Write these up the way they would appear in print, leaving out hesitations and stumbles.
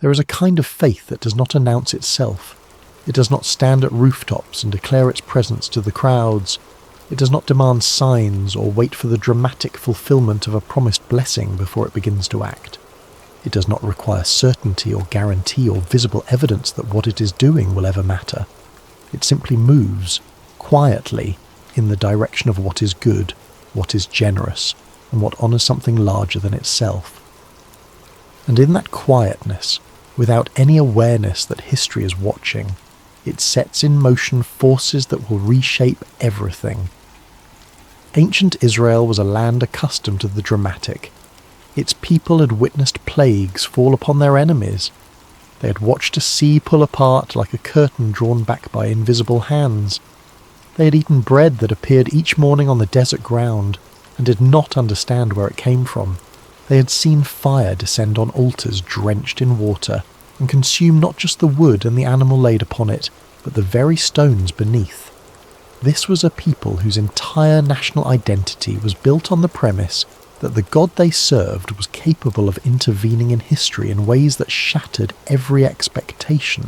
There is a kind of faith that does not announce itself. It does not stand at rooftops and declare its presence to the crowds. It does not demand signs or wait for the dramatic fulfillment of a promised blessing before it begins to act. It does not require certainty or guarantee or visible evidence that what it is doing will ever matter. It simply moves, quietly, in the direction of what is good, what is generous, and what honours something larger than itself. And in that quietness, without any awareness that history is watching, it sets in motion forces that will reshape everything. Ancient Israel was a land accustomed to the dramatic. Its people had witnessed plagues fall upon their enemies. They had watched a sea pull apart like a curtain drawn back by invisible hands. They had eaten bread that appeared each morning on the desert ground and did not understand where it came from. They had seen fire descend on altars drenched in water and consume not just the wood and the animal laid upon it, but the very stones beneath. This was a people whose entire national identity was built on the premise that the God they served was capable of intervening in history in ways that shattered every expectation.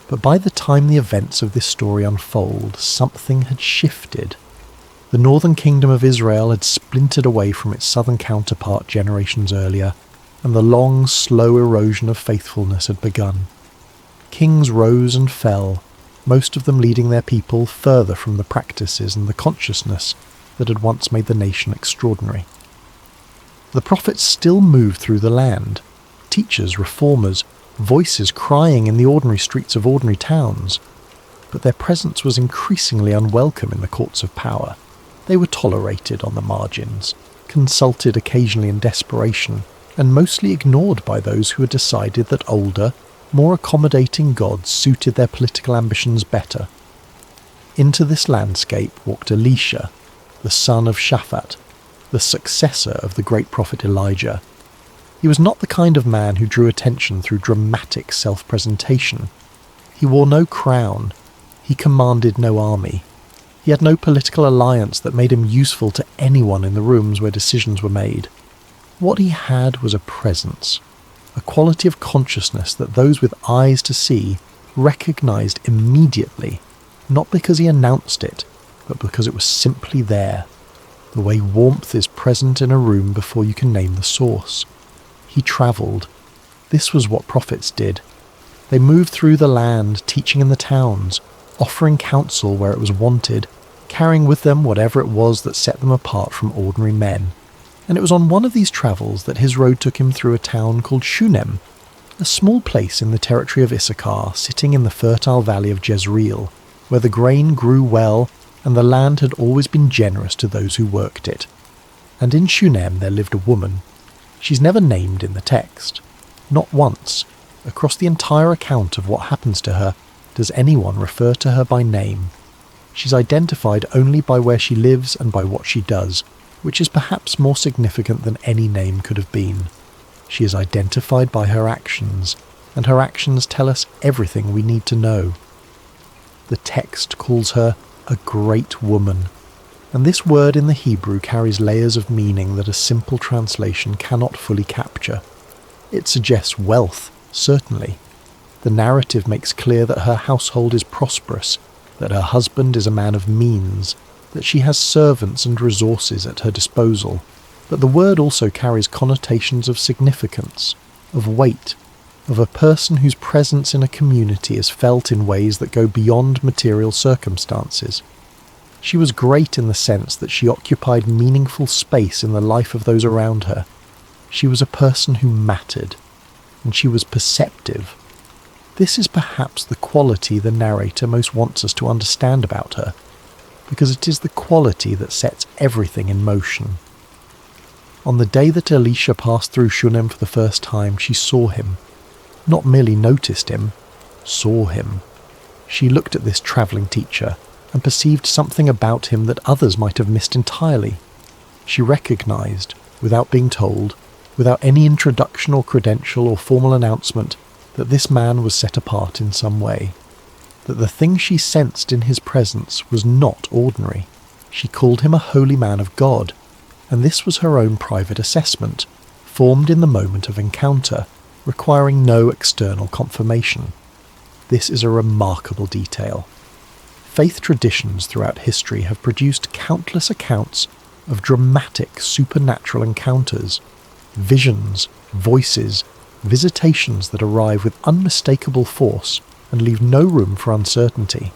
But by the time the events of this story unfold, something had shifted. The northern kingdom of Israel had splintered away from its southern counterpart generations earlier, and the long, slow erosion of faithfulness had begun. Kings rose and fell, most of them leading their people further from the practices and the consciousness that had once made the nation extraordinary. The prophets still moved through the land, teachers, reformers, voices crying in the ordinary streets of ordinary towns, but their presence was increasingly unwelcome in the courts of power. They were tolerated on the margins, consulted occasionally in desperation, and mostly ignored by those who had decided that older, more accommodating gods suited their political ambitions better. Into this landscape walked Elisha, the son of Shaphat, the successor of the great prophet Elijah. He was not the kind of man who drew attention through dramatic self-presentation. He wore no crown. He commanded no army. He had no political alliance that made him useful to anyone in the rooms where decisions were made. What he had was a presence, a quality of consciousness that those with eyes to see recognized immediately, not because he announced it, but because it was simply there, the way warmth is present in a room before you can name the source. He travelled. This was what prophets did. They moved through the land, teaching in the towns, offering counsel where it was wanted, carrying with them whatever it was that set them apart from ordinary men. And it was on one of these travels that his road took him through a town called Shunem, a small place in the territory of Issachar, sitting in the fertile valley of Jezreel, where the grain grew well and the land had always been generous to those who worked it. And in Shunem there lived a woman. She's never named in the text. Not once, across the entire account of what happens to her, does anyone refer to her by name. She's identified only by where she lives and by what she does, which is perhaps more significant than any name could have been. She is identified by her actions, and her actions tell us everything we need to know. The text calls her a great woman, and this word in the Hebrew carries layers of meaning that a simple translation cannot fully capture. It suggests wealth, certainly. The narrative makes clear that her household is prosperous, that her husband is a man of means, that she has servants and resources at her disposal, but the word also carries connotations of significance, of weight, of a person whose presence in a community is felt in ways that go beyond material circumstances. She was great in the sense that she occupied meaningful space in the life of those around her. She was a person who mattered, and she was perceptive. This is perhaps the quality the narrator most wants us to understand about her, because it is the quality that sets everything in motion. On the day that Elisha passed through Shunem for the first time, she saw him. Not merely noticed him, saw him. She looked at this travelling teacher and perceived something about him that others might have missed entirely. She recognised, without being told, without any introduction or credential or formal announcement, that this man was set apart in some way, that the thing she sensed in his presence was not ordinary. She called him a holy man of God, and this was her own private assessment, formed in the moment of encounter, requiring no external confirmation. This is a remarkable detail. Faith traditions throughout history have produced countless accounts of dramatic supernatural encounters, visions, voices, visitations that arrive with unmistakable force and leave no room for uncertainty.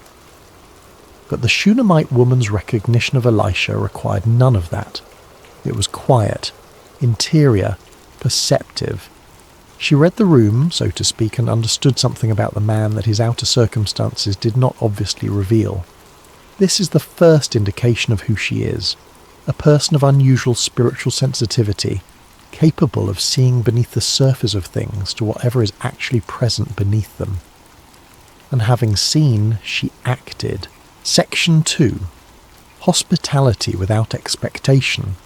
But the Shunammite woman's recognition of Elisha required none of that. It was quiet, interior, perceptive. She read the room, so to speak, and understood something about the man that his outer circumstances did not obviously reveal. This is the first indication of who she is, a person of unusual spiritual sensitivity, capable of seeing beneath the surface of things to whatever is actually present beneath them. And having seen, she acted. Section 2. Hospitality without expectation.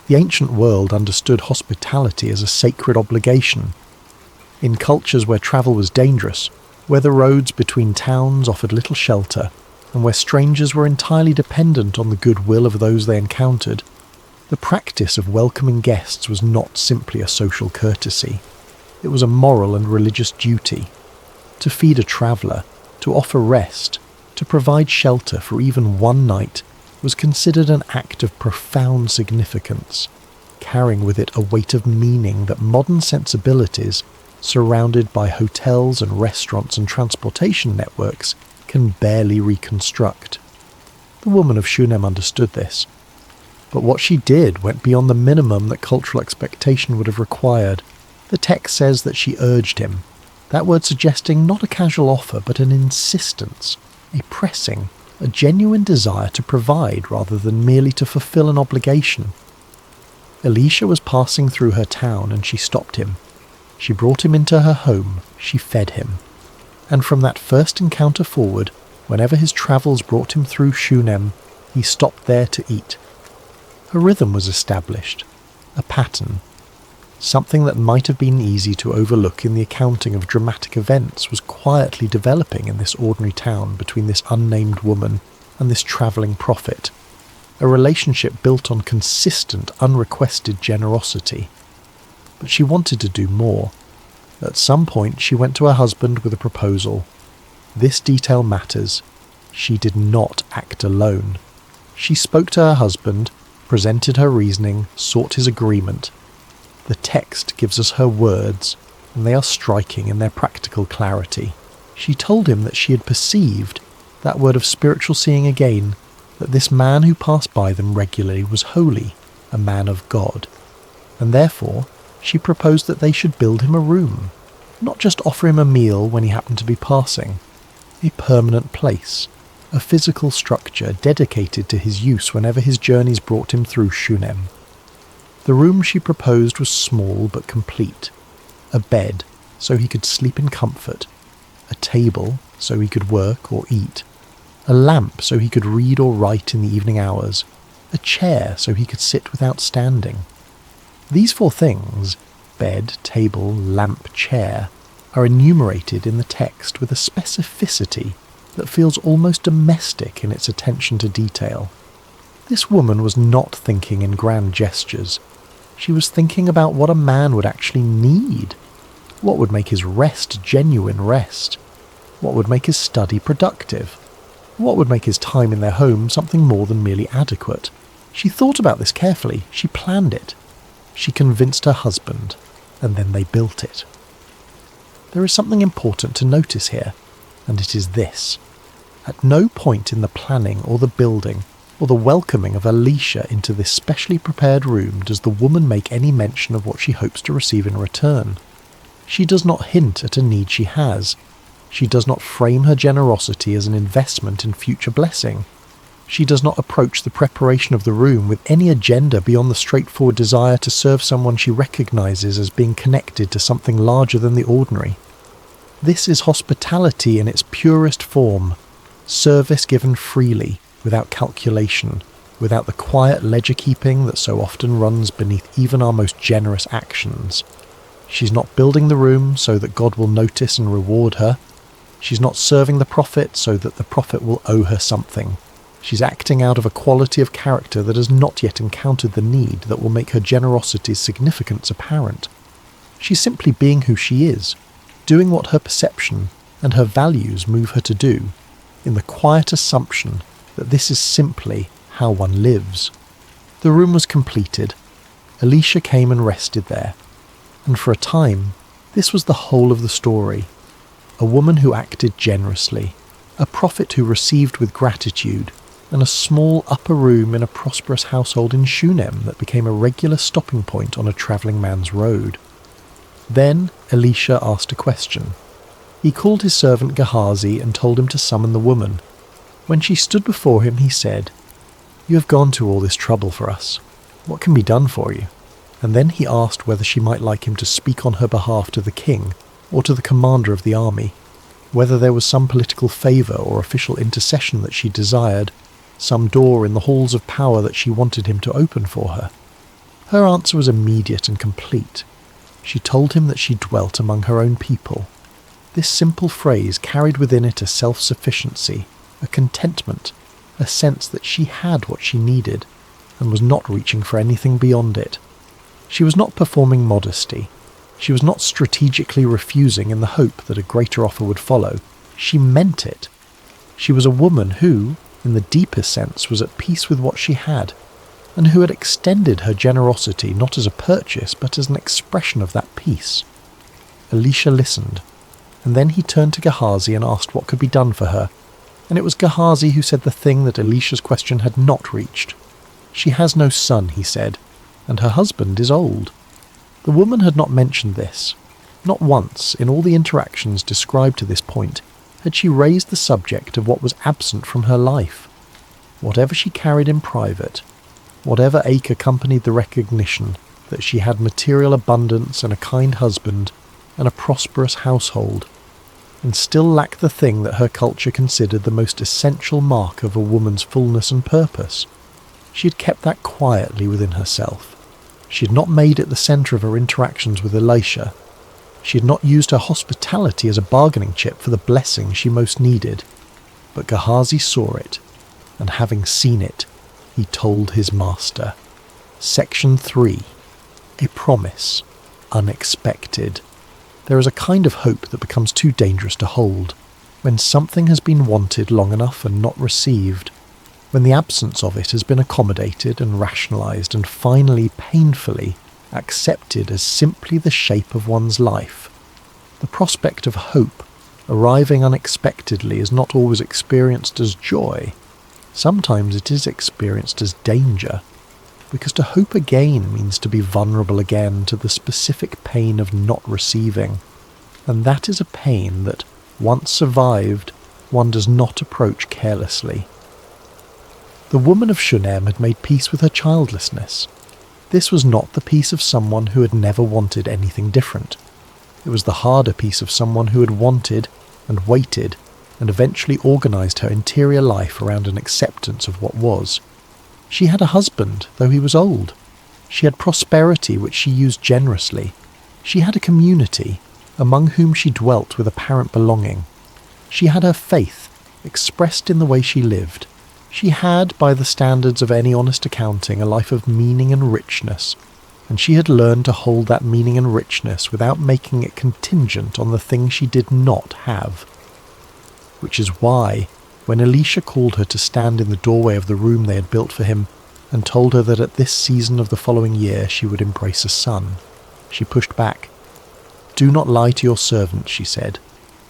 The ancient world understood hospitality as a sacred obligation. In cultures where travel was dangerous, where the roads between towns offered little shelter, and where strangers were entirely dependent on the goodwill of those they encountered, the practice of welcoming guests was not simply a social courtesy. It was a moral and religious duty. To feed a traveller, to offer rest, to provide shelter for even one night was considered an act of profound significance, carrying with it a weight of meaning that modern sensibilities, surrounded by hotels and restaurants and transportation networks, can barely reconstruct. The woman of Shunem understood this. But what she did went beyond the minimum that cultural expectation would have required. The text says that she urged him, that word suggesting not a casual offer but an insistence, a pressing, a genuine desire to provide rather than merely to fulfill an obligation. Elisha was passing through her town and she stopped him. She brought him into her home, she fed him. And from that first encounter forward, whenever his travels brought him through Shunem, he stopped there to eat. A rhythm was established, a pattern. Something that might have been easy to overlook in the accounting of dramatic events was quietly developing in this ordinary town between this unnamed woman and this travelling prophet. A relationship built on consistent, unrequested generosity. But she wanted to do more. At some point she went to her husband with a proposal. This detail matters. She did not act alone. She spoke to her husband, presented her reasoning, sought his agreement. The text gives us her words, and they are striking in their practical clarity. She told him that she had perceived, that word of spiritual seeing again, that this man who passed by them regularly was holy, a man of God, and therefore she proposed that they should build him a room, not just offer him a meal when he happened to be passing, a permanent place, a physical structure dedicated to his use whenever his journeys brought him through Shunem. The room she proposed was small but complete. A bed, so he could sleep in comfort. A table, so he could work or eat. A lamp, so he could read or write in the evening hours. A chair, so he could sit without standing. These 4 things, bed, table, lamp, chair, are enumerated in the text with a specificity that feels almost domestic in its attention to detail. This woman was not thinking in grand gestures. She was thinking about what a man would actually need. What would make his rest genuine rest? What would make his study productive? What would make his time in their home something more than merely adequate? She thought about this carefully. She planned it. She convinced her husband, and then they built it. There is something important to notice here, and it is this. At no point in the planning or the building or the welcoming of Elisha into this specially prepared room does the woman make any mention of what she hopes to receive in return. She does not hint at a need she has. She does not frame her generosity as an investment in future blessing. She does not approach the preparation of the room with any agenda beyond the straightforward desire to serve someone she recognizes as being connected to something larger than the ordinary. This is hospitality in its purest form, service given freely, without calculation, without the quiet ledger-keeping that so often runs beneath even our most generous actions. She's not building the room so that God will notice and reward her. She's not serving the prophet so that the prophet will owe her something. She's acting out of a quality of character that has not yet encountered the need that will make her generosity's significance apparent. She's simply being who she is, doing what her perception and her values move her to do, in the quiet assumption that this is simply how one lives. The room was completed. Alicia came and rested there, and for a time, this was the whole of the story. A woman who acted generously, a prophet who received with gratitude, and a small upper room in a prosperous household in Shunammite that became a regular stopping point on a travelling man's road. Then Elisha asked a question. He called his servant Gehazi and told him to summon the woman. When she stood before him, he said, "You have gone to all this trouble for us. What can be done for you?" And then he asked whether she might like him to speak on her behalf to the king or to the commander of the army, whether there was some political favour or official intercession that she desired, some door in the halls of power that she wanted him to open for her. Her answer was immediate and complete. She told him that she dwelt among her own people. This simple phrase carried within it a self-sufficiency, a contentment, a sense that she had what she needed and was not reaching for anything beyond it. She was not performing modesty. She was not strategically refusing in the hope that a greater offer would follow. She meant it. She was a woman who, in the deepest sense, was at peace with what she had, and who had extended her generosity not as a purchase but as an expression of that peace. Elisha listened, and then he turned to Gehazi and asked what could be done for her, and it was Gehazi who said the thing that Elisha's question had not reached. "She has no son," he said, "and her husband is old." The woman had not mentioned this. Not once, in all the interactions described to this point, had she raised the subject of what was absent from her life. Whatever she carried in private, whatever ache accompanied the recognition that she had material abundance and a kind husband and a prosperous household, and still lacked the thing that her culture considered the most essential mark of a woman's fullness and purpose. She had kept that quietly within herself. She had not made it the centre of her interactions with Elisha. She had not used her hospitality as a bargaining chip for the blessing she most needed. But Gehazi saw it, and having seen it, he told his master. Section 3. A promise. Unexpected. There is a kind of hope that becomes too dangerous to hold, when something has been wanted long enough and not received, when the absence of it has been accommodated and rationalised and finally, painfully, accepted as simply the shape of one's life. The prospect of hope, arriving unexpectedly, is not always experienced as joy. Sometimes it is experienced as danger, because to hope again means to be vulnerable again to the specific pain of not receiving, and that is a pain that, once survived, one does not approach carelessly. The woman of Shunem had made peace with her childlessness. This was not the peace of someone who had never wanted anything different. It was the harder peace of someone who had wanted and waited and eventually organised her interior life around an acceptance of what was. She had a husband, though he was old. She had prosperity which she used generously. She had a community, among whom she dwelt with apparent belonging. She had her faith, expressed in the way she lived. She had, by the standards of any honest accounting, a life of meaning and richness, and she had learned to hold that meaning and richness without making it contingent on the thing she did not have. Which is why, when Elisha called her to stand in the doorway of the room they had built for him, and told her that at this season of the following year she would embrace a son, she pushed back. "Do not lie to your servant," she said.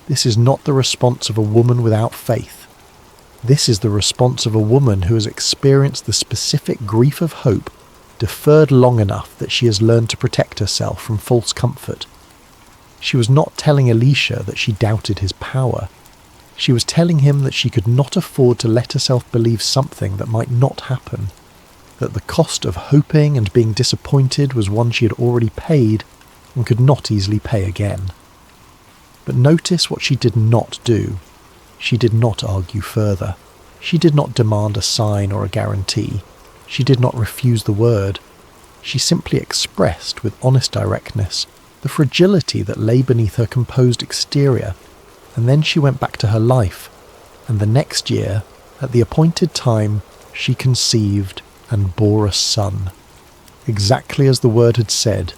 "This is not the response of a woman without faith. This is the response of a woman who has experienced the specific grief of hope, deferred long enough that she has learned to protect herself from false comfort." She was not telling Elisha that she doubted his power. She was telling him that she could not afford to let herself believe something that might not happen, that the cost of hoping and being disappointed was one she had already paid and could not easily pay again. But notice what she did not do. She did not argue further. She did not demand a sign or a guarantee. She did not refuse the word. She simply expressed with honest directness the fragility that lay beneath her composed exterior, and then she went back to her life, and the next year, at the appointed time, she conceived and bore a son. Exactly as the word had said,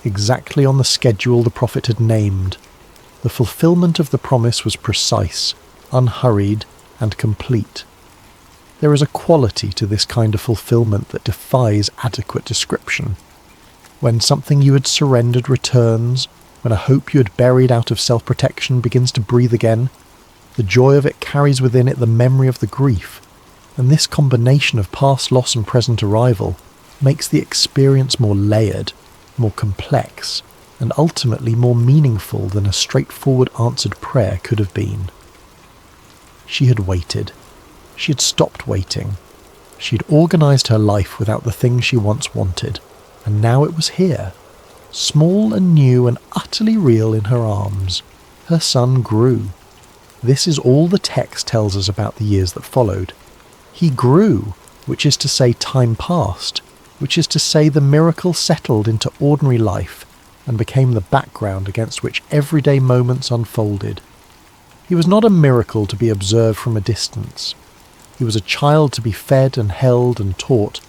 exactly on the schedule the prophet had named. The fulfillment of the promise was precise, unhurried, and complete. There is a quality to this kind of fulfillment that defies adequate description. When something you had surrendered returns, when a hope you had buried out of self-protection begins to breathe again, the joy of it carries within it the memory of the grief, and this combination of past loss and present arrival makes the experience more layered, more complex, and ultimately more meaningful than a straightforward answered prayer could have been. She had waited. She had stopped waiting. She had organised her life without the thing she once wanted, and now it was here, small and new and utterly real in her arms. Her son grew. This is all the text tells us about the years that followed. He grew, which is to say time passed, which is to say the miracle settled into ordinary life and became the background against which everyday moments unfolded. He was not a miracle to be observed from a distance. He was a child to be fed and held and taught,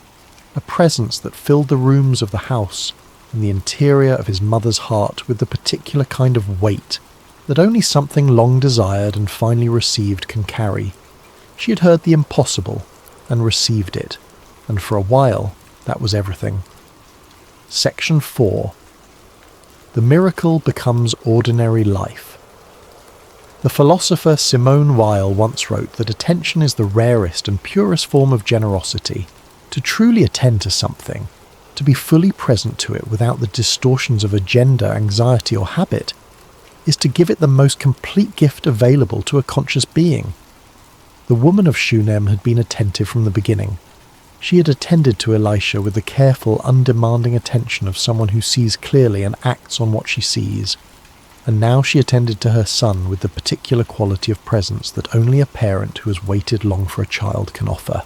a presence that filled the rooms of the house and the interior of his mother's heart with the particular kind of weight that only something long desired and finally received can carry. She had heard the impossible and received it, and for a while that was everything. Section 4. The miracle becomes ordinary life. The philosopher Simone Weil once wrote that attention is the rarest and purest form of generosity. To truly attend to something, to be fully present to it without the distortions of agenda, anxiety or habit, is to give it the most complete gift available to a conscious being. The woman of Shunem had been attentive from the beginning. She had attended to Elisha with the careful, undemanding attention of someone who sees clearly and acts on what she sees. And now she attended to her son with the particular quality of presence that only a parent who has waited long for a child can offer.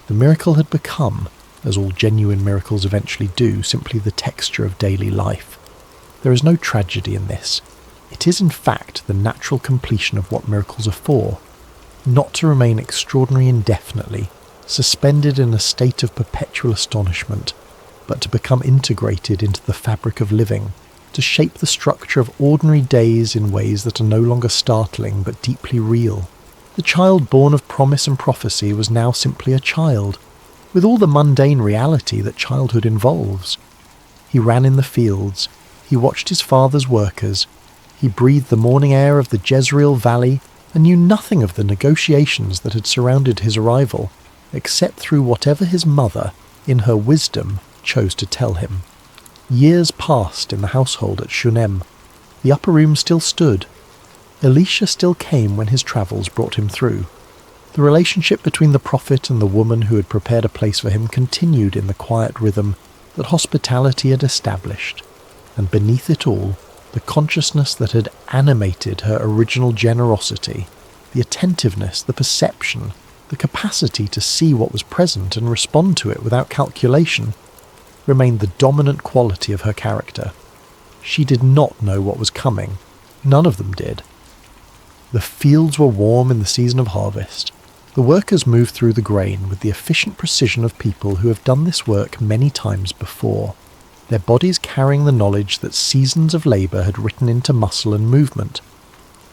The miracle had become, as all genuine miracles eventually do, simply the texture of daily life. There is no tragedy in this. It is in fact the natural completion of what miracles are for, not to remain extraordinary indefinitely, suspended in a state of perpetual astonishment, but to become integrated into the fabric of living, to shape the structure of ordinary days in ways that are no longer startling but deeply real. The child born of promise and prophecy was now simply a child, with all the mundane reality that childhood involves. He ran in the fields, he watched his father's workers, he breathed the morning air of the Jezreel Valley and knew nothing of the negotiations that had surrounded his arrival, except through whatever his mother, in her wisdom, chose to tell him. Years passed in the household at Shunem. The upper room still stood. Elisha still came when his travels brought him through. The relationship between the prophet and the woman who had prepared a place for him continued in the quiet rhythm that hospitality had established, and beneath it all, the consciousness that had animated her original generosity, the attentiveness, the perception, the capacity to see what was present and respond to it without calculation, remained the dominant quality of her character. She did not know what was coming. None of them did. The fields were warm in the season of harvest. The workers moved through the grain with the efficient precision of people who have done this work many times before, their bodies carrying the knowledge that seasons of labour had written into muscle and movement.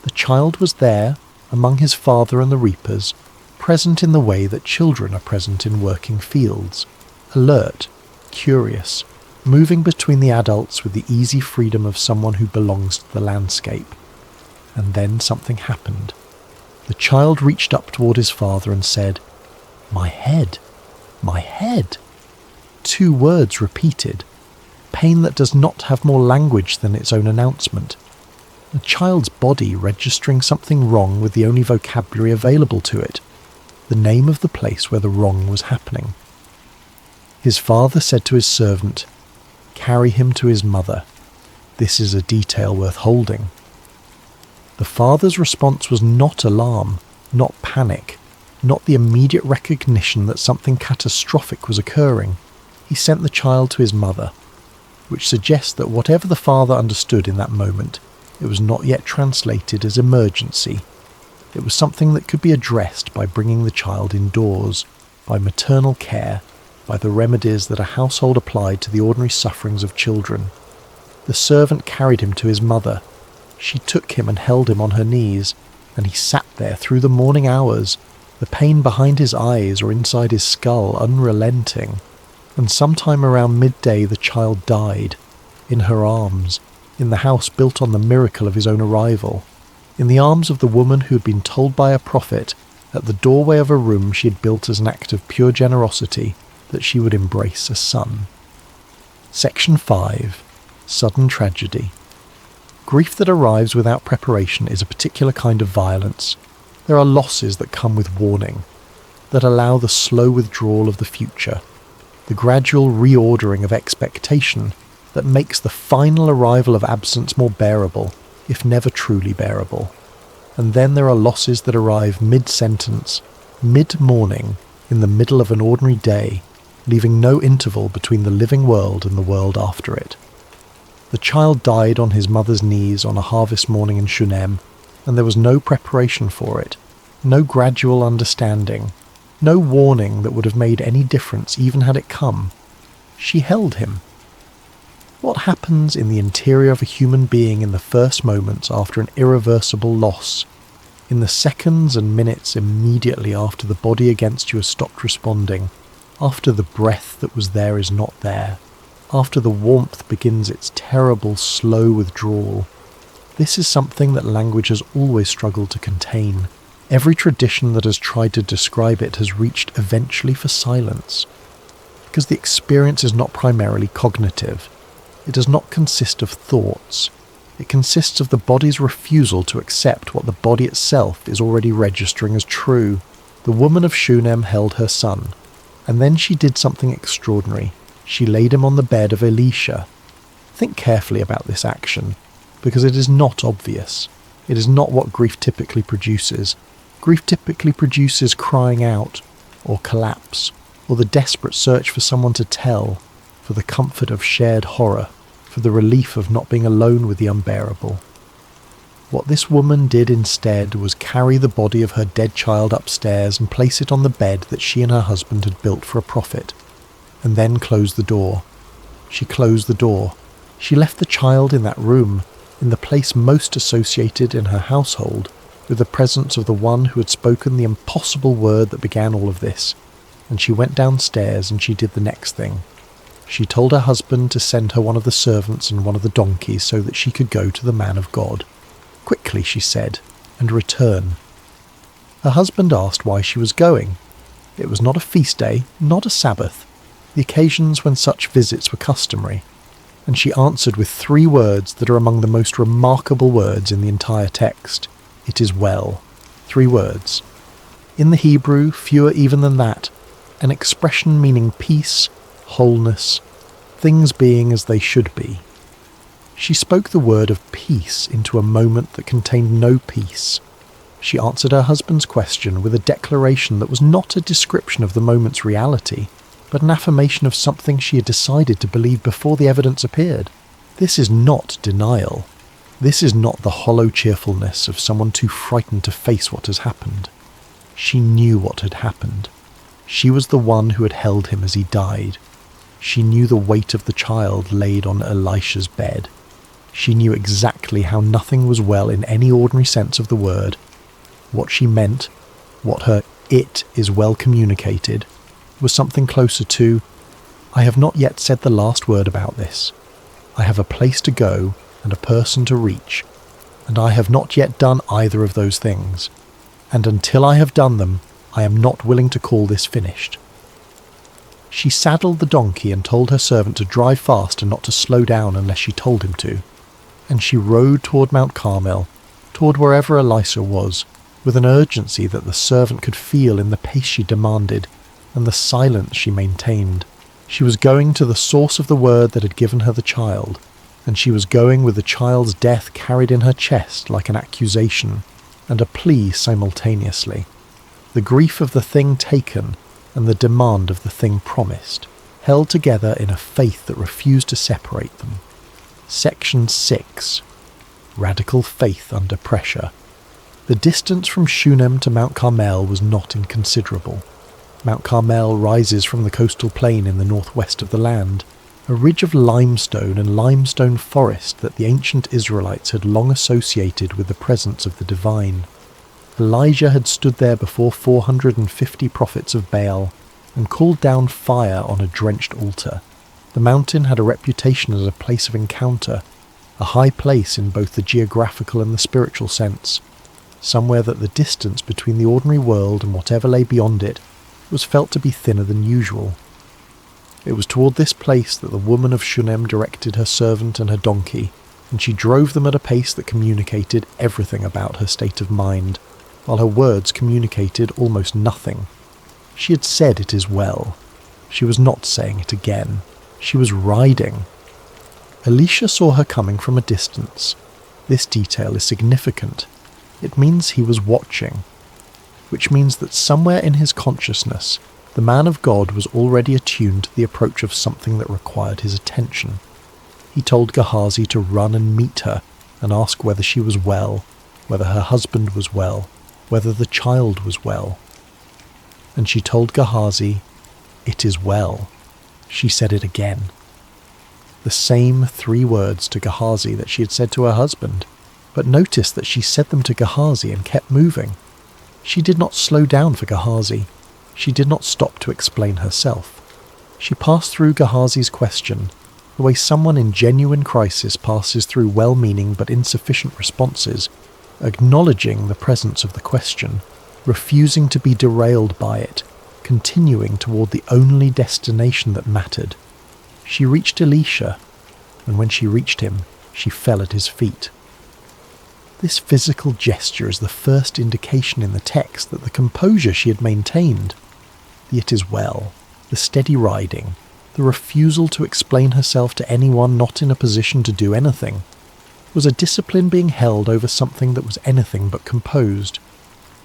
The child was there, among his father and the reapers, present in the way that children are present in working fields, alert, curious, moving between the adults with the easy freedom of someone who belongs to the landscape. And then something happened. The child reached up toward his father and said, "My head, my head." 2 words repeated, pain that does not have more language than its own announcement. A child's body registering something wrong with the only vocabulary available to it, the name of the place where the wrong was happening. His father said to his servant, "Carry him to his mother. This is a detail worth holding." The father's response was not alarm, not panic, not the immediate recognition that something catastrophic was occurring. He sent the child to his mother, which suggests that whatever the father understood in that moment, it was not yet translated as emergency. It was something that could be addressed by bringing the child indoors, by maternal care, by the remedies that a household applied to the ordinary sufferings of children. The servant carried him to his mother. She took him and held him on her knees, and he sat there through the morning hours, the pain behind his eyes or inside his skull unrelenting. And sometime around midday the child died, in her arms, in the house built on the miracle of his own arrival, in the arms of the woman who had been told by a prophet at the doorway of a room she had built as an act of pure generosity that she would embrace a son. Section 5. Sudden Tragedy. Grief that arrives without preparation is a particular kind of violence. There are losses that come with warning, that allow the slow withdrawal of the future, the gradual reordering of expectation that makes the final arrival of absence more bearable, if never truly bearable. And then there are losses that arrive mid-sentence, mid-morning, in the middle of an ordinary day, leaving no interval between the living world and the world after it. The child died on his mother's knees on a harvest morning in Shunammite, and there was no preparation for it, no gradual understanding, no warning that would have made any difference even had it come. She held him. What happens in the interior of a human being in the first moments after an irreversible loss, in the seconds and minutes immediately after the body against you has stopped responding, after the breath that was there is not there, after the warmth begins its terrible, slow withdrawal? This is something that language has always struggled to contain. Every tradition that has tried to describe it has reached eventually for silence, because the experience is not primarily cognitive. It does not consist of thoughts. It consists of the body's refusal to accept what the body itself is already registering as true. The woman of Shunammite held her son, and then she did something extraordinary. She laid him on the bed of Elisha. Think carefully about this action, because it is not obvious. It is not what grief typically produces. Grief typically produces crying out, or collapse, or the desperate search for someone to tell, for the comfort of shared horror, for the relief of not being alone with the unbearable. What this woman did instead was carry the body of her dead child upstairs and place it on the bed that she and her husband had built for a prophet, and then close the door. She closed the door. She left the child in that room, in the place most associated in her household with the presence of the one who had spoken the impossible word that began all of this, and she went downstairs and she did the next thing. She told her husband to send her one of the servants and one of the donkeys so that she could go to the man of God. Quickly, she said, and return. Her husband asked why she was going. It was not a feast day, not a Sabbath, the occasions when such visits were customary, and she answered with 3 words that are among the most remarkable words in the entire text. It is well. 3 words. In the Hebrew, fewer even than that, an expression meaning peace, wholeness, things being as they should be. She spoke the word of peace into a moment that contained no peace. She answered her husband's question with a declaration that was not a description of the moment's reality, but an affirmation of something she had decided to believe before the evidence appeared. This is not denial. This is not the hollow cheerfulness of someone too frightened to face what has happened. She knew what had happened. She was the one who had held him as he died. She knew the weight of the child laid on Elisha's bed. She knew exactly how nothing was well in any ordinary sense of the word. What she meant, what her "it is well communicated," was something closer to, I have not yet said the last word about this. I have a place to go and a person to reach, and I have not yet done either of those things. And until I have done them, I am not willing to call this finished. She saddled the donkey and told her servant to drive fast and not to slow down unless she told him to. And she rode toward Mount Carmel, toward wherever Elisha was, with an urgency that the servant could feel in the pace she demanded and the silence she maintained. She was going to the source of the word that had given her the child, and she was going with the child's death carried in her chest like an accusation and a plea simultaneously. The grief of the thing taken and the demand of the thing promised, held together in a faith that refused to separate them. Section 6. Radical faith under pressure. The distance from Shunammite to Mount Carmel was not inconsiderable. Mount Carmel rises from the coastal plain in the northwest of the land. a ridge of limestone and limestone forest that the ancient Israelites had long associated with the presence of the divine. Elijah had stood there before 450 prophets of Baal and called down fire on a drenched altar. The mountain had a reputation as a place of encounter, a high place in both the geographical and the spiritual sense, somewhere that the distance between the ordinary world and whatever lay beyond it was felt to be thinner than usual. It was toward this place that the woman of Shunem directed her servant and her donkey, and she drove them at a pace that communicated everything about her state of mind, while her words communicated almost nothing. She had said it is well. She was not saying it again. She was riding. Elisha saw her coming from a distance. This detail is significant. It means he was watching, which means that somewhere in his consciousness, the man of God was already attuned to the approach of something that required his attention. He told Gehazi to run and meet her and ask whether she was well, whether her husband was well, whether the child was well. And she told Gehazi, "It is well." She said it again. The same 3 words to Gehazi that she had said to her husband, but notice that she said them to Gehazi and kept moving. She did not slow down for Gehazi. She did not stop to explain herself. She passed through Gehazi's question, the way someone in genuine crisis passes through well-meaning but insufficient responses, acknowledging the presence of the question, refusing to be derailed by it, continuing toward the only destination that mattered. She reached Elisha, and when she reached him, she fell at his feet. This physical gesture is the first indication in the text that the composure she had maintained, the "it is well," the steady riding, the refusal to explain herself to anyone not in a position to do anything, was a discipline being held over something that was anything but composed.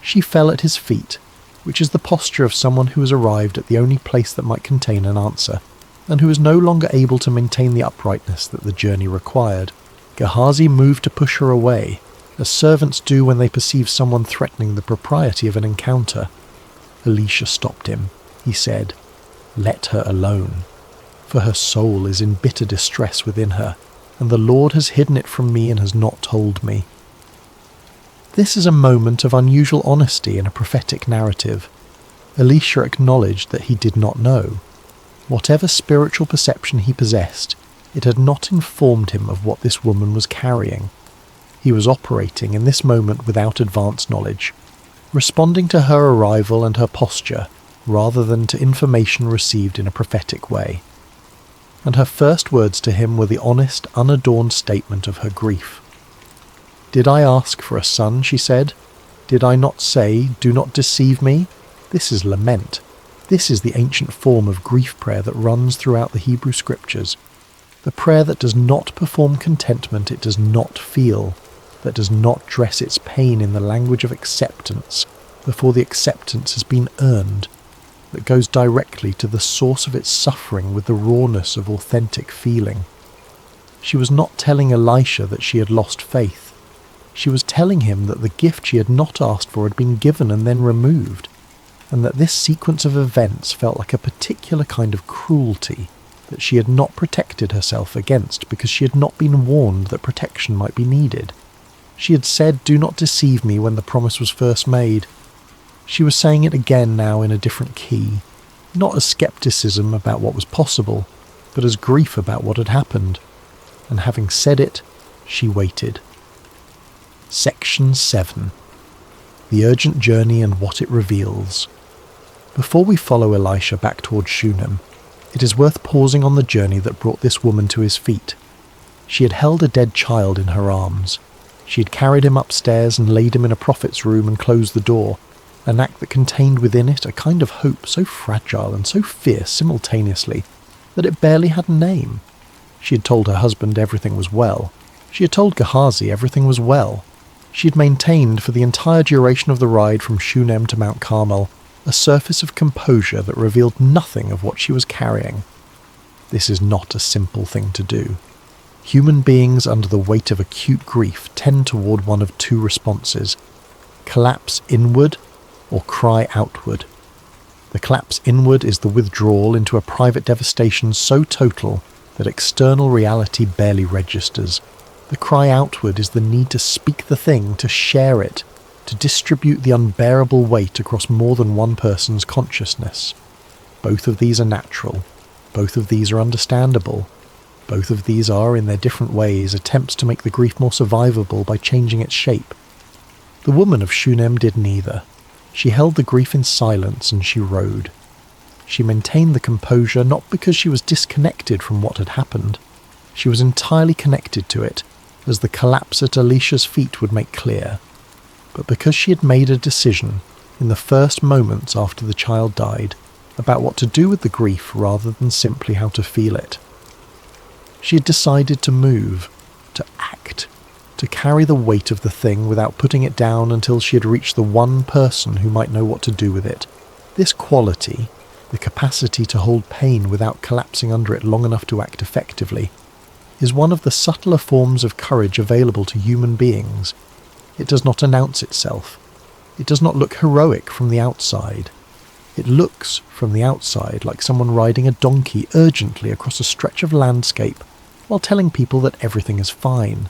She fell at his feet, which is the posture of someone who has arrived at the only place that might contain an answer, and who is no longer able to maintain the uprightness that the journey required. Gehazi moved to push her away, as servants do when they perceive someone threatening the propriety of an encounter. Elisha stopped him. He said, "Let her alone, for her soul is in bitter distress within her, and the Lord has hidden it from me and has not told me." This is a moment of unusual honesty in a prophetic narrative. Elisha acknowledged that he did not know. Whatever spiritual perception he possessed, it had not informed him of what this woman was carrying. He was operating in this moment without advanced knowledge, responding to her arrival and her posture rather than to information received in a prophetic way. And her first words to him were the honest, unadorned statement of her grief. "Did I ask for a son?" she said. "Did I not say, 'Do not deceive me'?" This is lament. This is the ancient form of grief prayer that runs throughout the Hebrew scriptures. The prayer that does not perform contentment it does not feel, that does not dress its pain in the language of acceptance before the acceptance has been earned, that goes directly to the source of its suffering with the rawness of authentic feeling. She was not telling Elisha that she had lost faith. She was telling him that the gift she had not asked for had been given and then removed, and that this sequence of events felt like a particular kind of cruelty that she had not protected herself against because she had not been warned that protection might be needed. She had said, "Do not deceive me," when the promise was first made. She was saying it again now in a different key, not as skepticism about what was possible, but as grief about what had happened. And having said it, she waited. Section 7. The urgent journey and what it reveals. Before we follow Elisha back towards Shunem, it is worth pausing on the journey that brought this woman to his feet. She had held a dead child in her arms. She had carried him upstairs and laid him in a prophet's room and closed the door, an act that contained within it a kind of hope so fragile and so fierce simultaneously that it barely had a name. She had told her husband everything was well. She had told Gehazi everything was well. She had maintained for the entire duration of the ride from Shunem to Mount Carmel a surface of composure that revealed nothing of what she was carrying. This is not a simple thing to do. Human beings under the weight of acute grief tend toward one of 2 responses: collapse inward or cry outward. The collapse inward is the withdrawal into a private devastation so total that external reality barely registers. The cry outward is the need to speak the thing, to share it, to distribute the unbearable weight across more than one person's consciousness. Both of these are natural. Both of these are understandable. Both of these are, in their different ways, attempts to make the grief more survivable by changing its shape. The woman of Shunem did neither. She held the grief in silence and she rode. She maintained the composure not because she was disconnected from what had happened. She was entirely connected to it, as the collapse at Alicia's feet would make clear, but because she had made a decision, in the first moments after the child died, about what to do with the grief rather than simply how to feel it. She had decided to move, to act, to carry the weight of the thing without putting it down until she had reached the one person who might know what to do with it. This quality, the capacity to hold pain without collapsing under it long enough to act effectively, is one of the subtler forms of courage available to human beings. It does not announce itself. It does not look heroic from the outside. It looks, from the outside, like someone riding a donkey urgently across a stretch of landscape while telling people that everything is fine.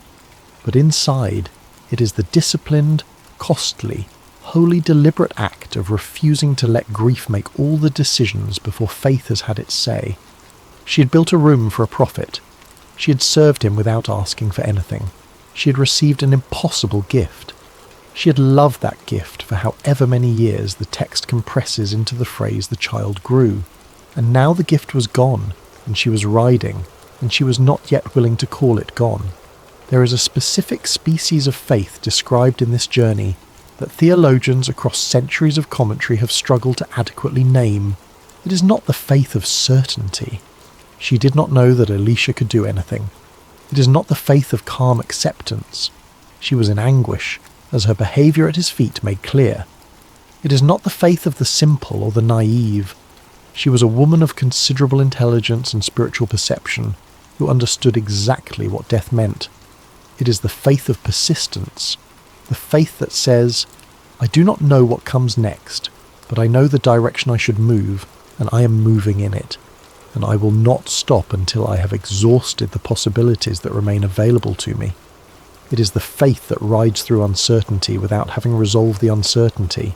But inside, it is the disciplined, costly, wholly deliberate act of refusing to let grief make all the decisions before faith has had its say. She had built a room for a prophet. She had served him without asking for anything. She had received an impossible gift. She had loved that gift for however many years the text compresses into the phrase "the child grew." And now the gift was gone, and she was riding, and she was not yet willing to call it gone. There is a specific species of faith described in this journey that theologians across centuries of commentary have struggled to adequately name. It is not the faith of certainty. She did not know that Alicia could do anything. It is not the faith of calm acceptance. She was in anguish, as her behaviour at his feet made clear. It is not the faith of the simple or the naive. She was a woman of considerable intelligence and spiritual perception, who understood exactly what death meant. It is the faith of persistence, the faith that says, "I do not know what comes next, but I know the direction I should move, and I am moving in it, and I will not stop until I have exhausted the possibilities that remain available to me." It is the faith that rides through uncertainty without having resolved the uncertainty.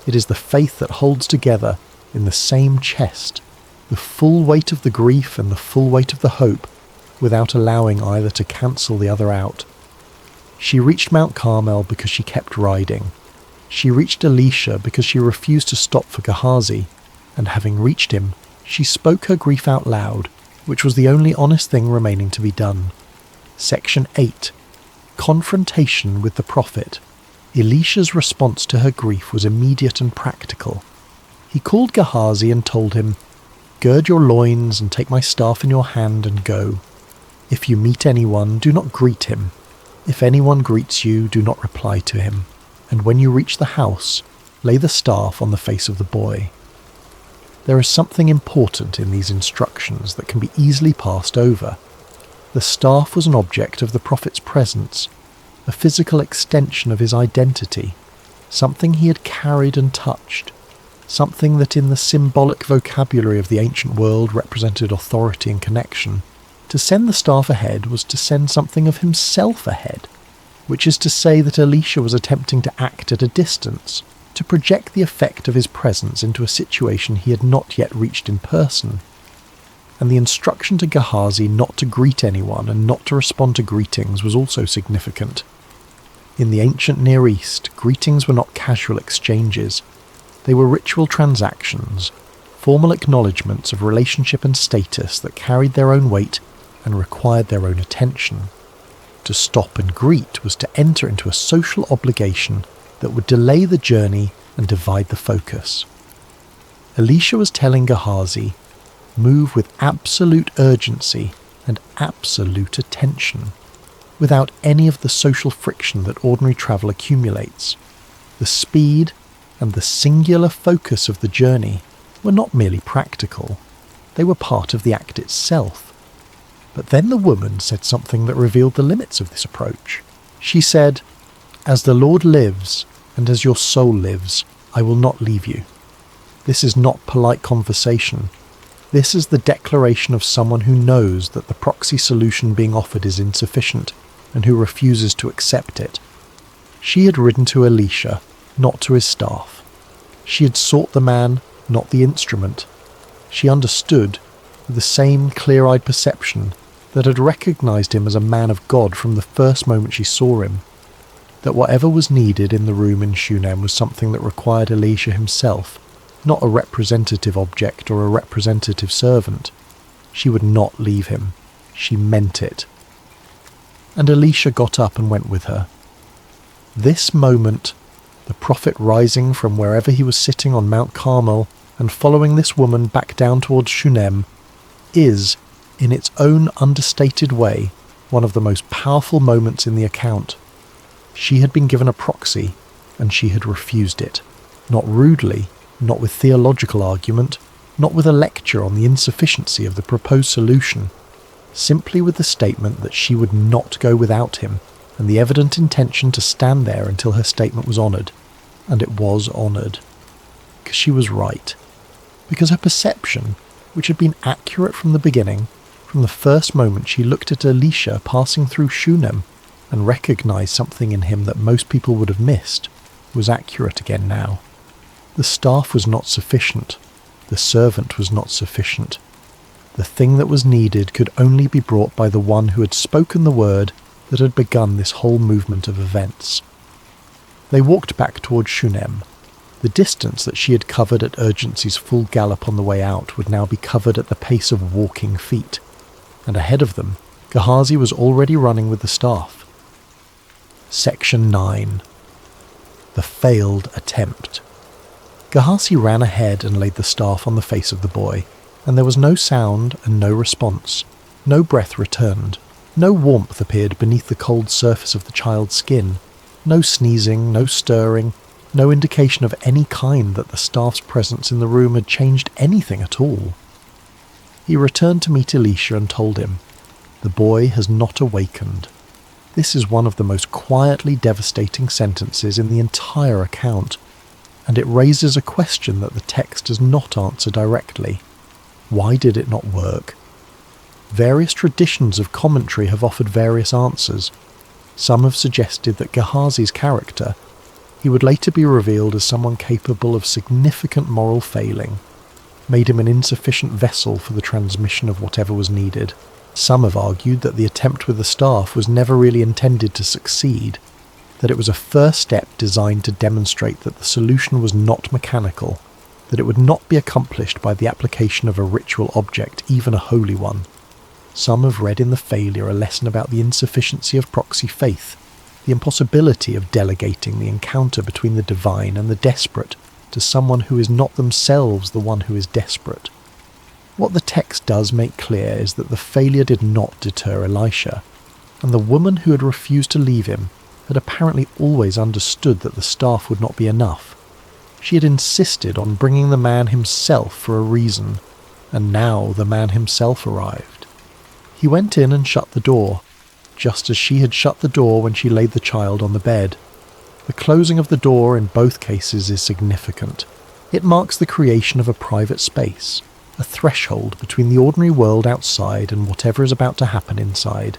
It is the faith that holds together, in the same chest, the full weight of the grief and the full weight of the hope, without allowing either to cancel the other out. She reached Mount Carmel because she kept riding. She reached Alicia because she refused to stop for Gehazi, and having reached him, she spoke her grief out loud, which was the only honest thing remaining to be done. Section 8. Confrontation with the prophet. Elisha's response to her grief was immediate and practical. He called Gehazi and told him, "Gird your loins and take my staff in your hand and go. If you meet anyone, do not greet him. If anyone greets you, do not reply to him. And when you reach the house, lay the staff on the face of the boy." There is something important in these instructions that can be easily passed over. The staff was an object of the prophet's presence, a physical extension of his identity, something he had carried and touched, something that in the symbolic vocabulary of the ancient world represented authority and connection. To send the staff ahead was to send something of himself ahead, which is to say that Elisha was attempting to act at a distance, to project the effect of his presence into a situation he had not yet reached in person. And the instruction to Gehazi not to greet anyone and not to respond to greetings was also significant. In the ancient Near East, greetings were not casual exchanges. They were ritual transactions, formal acknowledgements of relationship and status that carried their own weight and required their own attention. To stop and greet was to enter into a social obligation that would delay the journey and divide the focus. Elisha was telling Gehazi, move with absolute urgency and absolute attention, without any of the social friction that ordinary travel accumulates. The speed and the singular focus of the journey were not merely practical, they were part of the act itself. But then the woman said something that revealed the limits of this approach. She said, "As the Lord lives, and as your soul lives, I will not leave you." This is not polite conversation. This is the declaration of someone who knows that the proxy solution being offered is insufficient and who refuses to accept it. She had ridden to Elisha, not to his staff. She had sought the man, not the instrument. She understood, with the same clear-eyed perception that had recognized him as a man of God from the first moment she saw him, that whatever was needed in the room in Shunem was something that required Elisha himself, not a representative object or a representative servant. She would not leave him. She meant it. And Elisha got up and went with her. This moment, the prophet rising from wherever he was sitting on Mount Carmel and following this woman back down towards Shunem, is, in its own understated way, one of the most powerful moments in the account. She had been given a proxy, and she had refused it. Not rudely, not with theological argument, not with a lecture on the insufficiency of the proposed solution, simply with the statement that she would not go without him, and the evident intention to stand there until her statement was honoured. And it was honoured. Because she was right. Because her perception, which had been accurate from the beginning, from the first moment she looked at Elisha passing through Shunem and recognised something in him that most people would have missed, was accurate again now. The staff was not sufficient. The servant was not sufficient. The thing that was needed could only be brought by the one who had spoken the word that had begun this whole movement of events. They walked back towards Shunem. The distance that she had covered at Urgency's full gallop on the way out would now be covered at the pace of walking feet, and ahead of them, Gehazi was already running with the staff. Section 9. The Failed Attempt. Gehazi ran ahead and laid the staff on the face of the boy, and there was no sound and no response. No breath returned. No warmth appeared beneath the cold surface of the child's skin. No sneezing, no stirring, no indication of any kind that the staff's presence in the room had changed anything at all. He returned to meet Elisha and told him, "The boy has not awakened." This is one of the most quietly devastating sentences in the entire account, and it raises a question that the text does not answer directly. Why did it not work? Various traditions of commentary have offered various answers. Some have suggested that Gehazi's character, he would later be revealed as someone capable of significant moral failing, made him an insufficient vessel for the transmission of whatever was needed. Some have argued that the attempt with the staff was never really intended to succeed, that it was a first step designed to demonstrate that the solution was not mechanical, that it would not be accomplished by the application of a ritual object, even a holy one. Some have read in the failure a lesson about the insufficiency of proxy faith, the impossibility of delegating the encounter between the divine and the desperate to someone who is not themselves the one who is desperate. What the text does make clear is that the failure did not deter Elisha, and the woman who had refused to leave him had apparently always understood that the staff would not be enough. She had insisted on bringing the man himself for a reason, and now the man himself arrived. He went in and shut the door, just as she had shut the door when she laid the child on the bed. The closing of the door in both cases is significant. It marks the creation of a private space, a threshold between the ordinary world outside and whatever is about to happen inside.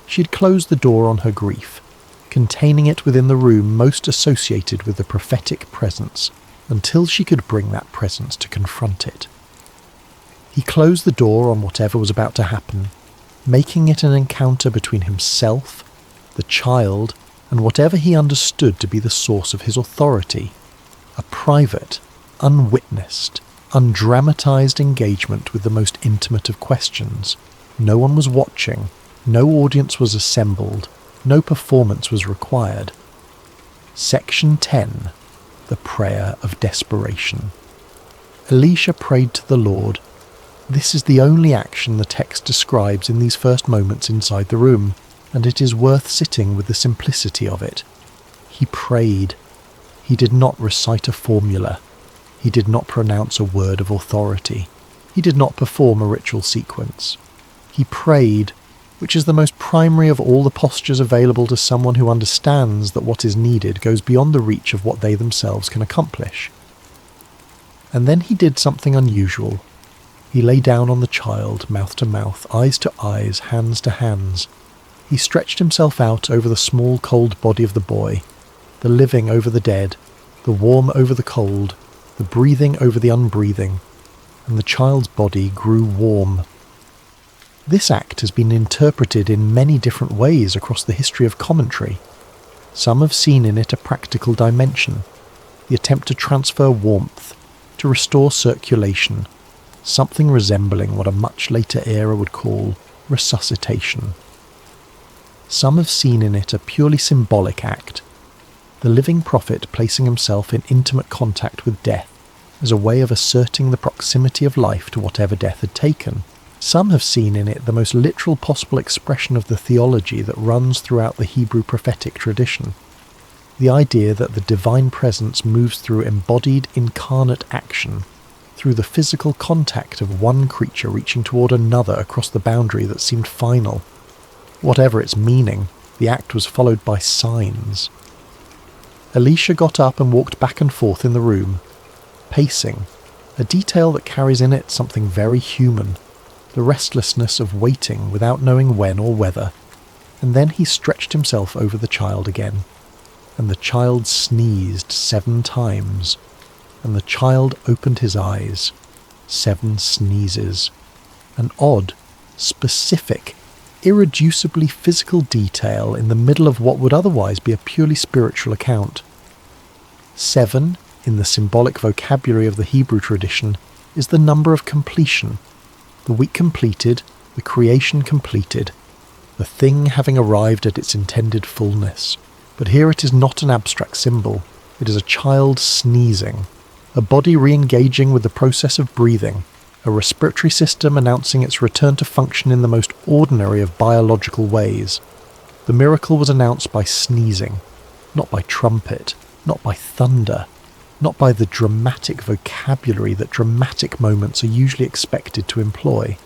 She had closed the door on her grief, containing it within the room most associated with the prophetic presence, until she could bring that presence to confront it. He closed the door on whatever was about to happen, making it an encounter between himself, the child, and whatever he understood to be the source of his authority, a private, unwitnessed, undramatized engagement with the most intimate of questions. No one was watching, no audience was assembled, no performance was required. Section 10. The Prayer of Desperation. Elisha prayed to the Lord. This is the only action the text describes in these first moments inside the room, and it is worth sitting with the simplicity of it. He prayed. He did not recite a formula. He did not pronounce a word of authority. He did not perform a ritual sequence. He prayed, which is the most primary of all the postures available to someone who understands that what is needed goes beyond the reach of what they themselves can accomplish. And then he did something unusual. He lay down on the child, mouth to mouth, eyes to eyes, hands to hands. He stretched himself out over the small, cold body of the boy, the living over the dead, the warm over the cold, the breathing over the unbreathing, and the child's body grew warm. This act has been interpreted in many different ways across the history of commentary. Some have seen in it a practical dimension, the attempt to transfer warmth, to restore circulation, something resembling what a much later era would call resuscitation. Some have seen in it a purely symbolic act, the living prophet placing himself in intimate contact with death as a way of asserting the proximity of life to whatever death had taken. Some have seen in it the most literal possible expression of the theology that runs throughout the Hebrew prophetic tradition. The idea that the divine presence moves through embodied incarnate action, through the physical contact of one creature reaching toward another across the boundary that seemed final. Whatever its meaning, the act was followed by signs. Elisha got up and walked back and forth in the room, pacing, a detail that carries in it something very human, the restlessness of waiting without knowing when or whether, and then he stretched himself over the child again, and the child sneezed 7 times, and the child opened his eyes, 7 sneezes, an odd, specific, irreducibly physical detail in the middle of what would otherwise be a purely spiritual account. 7, in the symbolic vocabulary of the Hebrew tradition, is the number of completion, the week completed, the creation completed, the thing having arrived at its intended fullness. But here it is not an abstract symbol, it is a child sneezing, a body re-engaging with the process of breathing, a respiratory system announcing its return to function in the most ordinary of biological ways. The miracle was announced by sneezing, not by trumpet, not by thunder, not by the dramatic vocabulary that dramatic moments are usually expected to employ.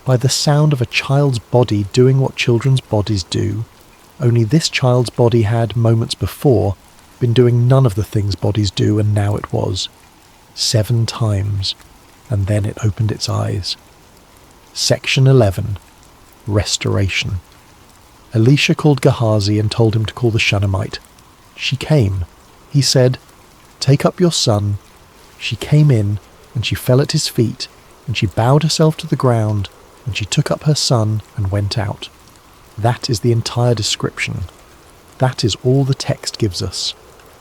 By the sound of a child's body doing what children's bodies do, only this child's body had, moments before, been doing none of the things bodies do, and now it was. 7 times, and then it opened its eyes. Section 11. Restoration. Elisha called Gehazi and told him to call the Shunammite. She came. He said, "Take up your son." She came in, and she fell at his feet, and she bowed herself to the ground, and she took up her son and went out. That is the entire description. That is all the text gives us.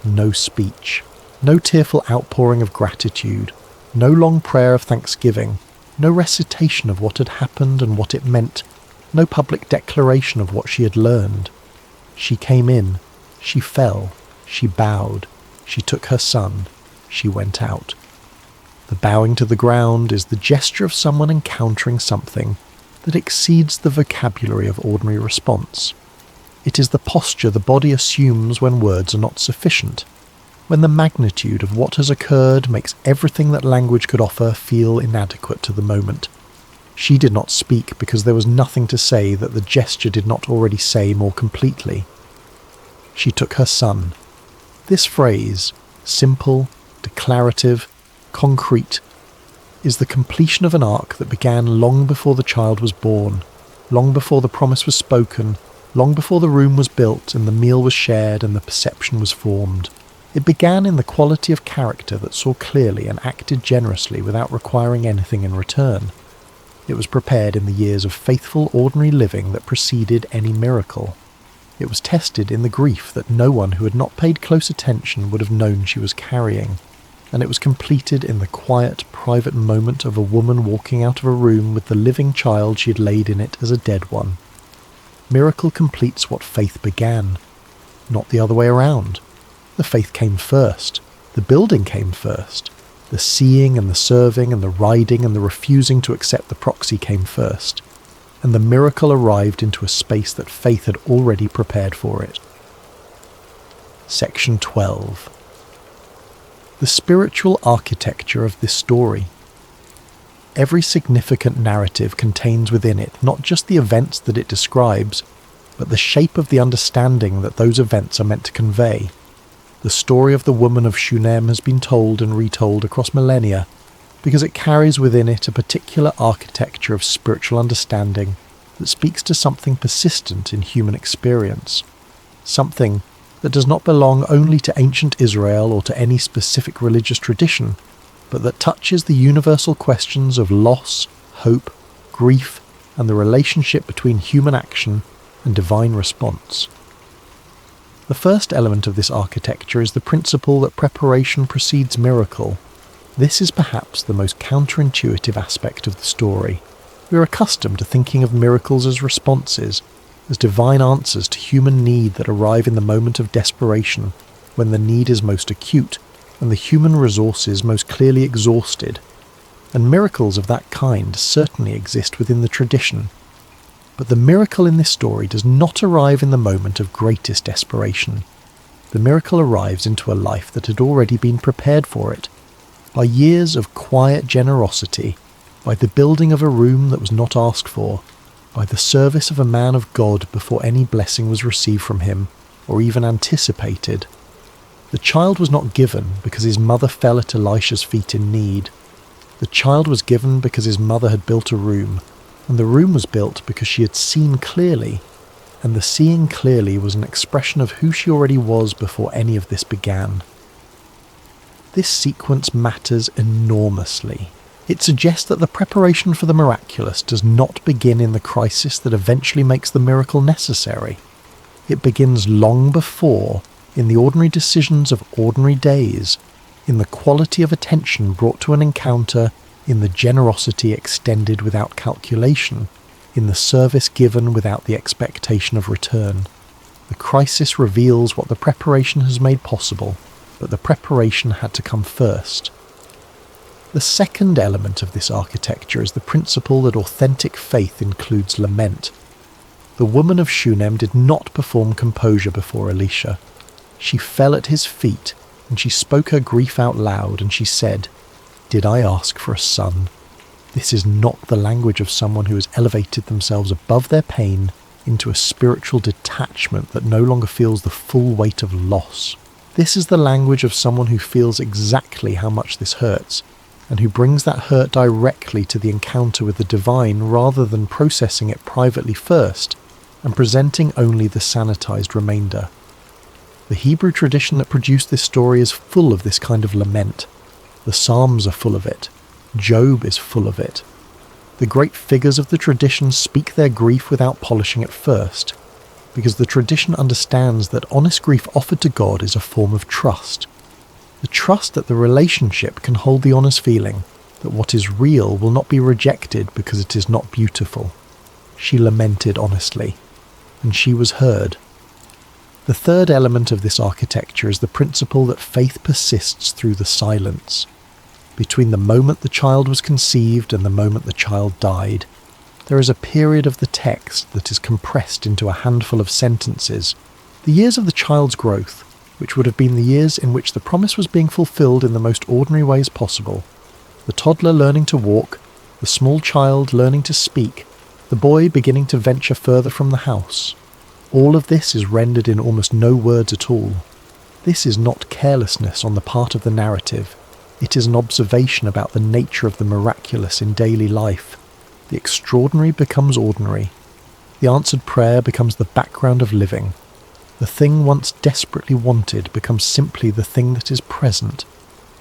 No speech, no tearful outpouring of gratitude, no long prayer of thanksgiving, no recitation of what had happened and what it meant, no public declaration of what she had learned. She came in, she fell, she bowed, she took her son, she went out. The bowing to the ground is the gesture of someone encountering something that exceeds the vocabulary of ordinary response. It is the posture the body assumes when words are not sufficient, when the magnitude of what has occurred makes everything that language could offer feel inadequate to the moment. She did not speak because there was nothing to say that the gesture did not already say more completely. She took her son. This phrase, simple, declarative, concrete, is the completion of an arc that began long before the child was born, long before the promise was spoken, long before the room was built and the meal was shared and the perception was formed. It began in the quality of character that saw clearly and acted generously without requiring anything in return. It was prepared in the years of faithful ordinary living that preceded any miracle. It was tested in the grief that no one who had not paid close attention would have known she was carrying. And it was completed in the quiet, private moment of a woman walking out of a room with the living child she had laid in it as a dead one. Miracle completes what faith began, not the other way around. The faith came first, the building came first, the seeing and the serving and the riding and the refusing to accept the proxy came first, and the miracle arrived into a space that faith had already prepared for it. Section 12. The spiritual architecture of this story. Every significant narrative contains within it not just the events that it describes, but the shape of the understanding that those events are meant to convey. The story of the woman of Shunem has been told and retold across millennia. because it carries within it a particular architecture of spiritual understanding that speaks to something persistent in human experience, something that does not belong only to ancient Israel or to any specific religious tradition, but that touches the universal questions of loss, hope, grief, and the relationship between human action and divine response. The first element of this architecture is the principle that preparation precedes miracle. This is perhaps the most counterintuitive aspect of the story. We are accustomed to thinking of miracles as responses, as divine answers to human need that arrive in the moment of desperation, when the need is most acute and the human resources most clearly exhausted. And miracles of that kind certainly exist within the tradition. But the miracle in this story does not arrive in the moment of greatest desperation. The miracle arrives into a life that had already been prepared for it, by years of quiet generosity, by the building of a room that was not asked for, by the service of a man of God before any blessing was received from him, or even anticipated. The child was not given because his mother fell at Elisha's feet in need. The child was given because his mother had built a room, and the room was built because she had seen clearly, and the seeing clearly was an expression of who she already was before any of this began. This sequence matters enormously. It suggests that the preparation for the miraculous does not begin in the crisis that eventually makes the miracle necessary. It begins long before, in the ordinary decisions of ordinary days, in the quality of attention brought to an encounter, in the generosity extended without calculation, in the service given without the expectation of return. The crisis reveals what the preparation has made possible, but the preparation had to come first. The second element of this architecture is the principle that authentic faith includes lament. The woman of Shunem did not perform composure before Elisha. She fell at his feet, and she spoke her grief out loud, and she said, "Did I ask for a son?" This is not the language of someone who has elevated themselves above their pain into a spiritual detachment that no longer feels the full weight of loss. This is the language of someone who feels exactly how much this hurts, and who brings that hurt directly to the encounter with the divine rather than processing it privately first and presenting only the sanitized remainder. The Hebrew tradition that produced this story is full of this kind of lament. The Psalms are full of it. Job is full of it. The great figures of the tradition speak their grief without polishing it first, because the tradition understands that honest grief offered to God is a form of trust. The trust that the relationship can hold the honest feeling that what is real will not be rejected because it is not beautiful. She lamented honestly, and she was heard. The third element of this architecture is the principle that faith persists through the silence. Between the moment the child was conceived and the moment the child died, there is a period of the text that is compressed into a handful of sentences. The years of the child's growth, which would have been the years in which the promise was being fulfilled in the most ordinary ways possible. The toddler learning to walk, the small child learning to speak, the boy beginning to venture further from the house. All of this is rendered in almost no words at all. This is not carelessness on the part of the narrative. It is an observation about the nature of the miraculous in daily life. The extraordinary becomes ordinary. The answered prayer becomes the background of living. The thing once desperately wanted becomes simply the thing that is present,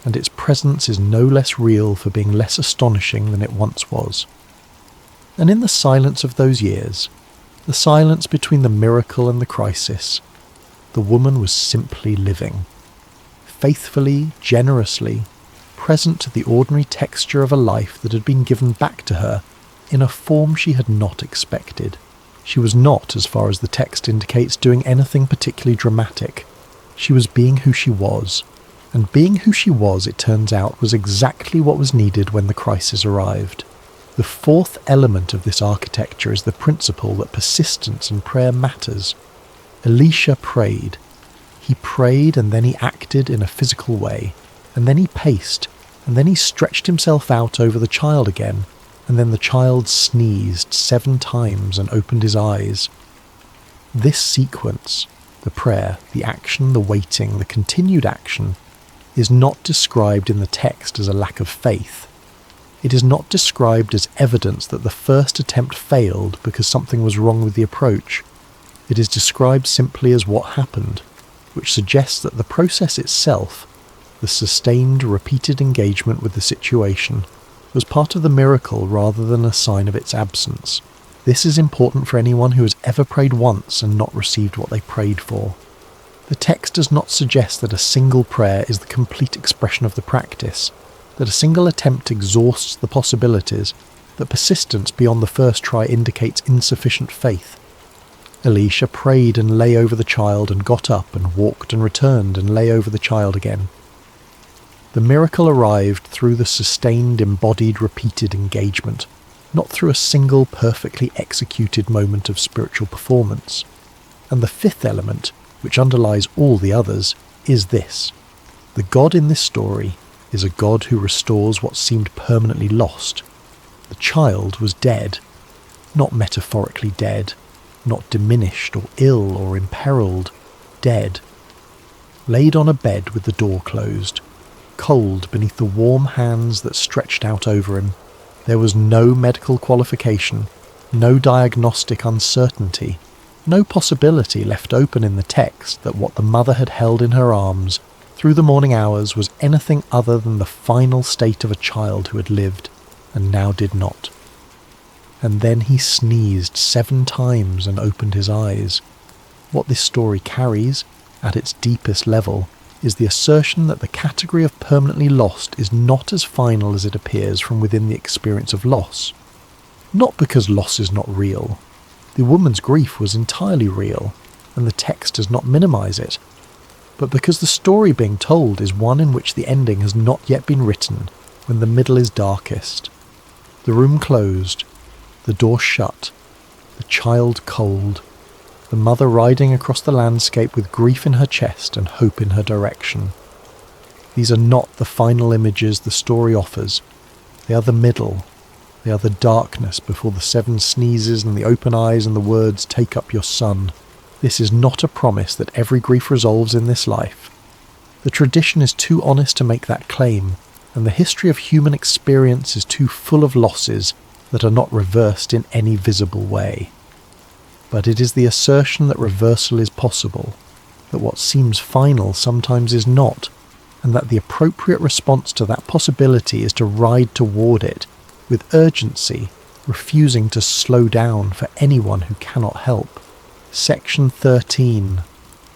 and its presence is no less real for being less astonishing than it once was. And in the silence of those years, the silence between the miracle and the crisis, the woman was simply living. Faithfully, generously, present to the ordinary texture of a life that had been given back to her in a form she had not expected. She was not, as far as the text indicates, doing anything particularly dramatic. She was being who she was, and being who she was, it turns out, was exactly what was needed when the crisis arrived. The fourth element of this architecture is the principle that persistence in prayer matters. Elisha prayed. He prayed, and then he acted in a physical way, and then he paced, and then he stretched himself out over the child again, and then the child sneezed 7 times and opened his eyes. This sequence, the prayer, the action, the waiting, the continued action, is not described in the text as a lack of faith. It is not described as evidence that the first attempt failed because something was wrong with the approach. It is described simply as what happened, which suggests that the process itself, the sustained, repeated engagement with the situation, was part of the miracle rather than a sign of its absence. This is important for anyone who has ever prayed once and not received what they prayed for. The text does not suggest that a single prayer is the complete expression of the practice, that a single attempt exhausts the possibilities, that persistence beyond the first try indicates insufficient faith. Elisha prayed and lay over the child and got up and walked and returned and lay over the child again. The miracle arrived through the sustained, embodied, repeated engagement, not through a single perfectly executed moment of spiritual performance. And the fifth element, which underlies all the others, is this. The God in this story is a God who restores what seemed permanently lost. The child was dead, not metaphorically dead, not diminished or ill or imperiled, dead. Laid on a bed with the door closed, cold beneath the warm hands that stretched out over him, there was no medical qualification, no diagnostic uncertainty, no possibility left open in the text that what the mother had held in her arms through the morning hours was anything other than the final state of a child who had lived and now did not. And then he sneezed 7 times and opened his eyes. What this story carries, at its deepest level, is the assertion that the category of permanently lost is not as final as it appears from within the experience of loss. Not because loss is not real. The woman's grief was entirely real, and the text does not minimize it, but because the story being told is one in which the ending has not yet been written, when the middle is darkest. The room closed, the door shut, the child cold, the mother riding across the landscape with grief in her chest and hope in her direction. These are not the final images the story offers. They are the middle. They are the darkness before the 7 sneezes and the open eyes and the words, "Take up your son." This is not a promise that every grief resolves in this life. The tradition is too honest to make that claim, and the history of human experience is too full of losses that are not reversed in any visible way. But it is the assertion that reversal is possible, that what seems final sometimes is not, and that the appropriate response to that possibility is to ride toward it with urgency, refusing to slow down for anyone who cannot help. Section 13.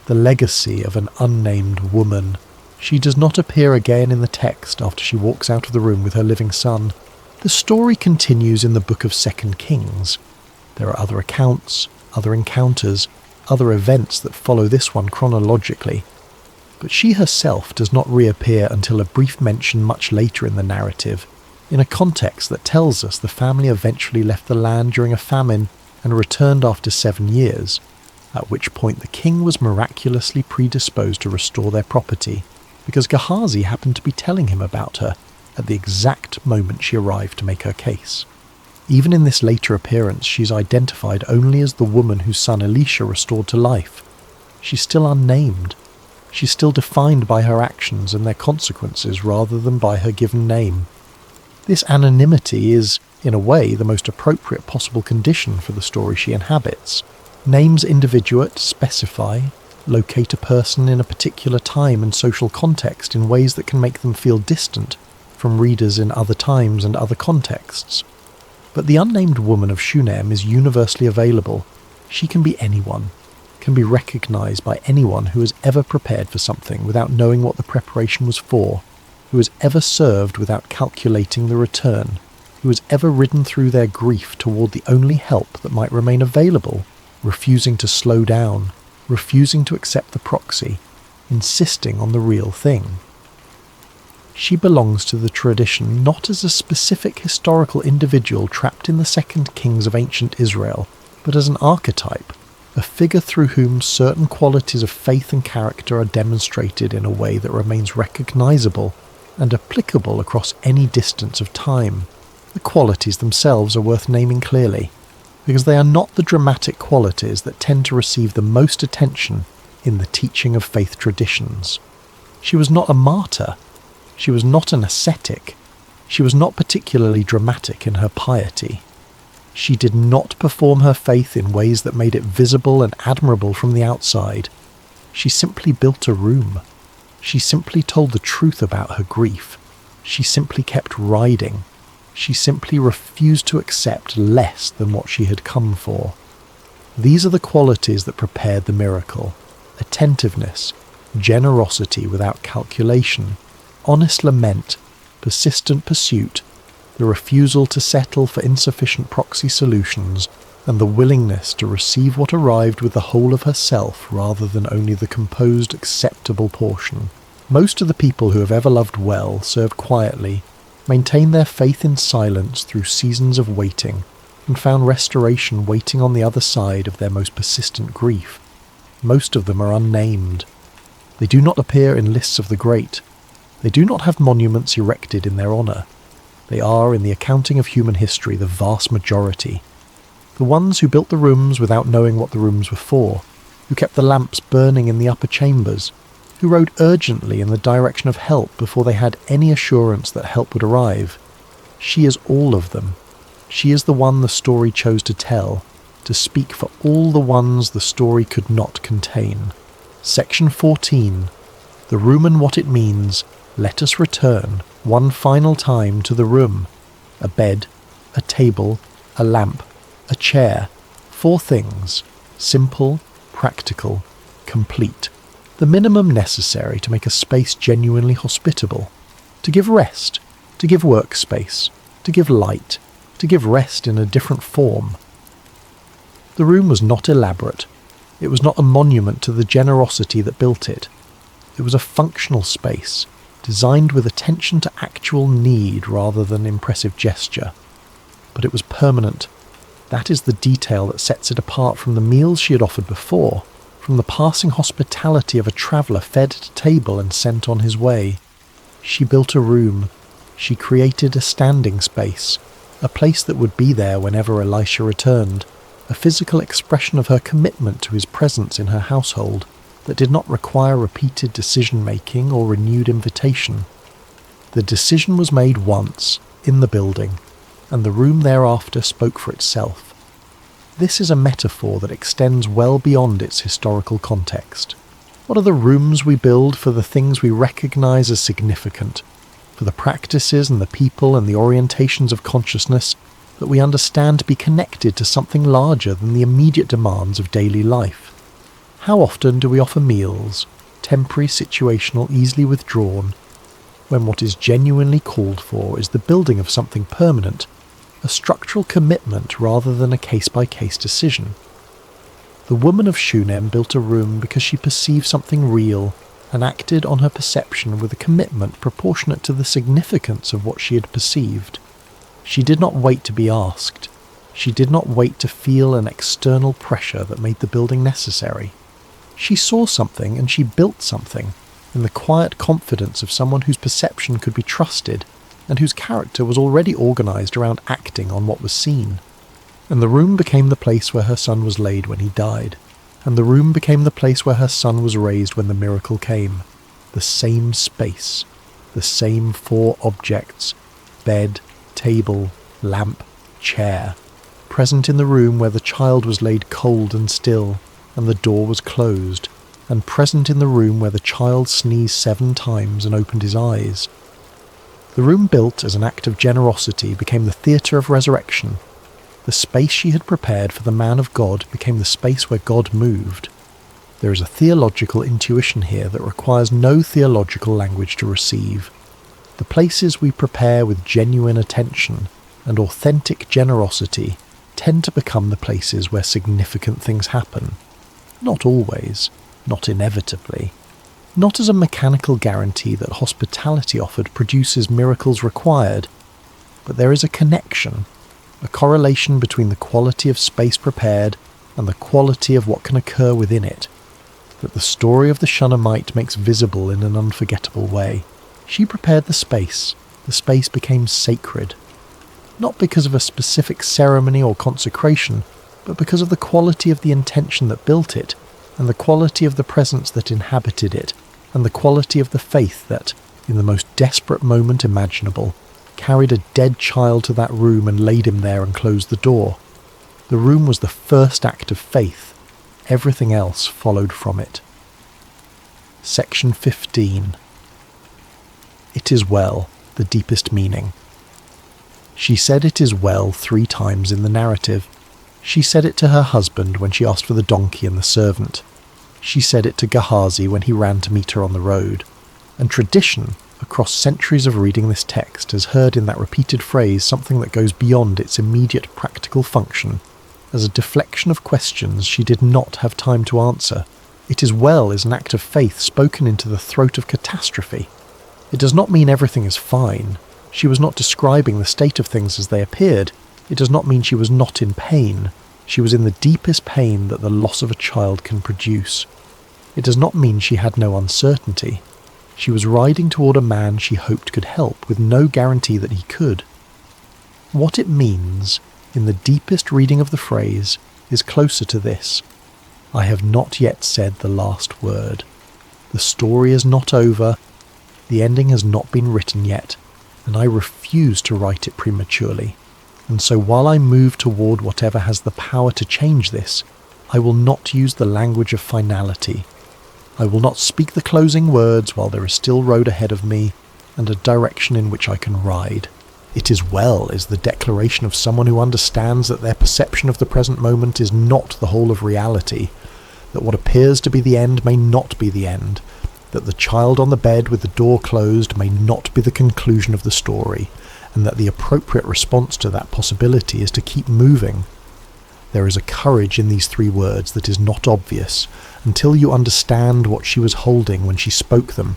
The legacy of an unnamed woman. She does not appear again in the text after she walks out of the room with her living son. The story continues in the book of 2 Kings. There are other accounts, other encounters, other events that follow this one chronologically, but she herself does not reappear until a brief mention much later in the narrative, in a context that tells us the family eventually left the land during a famine and returned after 7 years, at which point the king was miraculously predisposed to restore their property, because Gehazi happened to be telling him about her at the exact moment she arrived to make her case. Even in this later appearance, she's identified only as the woman whose son Elisha restored to life. She's still unnamed. She's still defined by her actions and their consequences rather than by her given name. This anonymity is, in a way, the most appropriate possible condition for the story she inhabits. Names individuate, specify, locate a person in a particular time and social context in ways that can make them feel distant from readers in other times and other contexts. But the unnamed woman of Shunem is universally available. She can be anyone, can be recognized by anyone who has ever prepared for something without knowing what the preparation was for, who has ever served without calculating the return, who has ever ridden through their grief toward the only help that might remain available, refusing to slow down, refusing to accept the proxy, insisting on the real thing. She belongs to the tradition not as a specific historical individual trapped in the 2 Kings of ancient Israel, but as an archetype, a figure through whom certain qualities of faith and character are demonstrated in a way that remains recognizable and applicable across any distance of time. The qualities themselves are worth naming clearly, because they are not the dramatic qualities that tend to receive the most attention in the teaching of faith traditions. She was not a martyr. She was not an ascetic. She was not particularly dramatic in her piety. She did not perform her faith in ways that made it visible and admirable from the outside. She simply built a room. She simply told the truth about her grief. She simply kept riding. She simply refused to accept less than what she had come for. These are the qualities that prepared the miracle: attentiveness, generosity without calculation, honest lament, persistent pursuit, the refusal to settle for insufficient proxy solutions, and the willingness to receive what arrived with the whole of herself rather than only the composed, acceptable portion. Most of the people who have ever loved well, served quietly, maintained their faith in silence through seasons of waiting, and found restoration waiting on the other side of their most persistent grief. Most of them are unnamed. They do not appear in lists of the great. They do not have monuments erected in their honour. They are, in the accounting of human history, the vast majority. The ones who built the rooms without knowing what the rooms were for, who kept the lamps burning in the upper chambers, who rode urgently in the direction of help before they had any assurance that help would arrive. She is all of them. She is the one the story chose to tell, to speak for all the ones the story could not contain. Section 14. The room and what it means. Let us return, one final time, to the room. A bed, a table, a lamp, a chair. 4 things. Simple, practical, complete. The minimum necessary to make a space genuinely hospitable. To give rest, to give workspace, to give light, to give rest in a different form. The room was not elaborate. It was not a monument to the generosity that built it. It was a functional space, designed with attention to actual need rather than impressive gesture. But it was permanent. That is the detail that sets it apart from the meals she had offered before, from the passing hospitality of a traveller fed at a table and sent on his way. She built a room. She created a standing space, a place that would be there whenever Elisha returned, a physical expression of her commitment to his presence in her household that did not require repeated decision-making or renewed invitation. The decision was made once, in the building, and the room thereafter spoke for itself. This is a metaphor that extends well beyond its historical context. What are the rooms we build for the things we recognize as significant, for the practices and the people and the orientations of consciousness that we understand to be connected to something larger than the immediate demands of daily life? How often do we offer meals, temporary, situational, easily withdrawn, when what is genuinely called for is the building of something permanent, a structural commitment rather than a case-by-case decision? The woman of Shunem built a room because she perceived something real and acted on her perception with a commitment proportionate to the significance of what she had perceived. She did not wait to be asked. She did not wait to feel an external pressure that made the building necessary. She saw something and she built something, in the quiet confidence of someone whose perception could be trusted and whose character was already organised around acting on what was seen. And the room became the place where her son was laid when he died, and the room became the place where her son was raised when the miracle came. The same space, the same 4 objects: bed, table, lamp, chair, present in the room where the child was laid cold and still, and the door was closed, and present in the room where the child sneezed 7 times and opened his eyes. The room built as an act of generosity became the theatre of resurrection. The space she had prepared for the man of God became the space where God moved. There is a theological intuition here that requires no theological language to receive. The places we prepare with genuine attention and authentic generosity tend to become the places where significant things happen. Not always, not inevitably. Not as a mechanical guarantee that hospitality offered produces miracles required, but there is a connection, a correlation between the quality of space prepared and the quality of what can occur within it, that the story of the Shunammite makes visible in an unforgettable way. She prepared the space became sacred, not because of a specific ceremony or consecration, but because of the quality of the intention that built it, and the quality of the presence that inhabited it, and the quality of the faith that, in the most desperate moment imaginable, carried a dead child to that room and laid him there and closed the door. The room was the first act of faith. Everything else followed from it. Section 15. It is well, the deepest meaning. She said it is well 3 times in the narrative. She said it to her husband when she asked for the donkey and the servant. She said it to Gehazi when he ran to meet her on the road. And tradition, across centuries of reading this text, has heard in that repeated phrase something that goes beyond its immediate practical function, as a deflection of questions she did not have time to answer. It is well is an act of faith spoken into the throat of catastrophe. It does not mean everything is fine. She was not describing the state of things as they appeared. It does not mean she was not in pain. She was in the deepest pain that the loss of a child can produce. It does not mean she had no uncertainty. She was riding toward a man she hoped could help, with no guarantee that he could. What it means, in the deepest reading of the phrase, is closer to this. I have not yet said the last word. The story is not over. The ending has not been written yet, and I refuse to write it prematurely. And so while I move toward whatever has the power to change this, I will not use the language of finality. I will not speak the closing words while there is still road ahead of me and a direction in which I can ride. It is well is the declaration of someone who understands that their perception of the present moment is not the whole of reality, that what appears to be the end may not be the end, that the child on the bed with the door closed may not be the conclusion of the story, and that the appropriate response to that possibility is to keep moving. There is a courage in these 3 words that is not obvious until you understand what she was holding when she spoke them.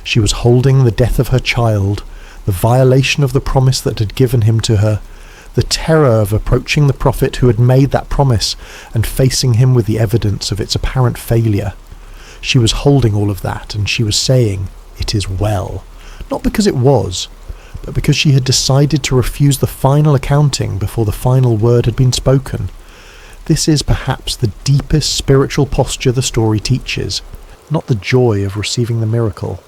She was holding the death of her child, the violation of the promise that had given him to her, the terror of approaching the prophet who had made that promise and facing him with the evidence of its apparent failure. She was holding all of that, and she was saying, "It is well," not because it was, but because she had decided to refuse the final accounting before the final word had been spoken. This is perhaps the deepest spiritual posture the story teaches, not the joy of receiving the miracle.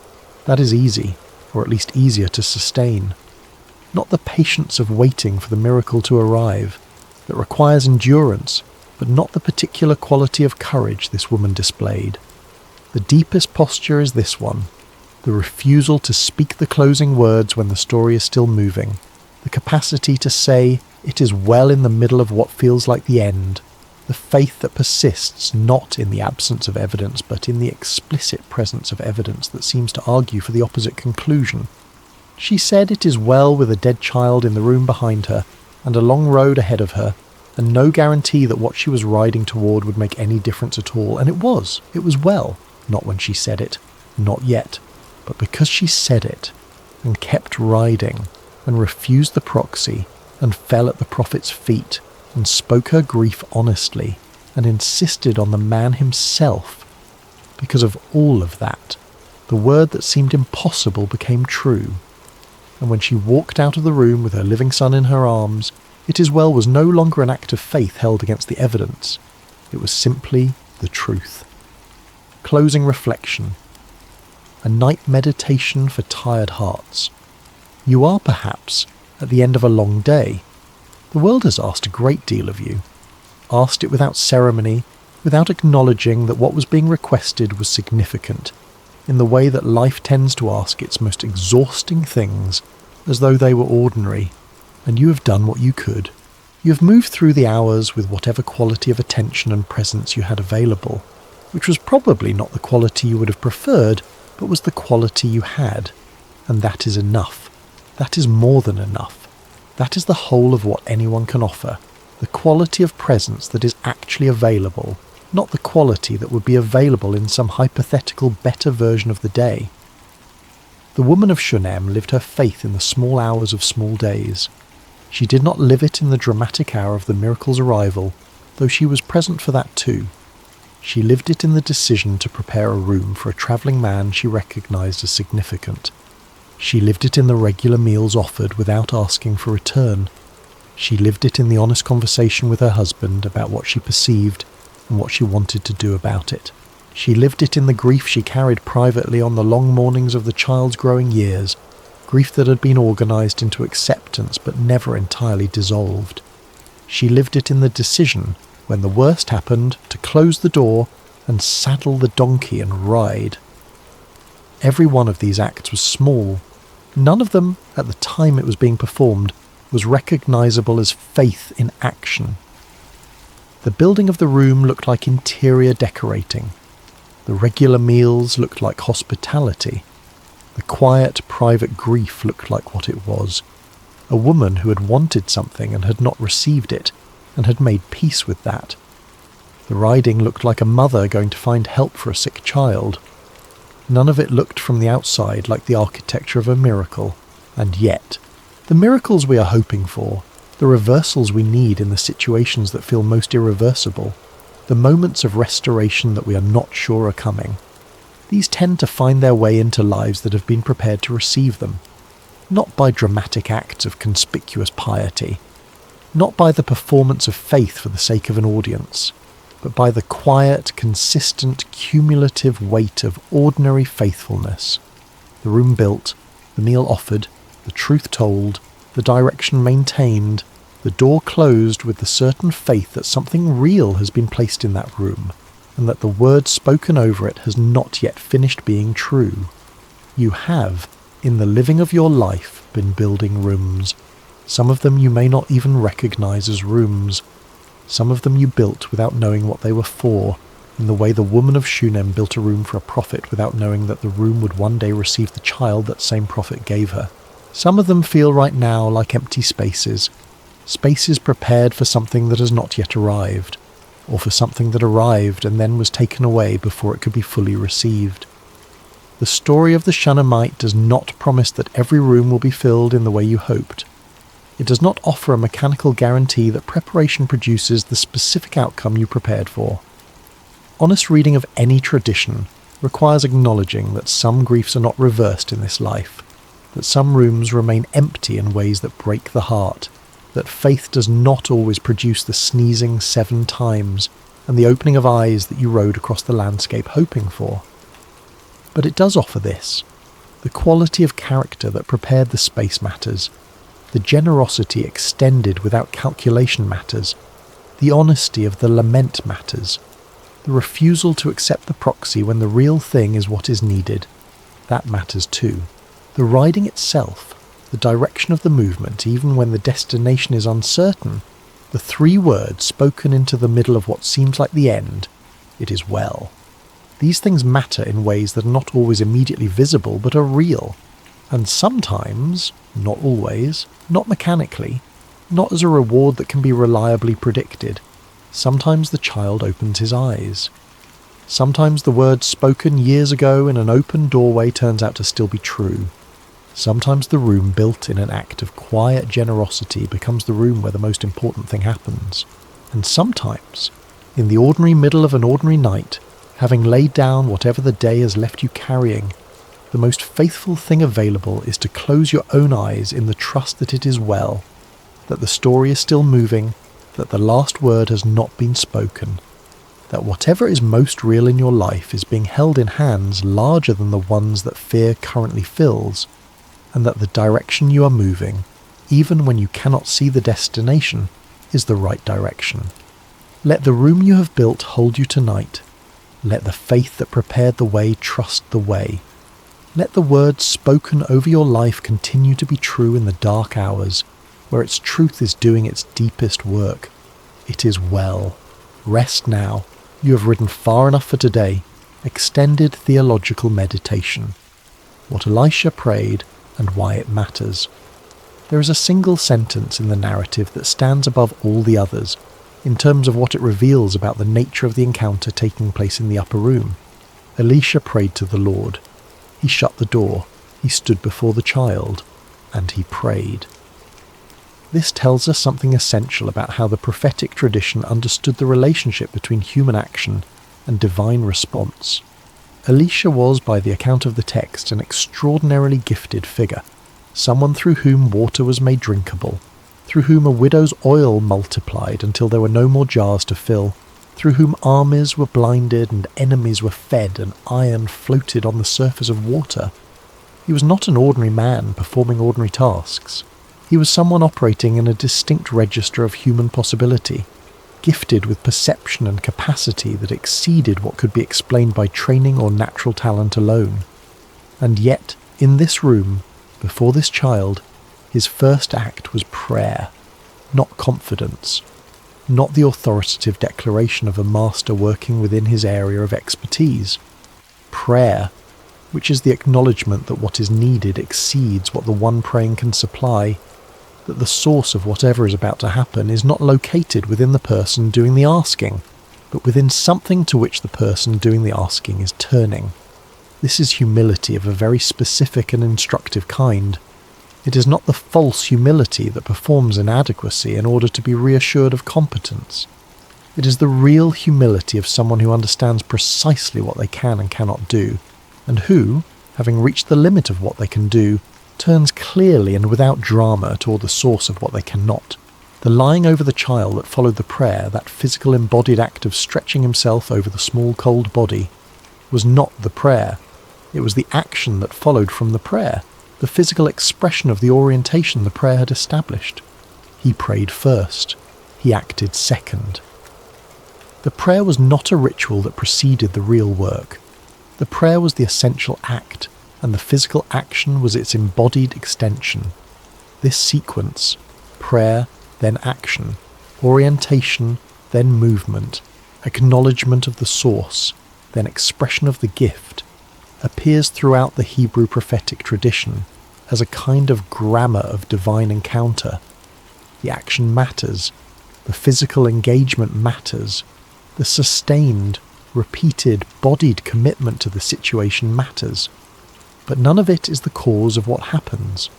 That is easy, or at least easier to sustain. Not the patience of waiting for the miracle to arrive, that requires endurance, but not the particular quality of courage this woman displayed. The deepest posture is this one, the refusal to speak the closing words when the story is still moving, the capacity to say, "It is well" in the middle of what feels like the end, the faith that persists not in the absence of evidence but in the explicit presence of evidence that seems to argue for the opposite conclusion. She said it is well with a dead child in the room behind her and a long road ahead of her, and no guarantee that what she was riding toward would make any difference at all, and it was well, not when she said it, not yet, but because she said it, and kept riding, and refused the proxy, and fell at the prophet's feet, and spoke her grief honestly, and insisted on the man himself. Because of all of that, the word that seemed impossible became true. And when she walked out of the room with her living son in her arms, it is well was no longer an act of faith held against the evidence. It was simply the truth. Closing reflection. A night meditation for tired hearts. You are perhaps at the end of a long day. The world has asked a great deal of you. Asked it without ceremony, without acknowledging that what was being requested was significant, in the way that life tends to ask its most exhausting things as though they were ordinary, and you have done what you could. You have moved through the hours with whatever quality of attention and presence you had available, which was probably not the quality you would have preferred, but was the quality you had. And that is enough. That is more than enough. That is the whole of what anyone can offer. The quality of presence that is actually available, not the quality that would be available in some hypothetical better version of the day. The woman of Shunem lived her faith in the small hours of small days. She did not live it in the dramatic hour of the miracle's arrival, though she was present for that too. She lived it in the decision to prepare a room for a travelling man she recognised as significant. She lived it in the regular meals offered without asking for return. She lived it in the honest conversation with her husband about what she perceived and what she wanted to do about it. She lived it in the grief she carried privately on the long mornings of the child's growing years, grief that had been organised into acceptance but never entirely dissolved. She lived it in the decision, when the worst happened, to close the door and saddle the donkey and ride. Every one of these acts was small. None of them, at the time it was being performed, was recognisable as faith in action. The building of the room looked like interior decorating. The regular meals looked like hospitality. The quiet, private grief looked like what it was. A woman who had wanted something and had not received it, and had made peace with that. The riding looked like a mother going to find help for a sick child. None of it looked from the outside like the architecture of a miracle, and yet, the miracles we are hoping for, the reversals we need in the situations that feel most irreversible, the moments of restoration that we are not sure are coming, these tend to find their way into lives that have been prepared to receive them, not by dramatic acts of conspicuous piety, not by the performance of faith for the sake of an audience, but by the quiet, consistent, cumulative weight of ordinary faithfulness. The room built, the meal offered, the truth told, the direction maintained, the door closed with the certain faith that something real has been placed in that room, and that the word spoken over it has not yet finished being true. You have, in the living of your life, been building rooms. Some of them you may not even recognise as rooms. Some of them you built without knowing what they were for, in the way the woman of Shunem built a room for a prophet without knowing that the room would one day receive the child that same prophet gave her. Some of them feel right now like empty spaces, spaces prepared for something that has not yet arrived, or for something that arrived and then was taken away before it could be fully received. The story of the Shunammite does not promise that every room will be filled in the way you hoped. It does not offer a mechanical guarantee that preparation produces the specific outcome you prepared for. Honest reading of any tradition requires acknowledging that some griefs are not reversed in this life, that some rooms remain empty in ways that break the heart, that faith does not always produce the sneezing 7 times and the opening of eyes that you rode across the landscape hoping for. But it does offer this, the quality of character that prepared the space matters, the generosity extended without calculation matters, the honesty of the lament matters, the refusal to accept the proxy when the real thing is what is needed, that matters too. The riding itself, the direction of the movement, even when the destination is uncertain, the 3 words spoken into the middle of what seems like the end, it is well. These things matter in ways that are not always immediately visible but are real, and sometimes, not always, not mechanically, not as a reward that can be reliably predicted. Sometimes the child opens his eyes. Sometimes the word spoken years ago in an open doorway turns out to still be true. Sometimes the room built in an act of quiet generosity becomes the room where the most important thing happens. And sometimes, in the ordinary middle of an ordinary night, having laid down whatever the day has left you carrying, the most faithful thing available is to close your own eyes in the trust that it is well, that the story is still moving, that the last word has not been spoken, that whatever is most real in your life is being held in hands larger than the ones that fear currently fills, and that the direction you are moving, even when you cannot see the destination, is the right direction. Let the room you have built hold you tonight. Let the faith that prepared the way trust the way. Let the words spoken over your life continue to be true in the dark hours, where its truth is doing its deepest work. It is well. Rest now. You have ridden far enough for today. Extended theological meditation. What Elisha prayed and why it matters. There is a single sentence in the narrative that stands above all the others, in terms of what it reveals about the nature of the encounter taking place in the upper room. Elisha prayed to the Lord. He shut the door. He stood before the child. And he prayed. This tells us something essential about how the prophetic tradition understood the relationship between human action and divine response. Elisha was, by the account of the text, an extraordinarily gifted figure, someone through whom water was made drinkable, through whom a widow's oil multiplied until there were no more jars to fill, through whom armies were blinded and enemies were fed and iron floated on the surface of water. He was not an ordinary man performing ordinary tasks. He was someone operating in a distinct register of human possibility, gifted with perception and capacity that exceeded what could be explained by training or natural talent alone. And yet, in this room, before this child, his first act was prayer, not confidence, not the authoritative declaration of a master working within his area of expertise. Prayer, which is the acknowledgement that what is needed exceeds what the one praying can supply, that the source of whatever is about to happen is not located within the person doing the asking, but within something to which the person doing the asking is turning. This is humility of a very specific and instructive kind. It is not the false humility that performs inadequacy in order to be reassured of competence. It is the real humility of someone who understands precisely what they can and cannot do, and who, having reached the limit of what they can do, turns clearly and without drama toward the source of what they cannot. The lying over the child that followed the prayer, that physical embodied act of stretching himself over the small cold body, was not the prayer. It was the action that followed from the prayer, the physical expression of the orientation the prayer had established. He prayed first. He acted second. The prayer was not a ritual that preceded the real work. The prayer was the essential act, and the physical action was its embodied extension. This sequence, prayer, then action, orientation, then movement, acknowledgement of the source, then expression of the gift, appears throughout the Hebrew prophetic tradition as a kind of grammar of divine encounter. The action matters, the physical engagement matters, the sustained, repeated, bodied commitment to the situation matters. But none of it is the cause of what happens.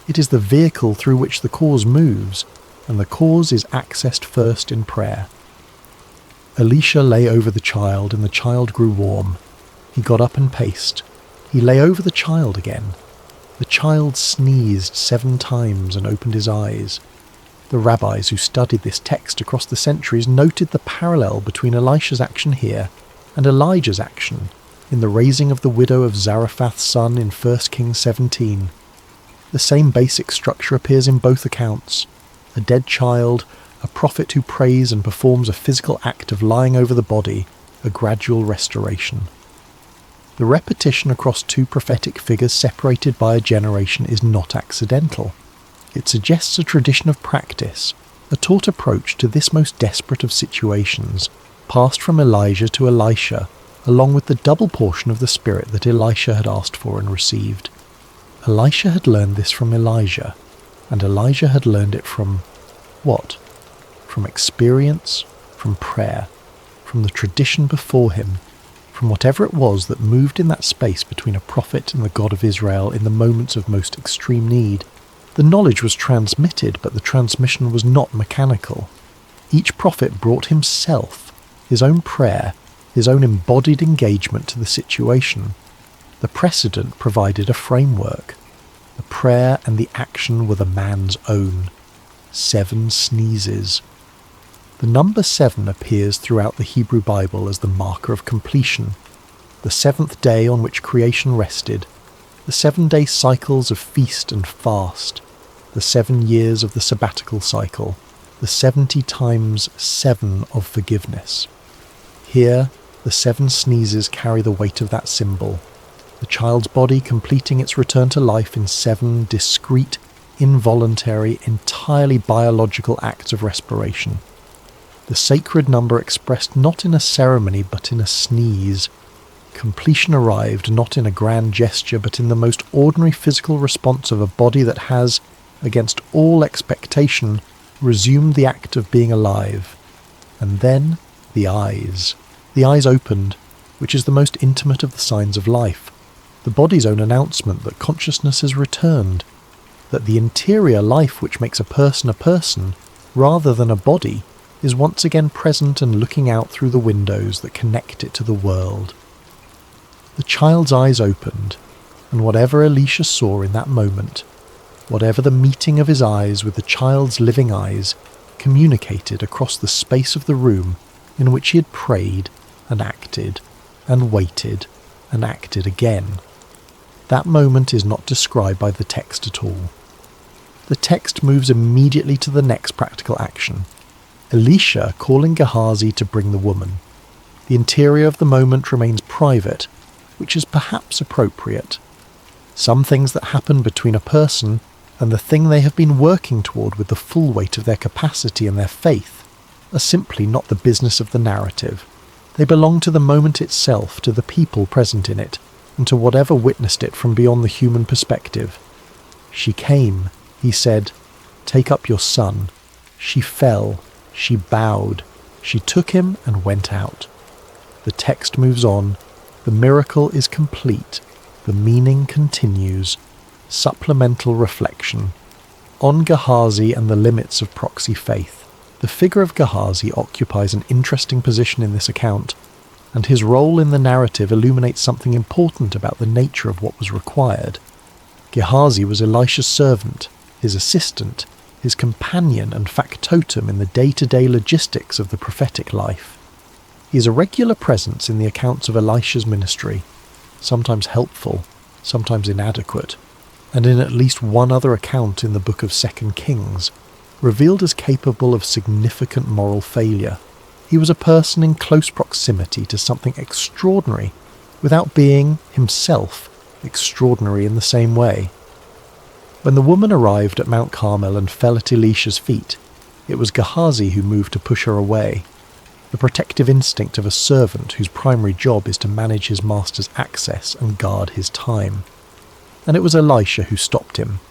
It is the vehicle through which the cause moves, and the cause is accessed first in prayer. Elisha lay over the child, and the child grew warm. He got up and paced. He lay over the child again. The child sneezed 7 times and opened his eyes. The rabbis who studied this text across the centuries noted the parallel between Elisha's action here and Elijah's action in the raising of the widow of Zarephath's son in 1 Kings 17. The same basic structure appears in both accounts. A dead child, a prophet who prays and performs a physical act of lying over the body, a gradual restoration. The repetition across 2 prophetic figures separated by a generation is not accidental. It suggests a tradition of practice, a taught approach to this most desperate of situations, passed from Elijah to Elisha, along with the double portion of the Spirit that Elisha had asked for and received. Elisha had learned this from Elijah, and Elijah had learned it from what? From experience, from prayer, from the tradition before him, from whatever it was that moved in that space between a prophet and the God of Israel in the moments of most extreme need. The knowledge was transmitted, but the transmission was not mechanical. Each prophet brought himself, his own prayer, his own embodied engagement to the situation. The precedent provided a framework. The prayer and the action were the man's own. 7 sneezes. The number 7 appears throughout the Hebrew Bible as the marker of completion, the 7th day on which creation rested, the 7-day cycles of feast and fast, the 7 years of the sabbatical cycle, the 70 times 7 of forgiveness. Here, the 7 sneezes carry the weight of that symbol, the child's body completing its return to life in 7 discrete, involuntary, entirely biological acts of respiration. The sacred number expressed not in a ceremony but in a sneeze. Completion arrived not in a grand gesture but in the most ordinary physical response of a body that has, against all expectation, resumed the act of being alive. And then the eyes. The eyes opened, which is the most intimate of the signs of life. The body's own announcement that consciousness has returned, that the interior life which makes a person, rather than a body, is once again present and looking out through the windows that connect it to the world. The child's eyes opened, and whatever Elisha saw in that moment, whatever the meeting of his eyes with the child's living eyes, communicated across the space of the room in which he had prayed and acted and waited and acted again. That moment is not described by the text at all. The text moves immediately to the next practical action. Elisha calling Gehazi to bring the woman. The interior of the moment remains private, which is perhaps appropriate. Some things that happen between a person and the thing they have been working toward with the full weight of their capacity and their faith are simply not the business of the narrative. They belong to the moment itself, to the people present in it, and to whatever witnessed it from beyond the human perspective. She came, he said, "Take up your son." She fell, she bowed, she took him and went out. The text moves on. The miracle is complete. The meaning continues. Supplemental reflection. On Gehazi and the limits of proxy faith. The figure of Gehazi occupies an interesting position in this account, and his role in the narrative illuminates something important about the nature of what was required. Gehazi was Elisha's servant, his assistant, his companion and factotum in the day-to-day logistics of the prophetic life. He is a regular presence in the accounts of Elisha's ministry, sometimes helpful, sometimes inadequate, and in at least one other account in the book of 2 Kings, revealed as capable of significant moral failure. He was a person in close proximity to something extraordinary, without being, himself, extraordinary in the same way. When the woman arrived at Mount Carmel and fell at Elisha's feet, it was Gehazi who moved to push her away, the protective instinct of a servant whose primary job is to manage his master's access and guard his time. And it was Elisha who stopped him,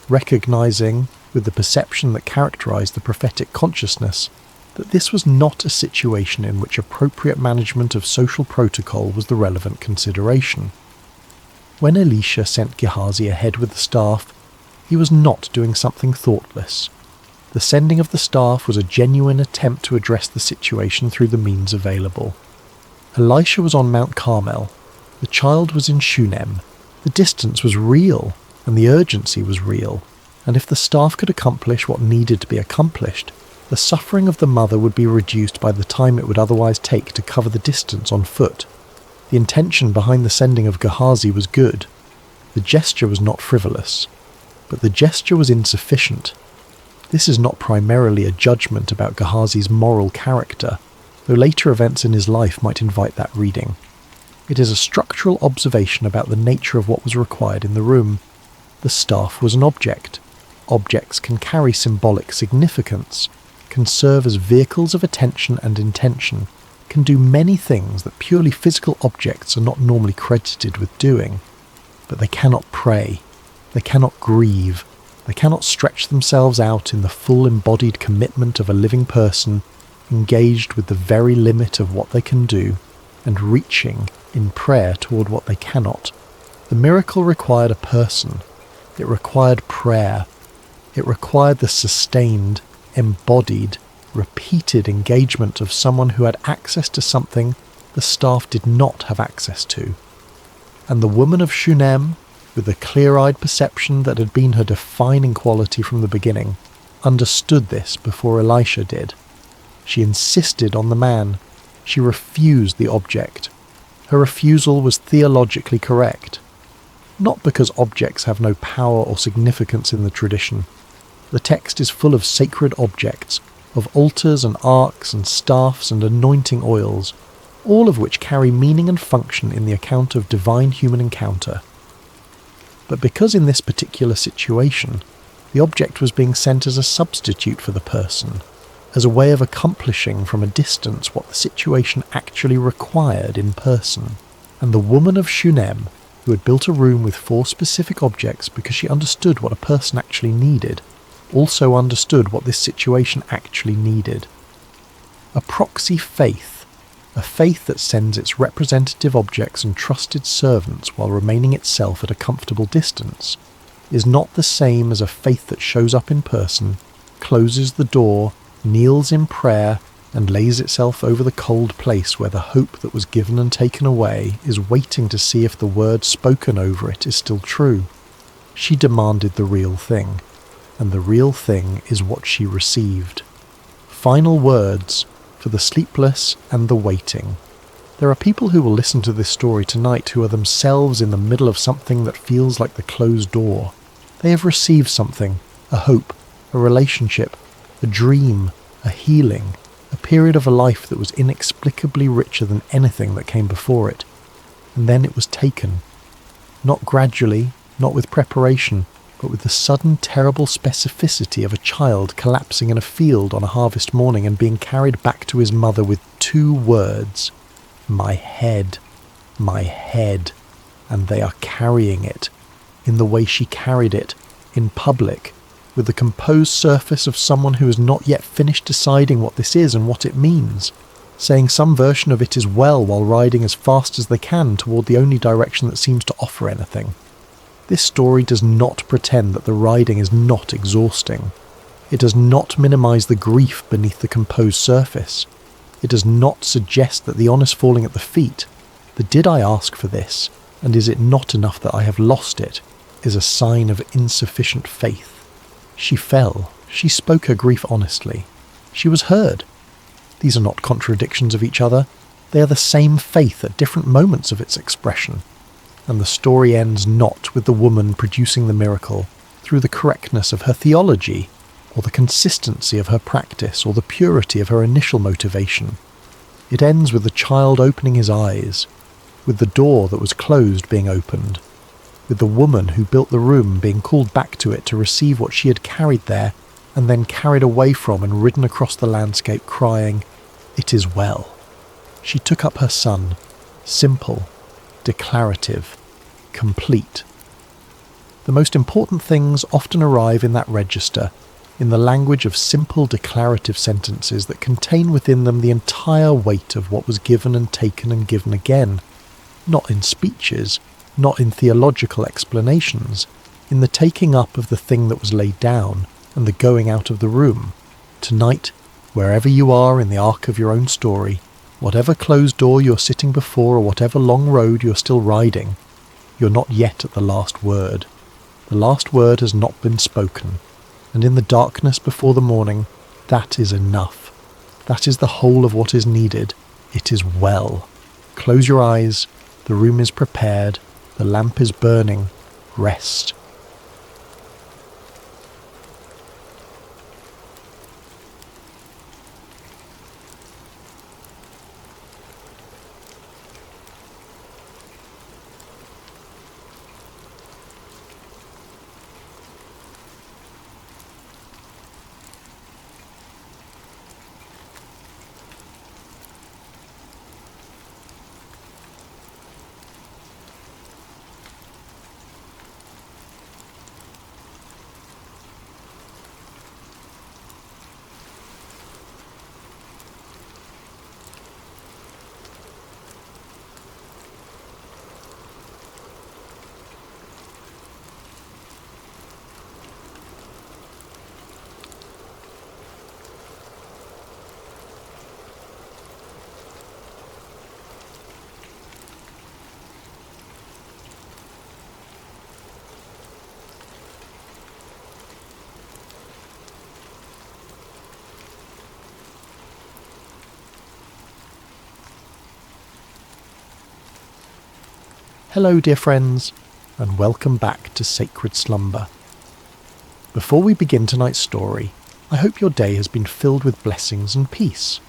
recognizing, with the perception that characterized the prophetic consciousness, that this was not a situation in which appropriate management of social protocol was the relevant consideration. When Elisha sent Gehazi ahead with the staff, he was not doing something thoughtless. The sending of the staff was a genuine attempt to address the situation through the means available. Elisha was on Mount Carmel. The child was in Shunem. The distance was real, and the urgency was real, and if the staff could accomplish what needed to be accomplished, the suffering of the mother would be reduced by the time it would otherwise take to cover the distance on foot. The intention behind the sending of Gehazi was good. The gesture was not frivolous, but the gesture was insufficient. This is not primarily a judgment about Gehazi's moral character, though later events in his life might invite that reading. It is a structural observation about the nature of what was required in the room. The staff was an object. Objects can carry symbolic significance, can serve as vehicles of attention and intention, can do many things that purely physical objects are not normally credited with doing. But they cannot pray, they cannot grieve, they cannot stretch themselves out in the full embodied commitment of a living person, engaged with the very limit of what they can do, and reaching in prayer toward what they cannot. The miracle required a person. It required prayer. It required the sustained, embodied, repeated engagement of someone who had access to something the staff did not have access to. And the woman of Shunem, with the clear-eyed perception that had been her defining quality from the beginning, understood this before Elisha did. She insisted on the man. She refused the object. Her refusal was theologically correct. Not because objects have no power or significance in the tradition. The text is full of sacred objects, of altars and arks and staffs and anointing oils, all of which carry meaning and function in the account of divine human encounter. But because in this particular situation, the object was being sent as a substitute for the person, as a way of accomplishing from a distance what the situation actually required in person, and the woman of Shunem, who had built a room with 4 specific objects because she understood what a person actually needed, also understood what this situation actually needed. A proxy faith, a faith that sends its representative objects and trusted servants while remaining itself at a comfortable distance, is not the same as a faith that shows up in person, closes the door, kneels in prayer, and lays itself over the cold place where the hope that was given and taken away is waiting to see if the word spoken over it is still true. She demanded the real thing, and the real thing is what she received. Final words for the sleepless and the waiting. There are people who will listen to this story tonight who are themselves in the middle of something that feels like the closed door. They have received something, a hope, a relationship, a dream, a healing, a period of a life that was inexplicably richer than anything that came before it. And then it was taken. Not gradually, not with preparation, but with the sudden terrible specificity of a child collapsing in a field on a harvest morning and being carried back to his mother with 2 words. My head, and they are carrying it, in the way she carried it, in public, with the composed surface of someone who has not yet finished deciding what this is and what it means, saying some version of it is well while riding as fast as they can toward the only direction that seems to offer anything. This story does not pretend that the riding is not exhausting. It does not minimise the grief beneath the composed surface. It does not suggest that the honest falling at the feet, the did I ask for this, and is it not enough that I have lost it, is a sign of insufficient faith. She fell. She spoke her grief honestly. She was heard. These are not contradictions of each other. They are the same faith at different moments of its expression. And the story ends not with the woman producing the miracle through the correctness of her theology, or the consistency of her practice, or the purity of her initial motivation. It ends with the child opening his eyes, with the door that was closed being opened, with the woman who built the room being called back to it to receive what she had carried there, and then carried away from and ridden across the landscape crying, "It is well." She took up her son, simple, declarative, complete. The most important things often arrive in that register, in the language of simple declarative sentences that contain within them the entire weight of what was given and taken and given again, not in speeches, not in theological explanations, in the taking up of the thing that was laid down and the going out of the room. Tonight, wherever you are in the arc of your own story, whatever closed door you're sitting before or whatever long road you're still riding, you're not yet at the last word. The last word has not been spoken. And in the darkness before the morning, that is enough. That is the whole of what is needed. It is well. Close your eyes. The room is prepared. The lamp is burning. Rest. Hello, dear friends, and welcome back to Sacred Slumber. Before we begin tonight's story, I hope your day has been filled with blessings and peace.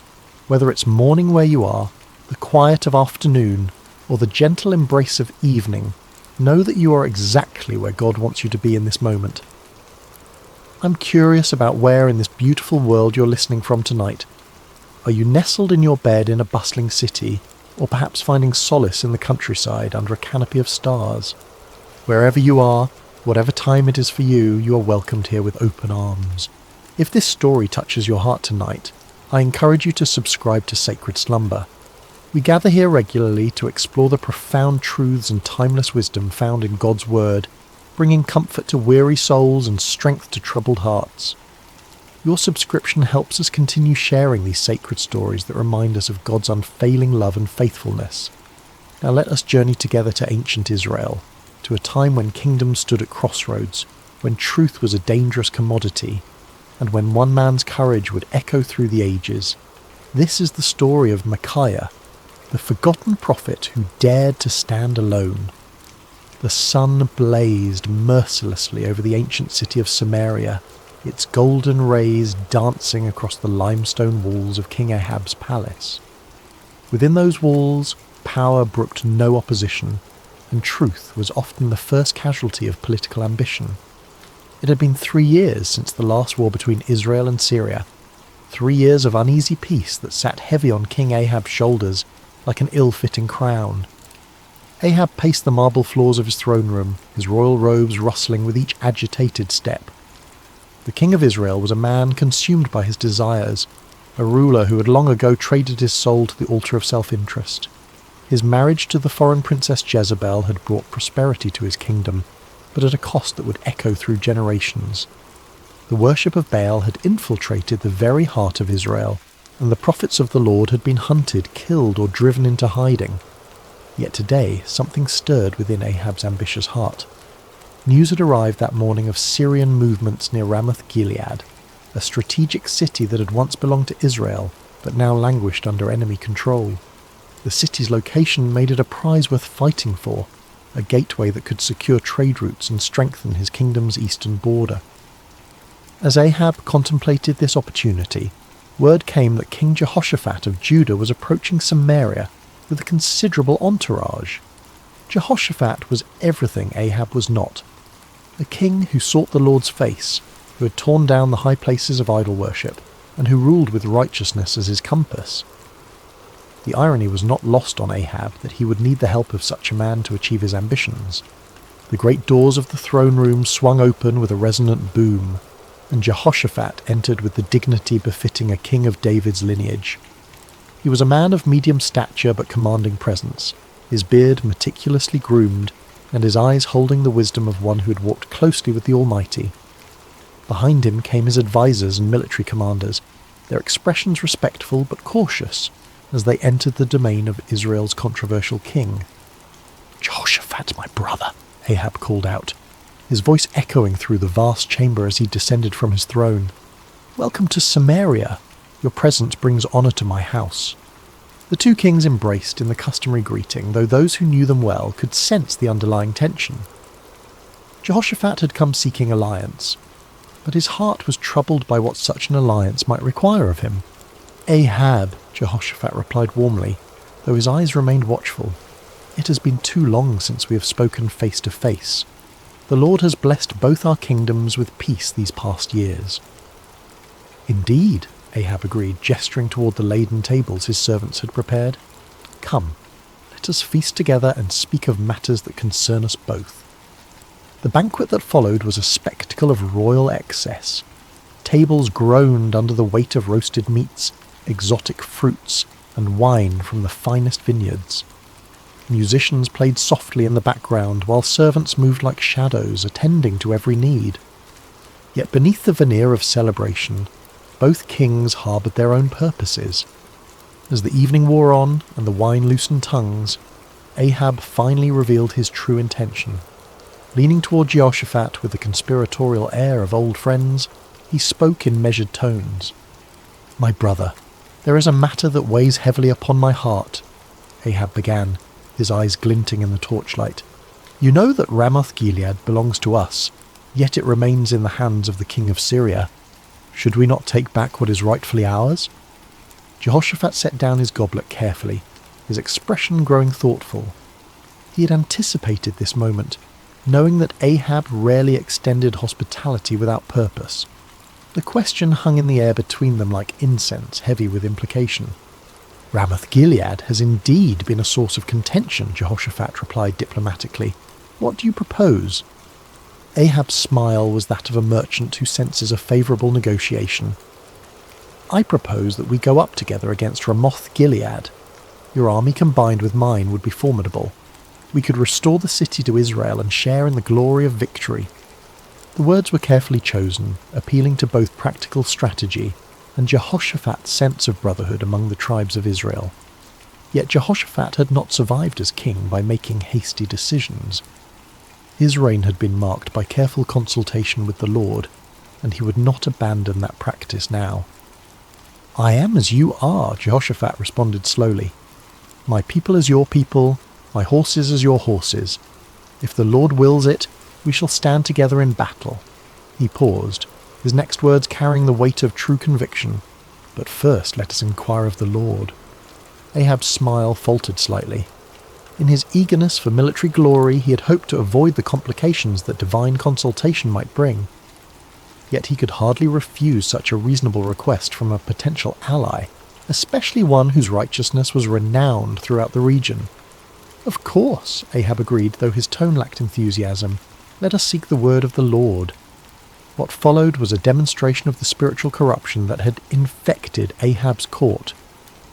Whether it's morning where you are, the quiet of afternoon, or the gentle embrace of evening, know that you are exactly where God wants you to be in this moment. I'm curious about where in this beautiful world you're listening from tonight. Are you nestled in your bed in a bustling city, or perhaps finding solace in the countryside under a canopy of stars? Wherever you are, whatever time it is for you, you are welcomed here with open arms. If this story touches your heart tonight, I encourage you to subscribe to Sacred Slumber. We gather here regularly to explore the profound truths and timeless wisdom found in God's Word, bringing comfort to weary souls and strength to troubled hearts. Your subscription helps us continue sharing these sacred stories that remind us of God's unfailing love and faithfulness. Now let us journey together to ancient Israel, to a time when kingdoms stood at crossroads, when truth was a dangerous commodity, and when one man's courage would echo through the ages. This is the story of Micaiah, the forgotten prophet who dared to stand alone. The sun blazed mercilessly over the ancient city of Samaria, its golden rays dancing across the limestone walls of King Ahab's palace. Within those walls, power brooked no opposition, and truth was often the first casualty of political ambition. It had been 3 years since the last war between Israel and Syria, 3 years of uneasy peace that sat heavy on King Ahab's shoulders like an ill-fitting crown. Ahab paced the marble floors of his throne room, his royal robes rustling with each agitated step. The king of Israel was a man consumed by his desires, a ruler who had long ago traded his soul to the altar of self-interest. His marriage to the foreign princess Jezebel had brought prosperity to his kingdom, but at a cost that would echo through generations. The worship of Baal had infiltrated the very heart of Israel, and the prophets of the Lord had been hunted, killed, or driven into hiding. Yet today something stirred within Ahab's ambitious heart. News had arrived that morning of Syrian movements near Ramoth-Gilead, a strategic city that had once belonged to Israel, but now languished under enemy control. The city's location made it a prize worth fighting for, a gateway that could secure trade routes and strengthen his kingdom's eastern border. As Ahab contemplated this opportunity, word came that King Jehoshaphat of Judah was approaching Samaria with a considerable entourage. Jehoshaphat was everything Ahab was not. A king who sought the Lord's face, who had torn down the high places of idol worship, and who ruled with righteousness as his compass. The irony was not lost on Ahab that he would need the help of such a man to achieve his ambitions. The great doors of the throne room swung open with a resonant boom, and Jehoshaphat entered with the dignity befitting a king of David's lineage. He was a man of medium stature but commanding presence, his beard meticulously groomed, and his eyes holding the wisdom of one who had walked closely with the Almighty. Behind him came his advisers and military commanders, their expressions respectful but cautious, as they entered the domain of Israel's controversial king. "Jehoshaphat, my brother," Ahab called out, his voice echoing through the vast chamber as he descended from his throne. "Welcome to Samaria. Your presence brings honour to my house." The two kings embraced in the customary greeting, though those who knew them well could sense the underlying tension. Jehoshaphat had come seeking alliance, but his heart was troubled by what such an alliance might require of him. "Ahab," Jehoshaphat replied warmly, though his eyes remained watchful. "It has been too long since we have spoken face to face. The Lord has blessed both our kingdoms with peace these past years." "Indeed," Ahab agreed, gesturing toward the laden tables his servants had prepared. "Come, let us feast together and speak of matters that concern us both." The banquet that followed was a spectacle of royal excess. Tables groaned under the weight of roasted meats, exotic fruits, and wine from the finest vineyards. Musicians played softly in the background, while servants moved like shadows, attending to every need. Yet beneath the veneer of celebration, both kings harboured their own purposes. As the evening wore on and the wine loosened tongues, Ahab finally revealed his true intention. Leaning toward Jehoshaphat with the conspiratorial air of old friends, he spoke in measured tones. "My brother, there is a matter that weighs heavily upon my heart," Ahab began, his eyes glinting in the torchlight. "You know that Ramoth-Gilead belongs to us, yet it remains in the hands of the king of Syria. Should we not take back what is rightfully ours?" Jehoshaphat set down his goblet carefully, his expression growing thoughtful. He had anticipated this moment, knowing that Ahab rarely extended hospitality without purpose. The question hung in the air between them like incense, heavy with implication. "Ramoth-Gilead has indeed been a source of contention," Jehoshaphat replied diplomatically. "What do you propose?" Ahab's smile was that of a merchant who senses a favourable negotiation. "I propose that we go up together against Ramoth-Gilead. Your army combined with mine would be formidable. We could restore the city to Israel and share in the glory of victory." The words were carefully chosen, appealing to both practical strategy and Jehoshaphat's sense of brotherhood among the tribes of Israel. Yet Jehoshaphat had not survived as king by making hasty decisions. His reign had been marked by careful consultation with the Lord, and he would not abandon that practice now. "I am as you are," Jehoshaphat responded slowly. My people as your people, my horses as your horses. If the Lord wills it, we shall stand together in battle." He paused, his next words carrying the weight of true conviction. "But first let us inquire of the Lord." Ahab's smile faltered slightly. In his eagerness for military glory, he had hoped to avoid the complications that divine consultation might bring. Yet he could hardly refuse such a reasonable request from a potential ally, especially one whose righteousness was renowned throughout the region. "Of course," Ahab agreed, though his tone lacked enthusiasm. "Let us seek the word of the Lord." What followed was a demonstration of the spiritual corruption that had infected Ahab's court.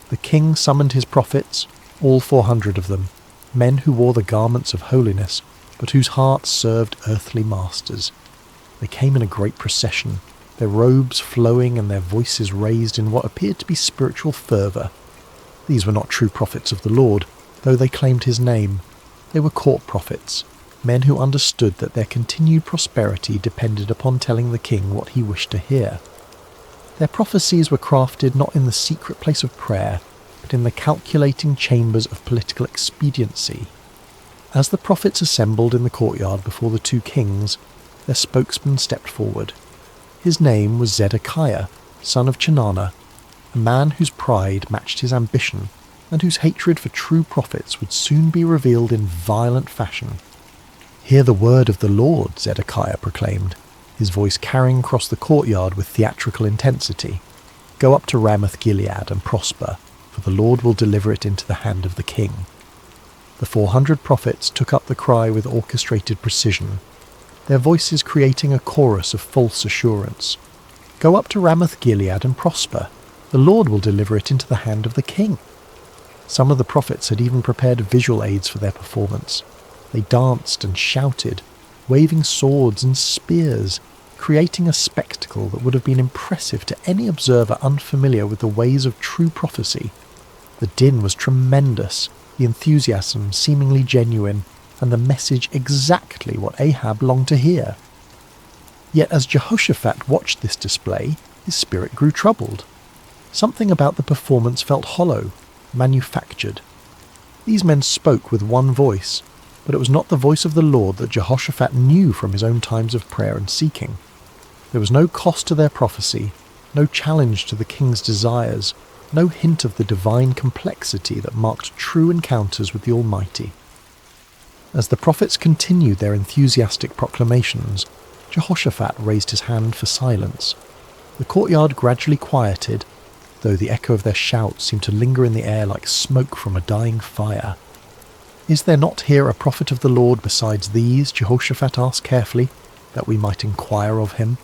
The king summoned his prophets, all 400 of them, men who wore the garments of holiness, but whose hearts served earthly masters. They came in a great procession, their robes flowing and their voices raised in what appeared to be spiritual fervour. These were not true prophets of the Lord, though they claimed his name. They were court prophets, men who understood that their continued prosperity depended upon telling the king what he wished to hear. Their prophecies were crafted not in the secret place of prayer, but in the calculating chambers of political expediency. As the prophets assembled in the courtyard before the two kings, their spokesman stepped forward. His name was Zedekiah, son of Chenaanah, a man whose pride matched his ambition, and whose hatred for true prophets would soon be revealed in violent fashion. "Hear the word of the Lord," Zedekiah proclaimed, his voice carrying across the courtyard with theatrical intensity. "Go up to Ramoth-Gilead and prosper, for the Lord will deliver it into the hand of the king." The 400 prophets took up the cry with orchestrated precision, their voices creating a chorus of false assurance. "Go up to Ramoth-Gilead and prosper. The Lord will deliver it into the hand of the king." Some of the prophets had even prepared visual aids for their performance. They danced and shouted, waving swords and spears, creating a spectacle that would have been impressive to any observer unfamiliar with the ways of true prophecy. The din was tremendous, the enthusiasm seemingly genuine, and the message exactly what Ahab longed to hear. Yet as Jehoshaphat watched this display, his spirit grew troubled. Something about the performance felt hollow, manufactured. These men spoke with one voice, but it was not the voice of the Lord that Jehoshaphat knew from his own times of prayer and seeking. There was no cost to their prophecy, no challenge to the king's desires, no hint of the divine complexity that marked true encounters with the Almighty. As the prophets continued their enthusiastic proclamations, Jehoshaphat raised his hand for silence. The courtyard gradually quieted, though the echo of their shouts seemed to linger in the air like smoke from a dying fire. "Is there not here a prophet of the Lord besides these?" Jehoshaphat asked carefully, "that we might inquire of him?"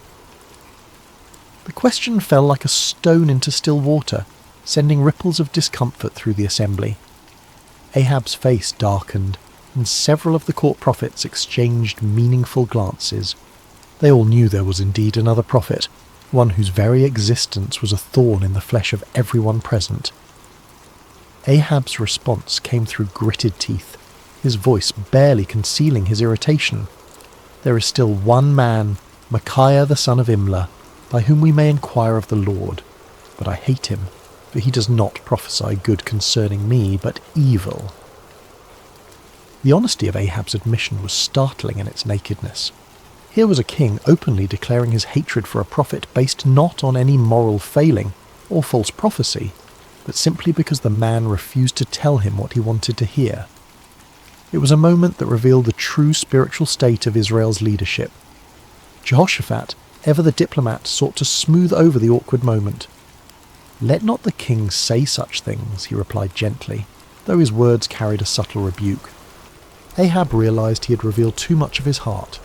The question fell like a stone into still water, sending ripples of discomfort through the assembly. Ahab's face darkened, and several of the court prophets exchanged meaningful glances. They all knew there was indeed another prophet, one whose very existence was a thorn in the flesh of everyone present. Ahab's response came through gritted teeth, his voice barely concealing his irritation. "There is still one man, Micaiah the son of Imlah, by whom we may inquire of the Lord, but I hate him, for he does not prophesy good concerning me, but evil." The honesty of Ahab's admission was startling in its nakedness. Here was a king openly declaring his hatred for a prophet based not on any moral failing or false prophecy, but simply because the man refused to tell him what he wanted to hear. It was a moment that revealed the true spiritual state of Israel's leadership. Jehoshaphat, ever the diplomat, sought to smooth over the awkward moment. "Let not the king say such things," he replied gently, though his words carried a subtle rebuke. Ahab realized he had revealed too much of his heart.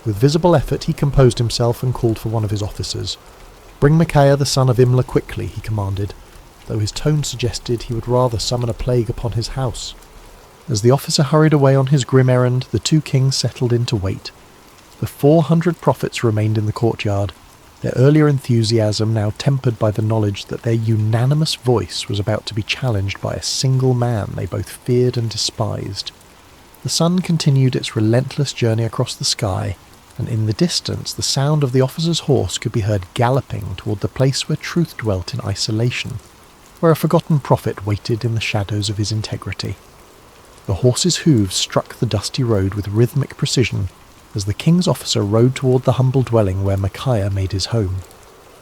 With visible effort he composed himself and called for one of his officers. "Bring Micaiah the son of Imlah quickly," he commanded, though his tone suggested he would rather summon a plague upon his house. As the officer hurried away on his grim errand, the two kings settled in to wait. The 400 prophets remained in the courtyard, their earlier enthusiasm now tempered by the knowledge that their unanimous voice was about to be challenged by a single man they both feared and despised. The sun continued its relentless journey across the sky, and in the distance the sound of the officer's horse could be heard galloping toward the place where truth dwelt in isolation. where a forgotten prophet waited in the shadows of his integrity. The horse's hooves struck the dusty road with rhythmic precision as the king's officer rode toward the humble dwelling where Micaiah made his home.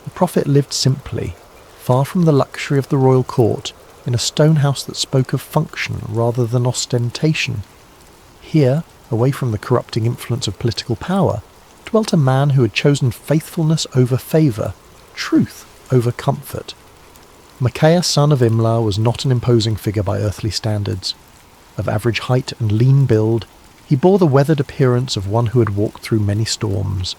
The prophet lived simply, far from the luxury of the royal court, in a stone house that spoke of function rather than ostentation. Here, away from the corrupting influence of political power, dwelt a man who had chosen faithfulness over favour, truth over comfort. Micaiah, son of Imlah, was not an imposing figure by earthly standards. Of average height and lean build, he bore the weathered appearance of one who had walked through many storms.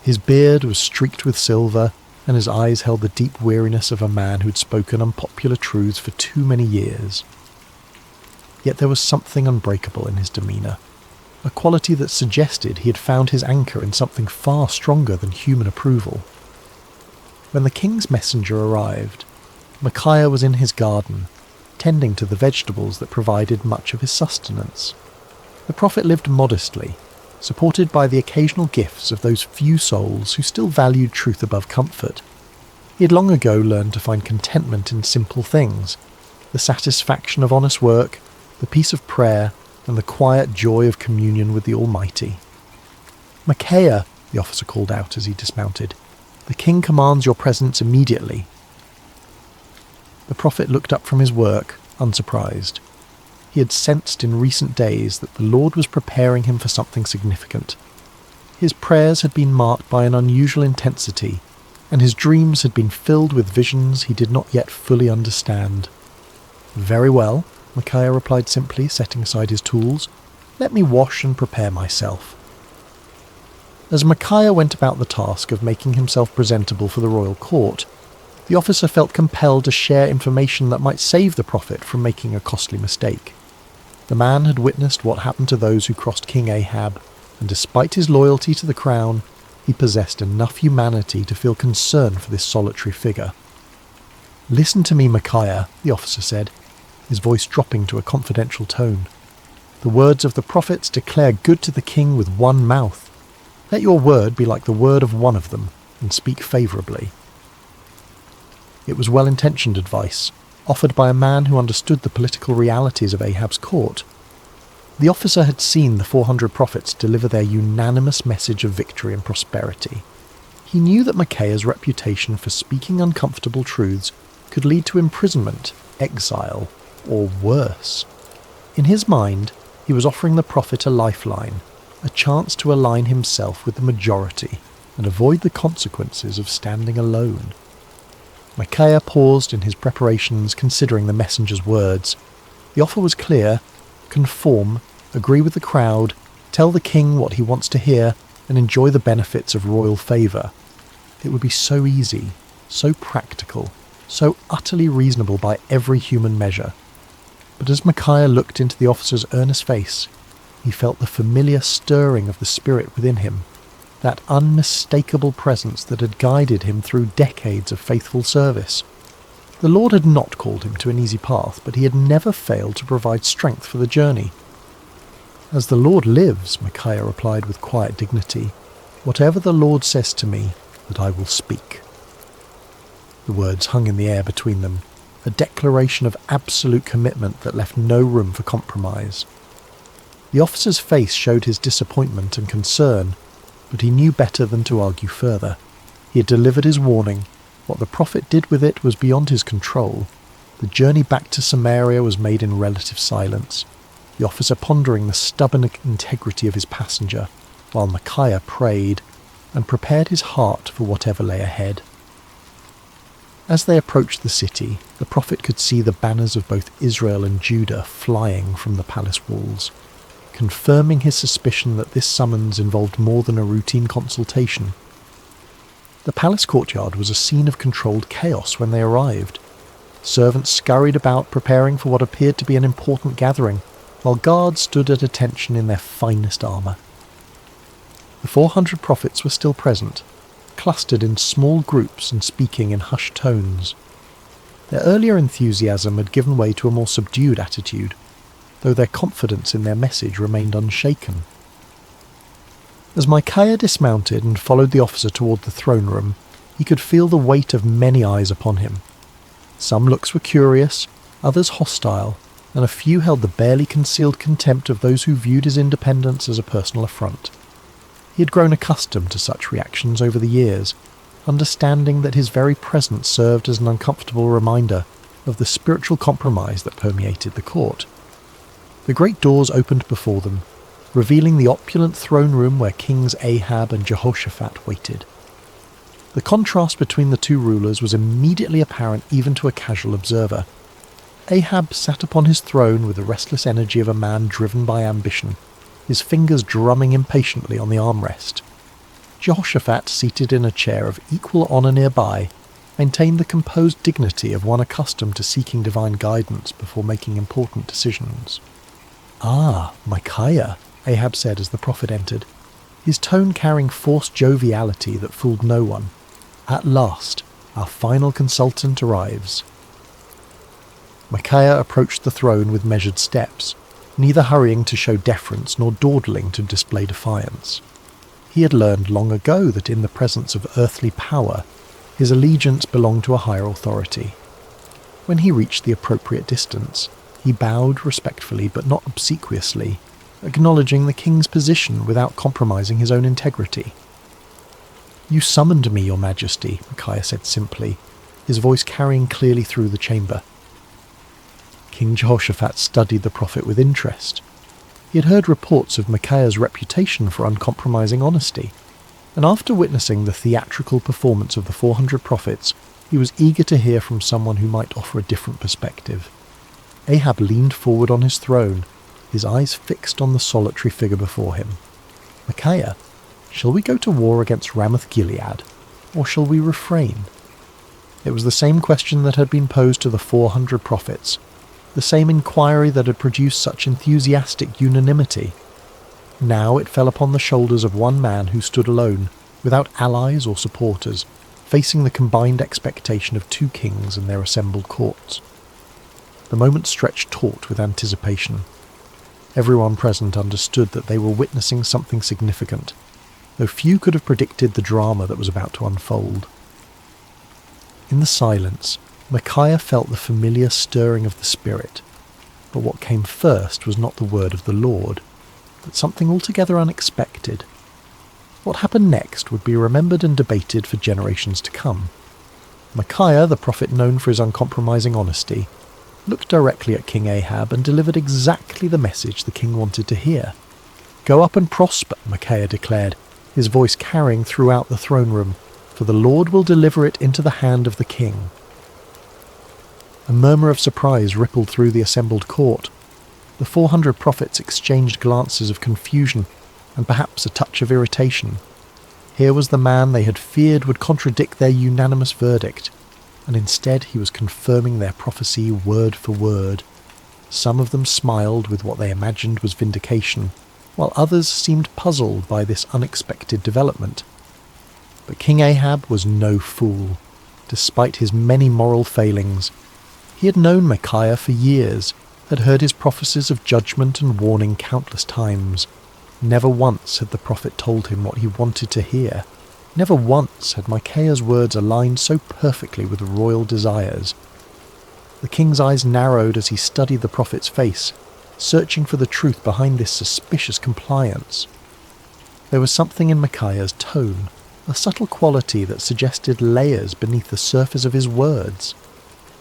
His beard was streaked with silver, and his eyes held the deep weariness of a man who had spoken unpopular truths for too many years. Yet there was something unbreakable in his demeanour, a quality that suggested he had found his anchor in something far stronger than human approval. When the king's messenger arrived, Micaiah was in his garden, tending to the vegetables that provided much of his sustenance. The prophet lived modestly, supported by the occasional gifts of those few souls who still valued truth above comfort. He had long ago learned to find contentment in simple things, the satisfaction of honest work, the peace of prayer, and the quiet joy of communion with the Almighty. "Micaiah," the officer called out as he dismounted, "the king commands your presence immediately." The prophet looked up from his work, unsurprised. He had sensed in recent days that the Lord was preparing him for something significant. His prayers had been marked by an unusual intensity, and his dreams had been filled with visions he did not yet fully understand. "Very well," Micaiah replied simply, setting aside his tools. "Let me wash and prepare myself." As Micaiah went about the task of making himself presentable for the royal court, the officer felt compelled to share information that might save the prophet from making a costly mistake. The man had witnessed what happened to those who crossed King Ahab, and despite his loyalty to the crown, he possessed enough humanity to feel concern for this solitary figure. "Listen to me, Micaiah," the officer said, his voice dropping to a confidential tone. "The words of the prophets declare good to the king with one mouth. Let your word be like the word of one of them, and speak favourably." It was well-intentioned advice, offered by a man who understood the political realities of Ahab's court. The officer had seen the 400 prophets deliver their unanimous message of victory and prosperity. He knew that Micaiah's reputation for speaking uncomfortable truths could lead to imprisonment, exile, or worse. In his mind, he was offering the prophet a lifeline, a chance to align himself with the majority and avoid the consequences of standing alone. Micaiah paused in his preparations, considering the messenger's words. The offer was clear: conform, agree with the crowd, tell the king what he wants to hear, and enjoy the benefits of royal favour. It would be so easy, so practical, so utterly reasonable by every human measure. But as Micaiah looked into the officer's earnest face, he felt the familiar stirring of the spirit within him, that unmistakable presence that had guided him through decades of faithful service. The Lord had not called him to an easy path, but he had never failed to provide strength for the journey. "As the Lord lives," Micaiah replied with quiet dignity, "whatever the Lord says to me, that I will speak." The words hung in the air between them, a declaration of absolute commitment that left no room for compromise. The officer's face showed his disappointment and concern, but he knew better than to argue further. He had delivered his warning. What the prophet did with it was beyond his control. The journey back to Samaria was made in relative silence, the officer pondering the stubborn integrity of his passenger, while Micaiah prayed and prepared his heart for whatever lay ahead. As they approached the city, the prophet could see the banners of both Israel and Judah flying from the palace walls, confirming his suspicion that this summons involved more than a routine consultation. The palace courtyard was a scene of controlled chaos when they arrived. Servants scurried about preparing for what appeared to be an important gathering, while guards stood at attention in their finest armour. The 400 prophets were still present, clustered in small groups and speaking in hushed tones. Their earlier enthusiasm had given way to a more subdued attitude, though their confidence in their message remained unshaken. As Micaiah dismounted and followed the officer toward the throne room, he could feel the weight of many eyes upon him. Some looks were curious, others hostile, and a few held the barely concealed contempt of those who viewed his independence as a personal affront. He had grown accustomed to such reactions over the years, understanding that his very presence served as an uncomfortable reminder of the spiritual compromise that permeated the court. The great doors opened before them, revealing the opulent throne room where Kings Ahab and Jehoshaphat waited. The contrast between the two rulers was immediately apparent even to a casual observer. Ahab sat upon his throne with the restless energy of a man driven by ambition, his fingers drumming impatiently on the armrest. Jehoshaphat, seated in a chair of equal honour nearby, maintained the composed dignity of one accustomed to seeking divine guidance before making important decisions. "Ah, Micaiah," Ahab said as the prophet entered, his tone carrying forced joviality that fooled no one. "At last, our final consultant arrives." Micaiah approached the throne with measured steps, neither hurrying to show deference nor dawdling to display defiance. He had learned long ago that in the presence of earthly power, his allegiance belonged to a higher authority. When he reached the appropriate distance, he bowed respectfully but not obsequiously, acknowledging the king's position without compromising his own integrity. "You summoned me, your majesty," Micaiah said simply, his voice carrying clearly through the chamber. King Jehoshaphat studied the prophet with interest. He had heard reports of Micaiah's reputation for uncompromising honesty, and after witnessing the theatrical performance of the 400 prophets, he was eager to hear from someone who might offer a different perspective. Ahab leaned forward on his throne, his eyes fixed on the solitary figure before him. "Micaiah, shall we go to war against Ramoth-Gilead, or shall we refrain?" It was the same question that had been posed to the 400 prophets, the same inquiry that had produced such enthusiastic unanimity. Now it fell upon the shoulders of one man who stood alone, without allies or supporters, facing the combined expectation of two kings and their assembled courts. The moment stretched taut with anticipation. Everyone present understood that they were witnessing something significant, though few could have predicted the drama that was about to unfold. In the silence, Micaiah felt the familiar stirring of the spirit, but what came first was not the word of the Lord, but something altogether unexpected. What happened next would be remembered and debated for generations to come. Micaiah, the prophet known for his uncompromising honesty, looked directly at King Ahab and delivered exactly the message the king wanted to hear. "Go up and prosper," Micaiah declared, his voice carrying throughout the throne room, "for the Lord will deliver it into the hand of the king." A murmur of surprise rippled through the assembled court. The 400 prophets exchanged glances of confusion and perhaps a touch of irritation. Here was the man they had feared would contradict their unanimous verdict, and instead he was confirming their prophecy word for word. Some of them smiled with what they imagined was vindication, while others seemed puzzled by this unexpected development. But King Ahab was no fool. Despite his many moral failings, he had known Micaiah for years, had heard his prophecies of judgment and warning countless times. Never once had the prophet told him what he wanted to hear. Never once had Micaiah's words aligned so perfectly with royal desires. The king's eyes narrowed as he studied the prophet's face, searching for the truth behind this suspicious compliance. There was something in Micaiah's tone, a subtle quality that suggested layers beneath the surface of his words.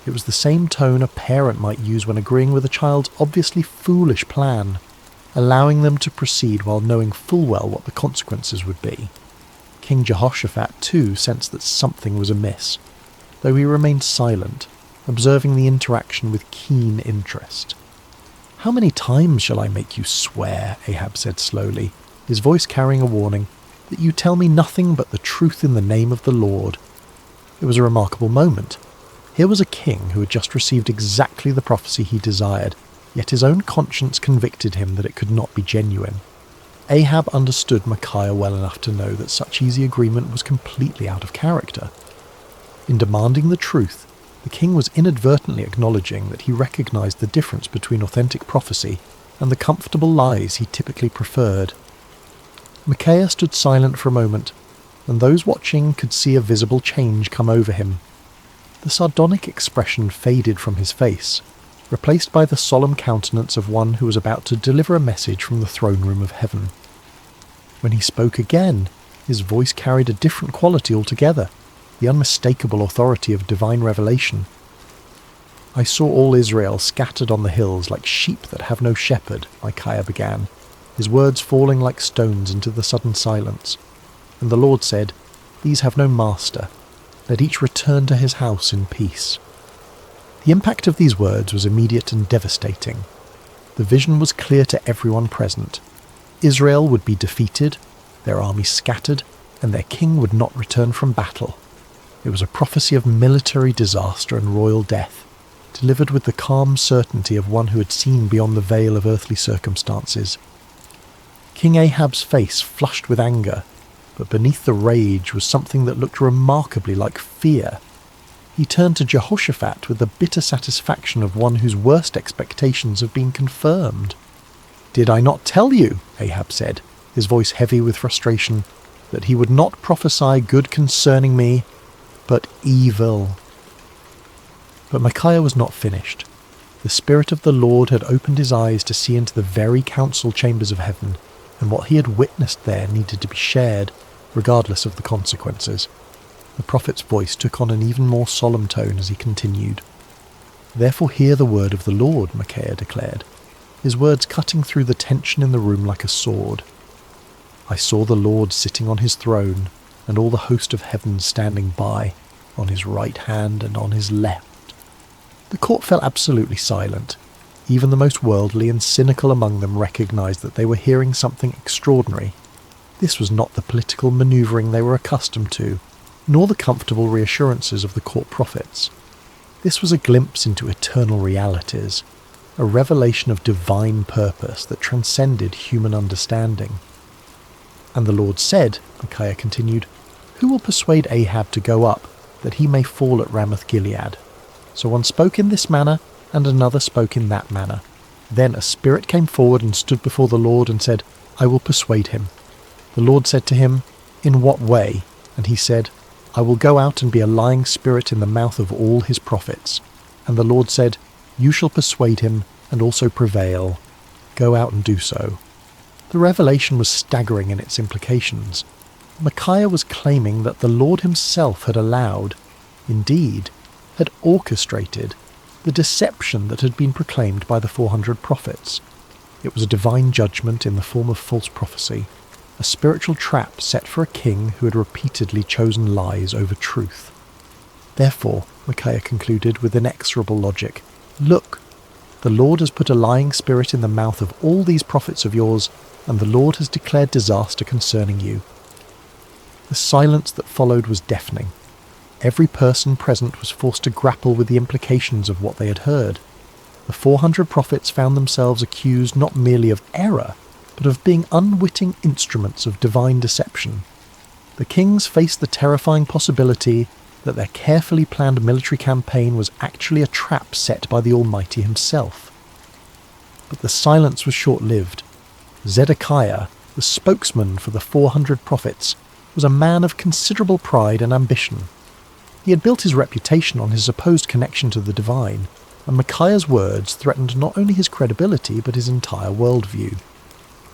It was the same tone a parent might use when agreeing with a child's obviously foolish plan, allowing them to proceed while knowing full well what the consequences would be. King Jehoshaphat, too, sensed that something was amiss, though he remained silent, observing the interaction with keen interest. "How many times shall I make you swear," Ahab said slowly, his voice carrying a warning, "that you tell me nothing but the truth in the name of the Lord?" It was a remarkable moment. Here was a king who had just received exactly the prophecy he desired, yet his own conscience convicted him that it could not be genuine. Ahab understood Micaiah well enough to know that such easy agreement was completely out of character. In demanding the truth, the king was inadvertently acknowledging that he recognized the difference between authentic prophecy and the comfortable lies he typically preferred. Micaiah stood silent for a moment, and those watching could see a visible change come over him. The sardonic expression faded from his face, replaced by the solemn countenance of one who was about to deliver a message from the throne room of heaven. When he spoke again, his voice carried a different quality altogether, the unmistakable authority of divine revelation. "I saw all Israel scattered on the hills like sheep that have no shepherd," Micaiah began, his words falling like stones into the sudden silence. "And the Lord said, 'These have no master. Let each return to his house in peace.'" The impact of these words was immediate and devastating. The vision was clear to everyone present. Israel would be defeated, their army scattered, and their king would not return from battle. It was a prophecy of military disaster and royal death, delivered with the calm certainty of one who had seen beyond the veil of earthly circumstances. King Ahab's face flushed with anger, but beneath the rage was something that looked remarkably like fear. He turned to Jehoshaphat with the bitter satisfaction of one whose worst expectations have been confirmed. "Did I not tell you," Ahab said, his voice heavy with frustration, "that he would not prophesy good concerning me, but evil?" But Micaiah was not finished. The Spirit of the Lord had opened his eyes to see into the very council chambers of heaven, and what he had witnessed there needed to be shared, regardless of the consequences. The prophet's voice took on an even more solemn tone as he continued. "Therefore hear the word of the Lord," Micaiah declared, his words cutting through the tension in the room like a sword. "I saw the Lord sitting on his throne, and all the host of heaven standing by, on his right hand and on his left." The court fell absolutely silent. Even the most worldly and cynical among them recognized that they were hearing something extraordinary. This was not the political maneuvering they were accustomed to, nor the comfortable reassurances of the court prophets. This was a glimpse into eternal realities, a revelation of divine purpose that transcended human understanding. "And the Lord said," Micaiah continued, "Who will persuade Ahab to go up, that he may fall at Ramoth-Gilead?" So one spoke in this manner, and another spoke in that manner. Then a spirit came forward and stood before the Lord and said, "I will persuade him." The Lord said to him, "In what way?" And he said, "I will go out and be a lying spirit in the mouth of all his prophets." And the Lord said, "You shall persuade him, and also prevail. Go out and do so." The revelation was staggering in its implications. Micaiah was claiming that the Lord himself had allowed, indeed, had orchestrated, the deception that had been proclaimed by the 400 prophets. It was a divine judgment in the form of false prophecy, a spiritual trap set for a king who had repeatedly chosen lies over truth. Therefore, Micaiah concluded with inexorable logic, "Look, the Lord has put a lying spirit in the mouth of all these prophets of yours, and the Lord has declared disaster concerning you." The silence that followed was deafening. Every person present was forced to grapple with the implications of what they had heard. The 400 prophets found themselves accused not merely of error, but of being unwitting instruments of divine deception. The kings faced the terrifying possibility that their carefully planned military campaign was actually a trap set by the Almighty himself. But the silence was short-lived. Zedekiah, the spokesman for the 400 prophets, was a man of considerable pride and ambition. He had built his reputation on his supposed connection to the divine, and Micaiah's words threatened not only his credibility but his entire worldview.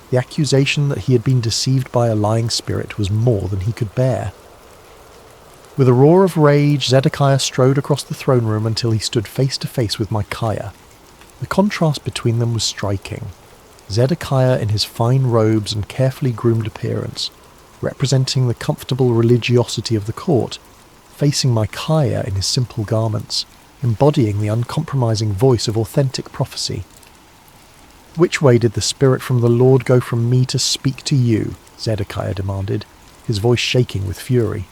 The accusation that he had been deceived by a lying spirit was more than he could bear. With a roar of rage, Zedekiah strode across the throne room until he stood face to face with Micaiah. The contrast between them was striking. Zedekiah in his fine robes and carefully groomed appearance, representing the comfortable religiosity of the court, facing Micaiah in his simple garments, embodying the uncompromising voice of authentic prophecy. "Which way did the Spirit from the Lord go from me to speak to you?" Zedekiah demanded, his voice shaking with fury.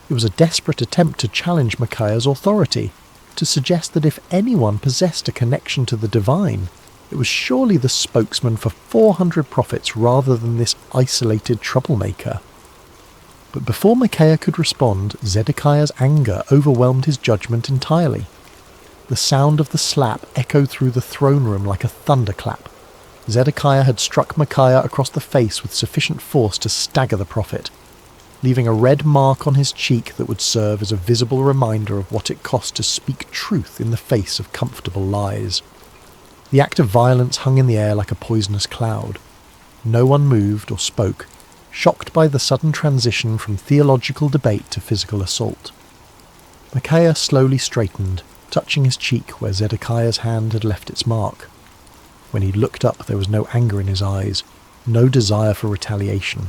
It was a desperate attempt to challenge Micaiah's authority, to suggest that if anyone possessed a connection to the divine, it was surely the spokesman for 400 prophets rather than this isolated troublemaker. But before Micaiah could respond, Zedekiah's anger overwhelmed his judgment entirely. The sound of the slap echoed through the throne room like a thunderclap. Zedekiah had struck Micaiah across the face with sufficient force to stagger the prophet. leaving a red mark on his cheek that would serve as a visible reminder of what it cost to speak truth in the face of comfortable lies. The act of violence hung in the air like a poisonous cloud. No one moved or spoke, shocked by the sudden transition from theological debate to physical assault. Micaiah slowly straightened, touching his cheek where Zedekiah's hand had left its mark. When he looked up, there was no anger in his eyes, no desire for retaliation.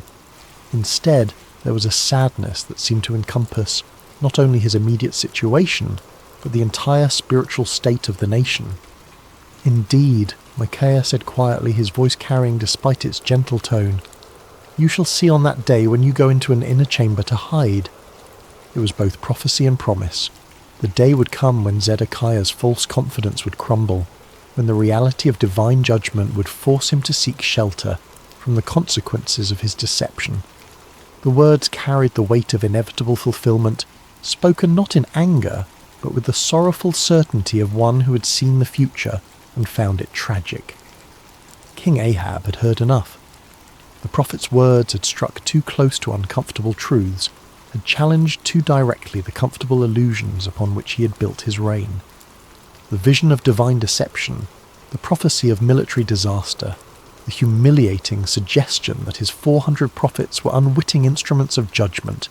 Instead, there was a sadness that seemed to encompass not only his immediate situation, but the entire spiritual state of the nation. "Indeed," Micaiah said quietly, his voice carrying despite its gentle tone, "you shall see on that day when you go into an inner chamber to hide." It was both prophecy and promise. The day would come when Zedekiah's false confidence would crumble, when the reality of divine judgment would force him to seek shelter from the consequences of his deception. The words carried the weight of inevitable fulfillment, spoken not in anger, but with the sorrowful certainty of one who had seen the future and found it tragic. King Ahab had heard enough. The prophet's words had struck too close to uncomfortable truths, had challenged too directly the comfortable illusions upon which he had built his reign. The vision of divine deception, the prophecy of military disaster, the humiliating suggestion that his 400 prophets were unwitting instruments of judgment,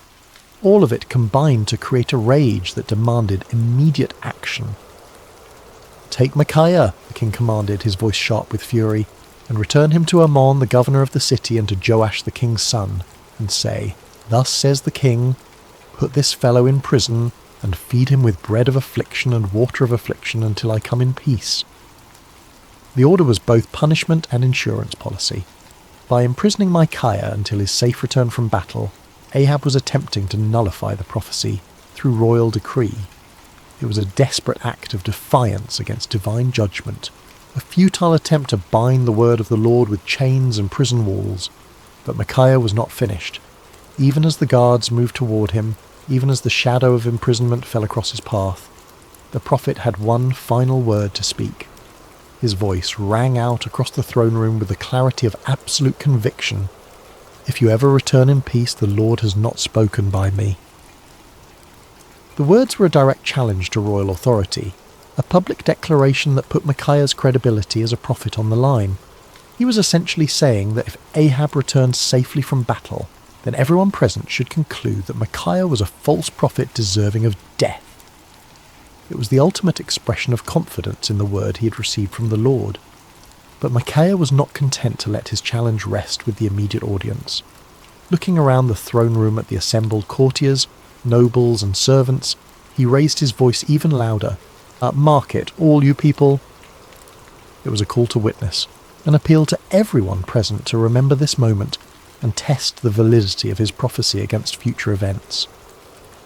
all of it combined to create a rage that demanded immediate action. "Take Micaiah," the king commanded, his voice sharp with fury, "and return him to Ammon, the governor of the city, and to Joash the king's son, and say, 'Thus says the king, put this fellow in prison, and feed him with bread of affliction and water of affliction until I come in peace.'" The order was both punishment and insurance policy. By imprisoning Micaiah until his safe return from battle, Ahab was attempting to nullify the prophecy through royal decree. It was a desperate act of defiance against divine judgment, a futile attempt to bind the word of the Lord with chains and prison walls. But Micaiah was not finished. Even as the guards moved toward him, even as the shadow of imprisonment fell across his path, the prophet had one final word to speak. His voice rang out across the throne room with the clarity of absolute conviction. "If you ever return in peace, the Lord has not spoken by me." The words were a direct challenge to royal authority, a public declaration that put Micaiah's credibility as a prophet on the line. He was essentially saying that if Ahab returned safely from battle, then everyone present should conclude that Micaiah was a false prophet deserving of death. It was the ultimate expression of confidence in the word he had received from the Lord. But Micaiah was not content to let his challenge rest with the immediate audience. Looking around the throne room at the assembled courtiers, nobles and servants, he raised his voice even louder. "Mark it, all you people." It was a call to witness, an appeal to everyone present to remember this moment and test the validity of his prophecy against future events.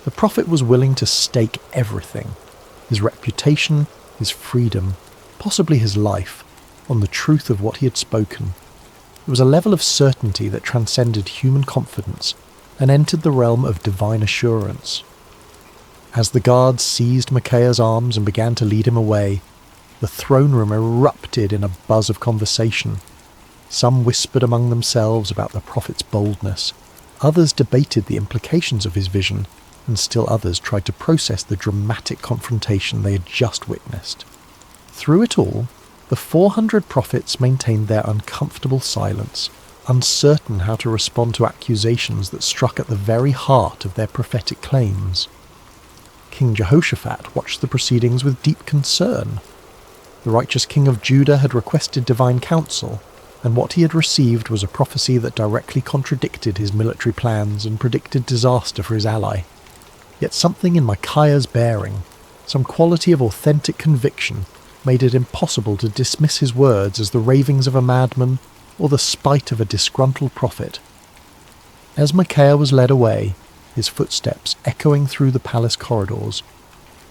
The prophet was willing to stake everything, his reputation, his freedom, possibly his life, on the truth of what he had spoken. It was a level of certainty that transcended human confidence and entered the realm of divine assurance. As the guards seized Micaiah's arms and began to lead him away, the throne room erupted in a buzz of conversation. Some whispered among themselves about the prophet's boldness, others debated the implications of his vision, and still others tried to process the dramatic confrontation they had just witnessed. Through it all, the 400 prophets maintained their uncomfortable silence, uncertain how to respond to accusations that struck at the very heart of their prophetic claims. King Jehoshaphat watched the proceedings with deep concern. The righteous king of Judah had requested divine counsel, and what he had received was a prophecy that directly contradicted his military plans and predicted disaster for his ally. Yet something in Micaiah's bearing, some quality of authentic conviction, made it impossible to dismiss his words as the ravings of a madman or the spite of a disgruntled prophet. As Micaiah was led away, his footsteps echoing through the palace corridors,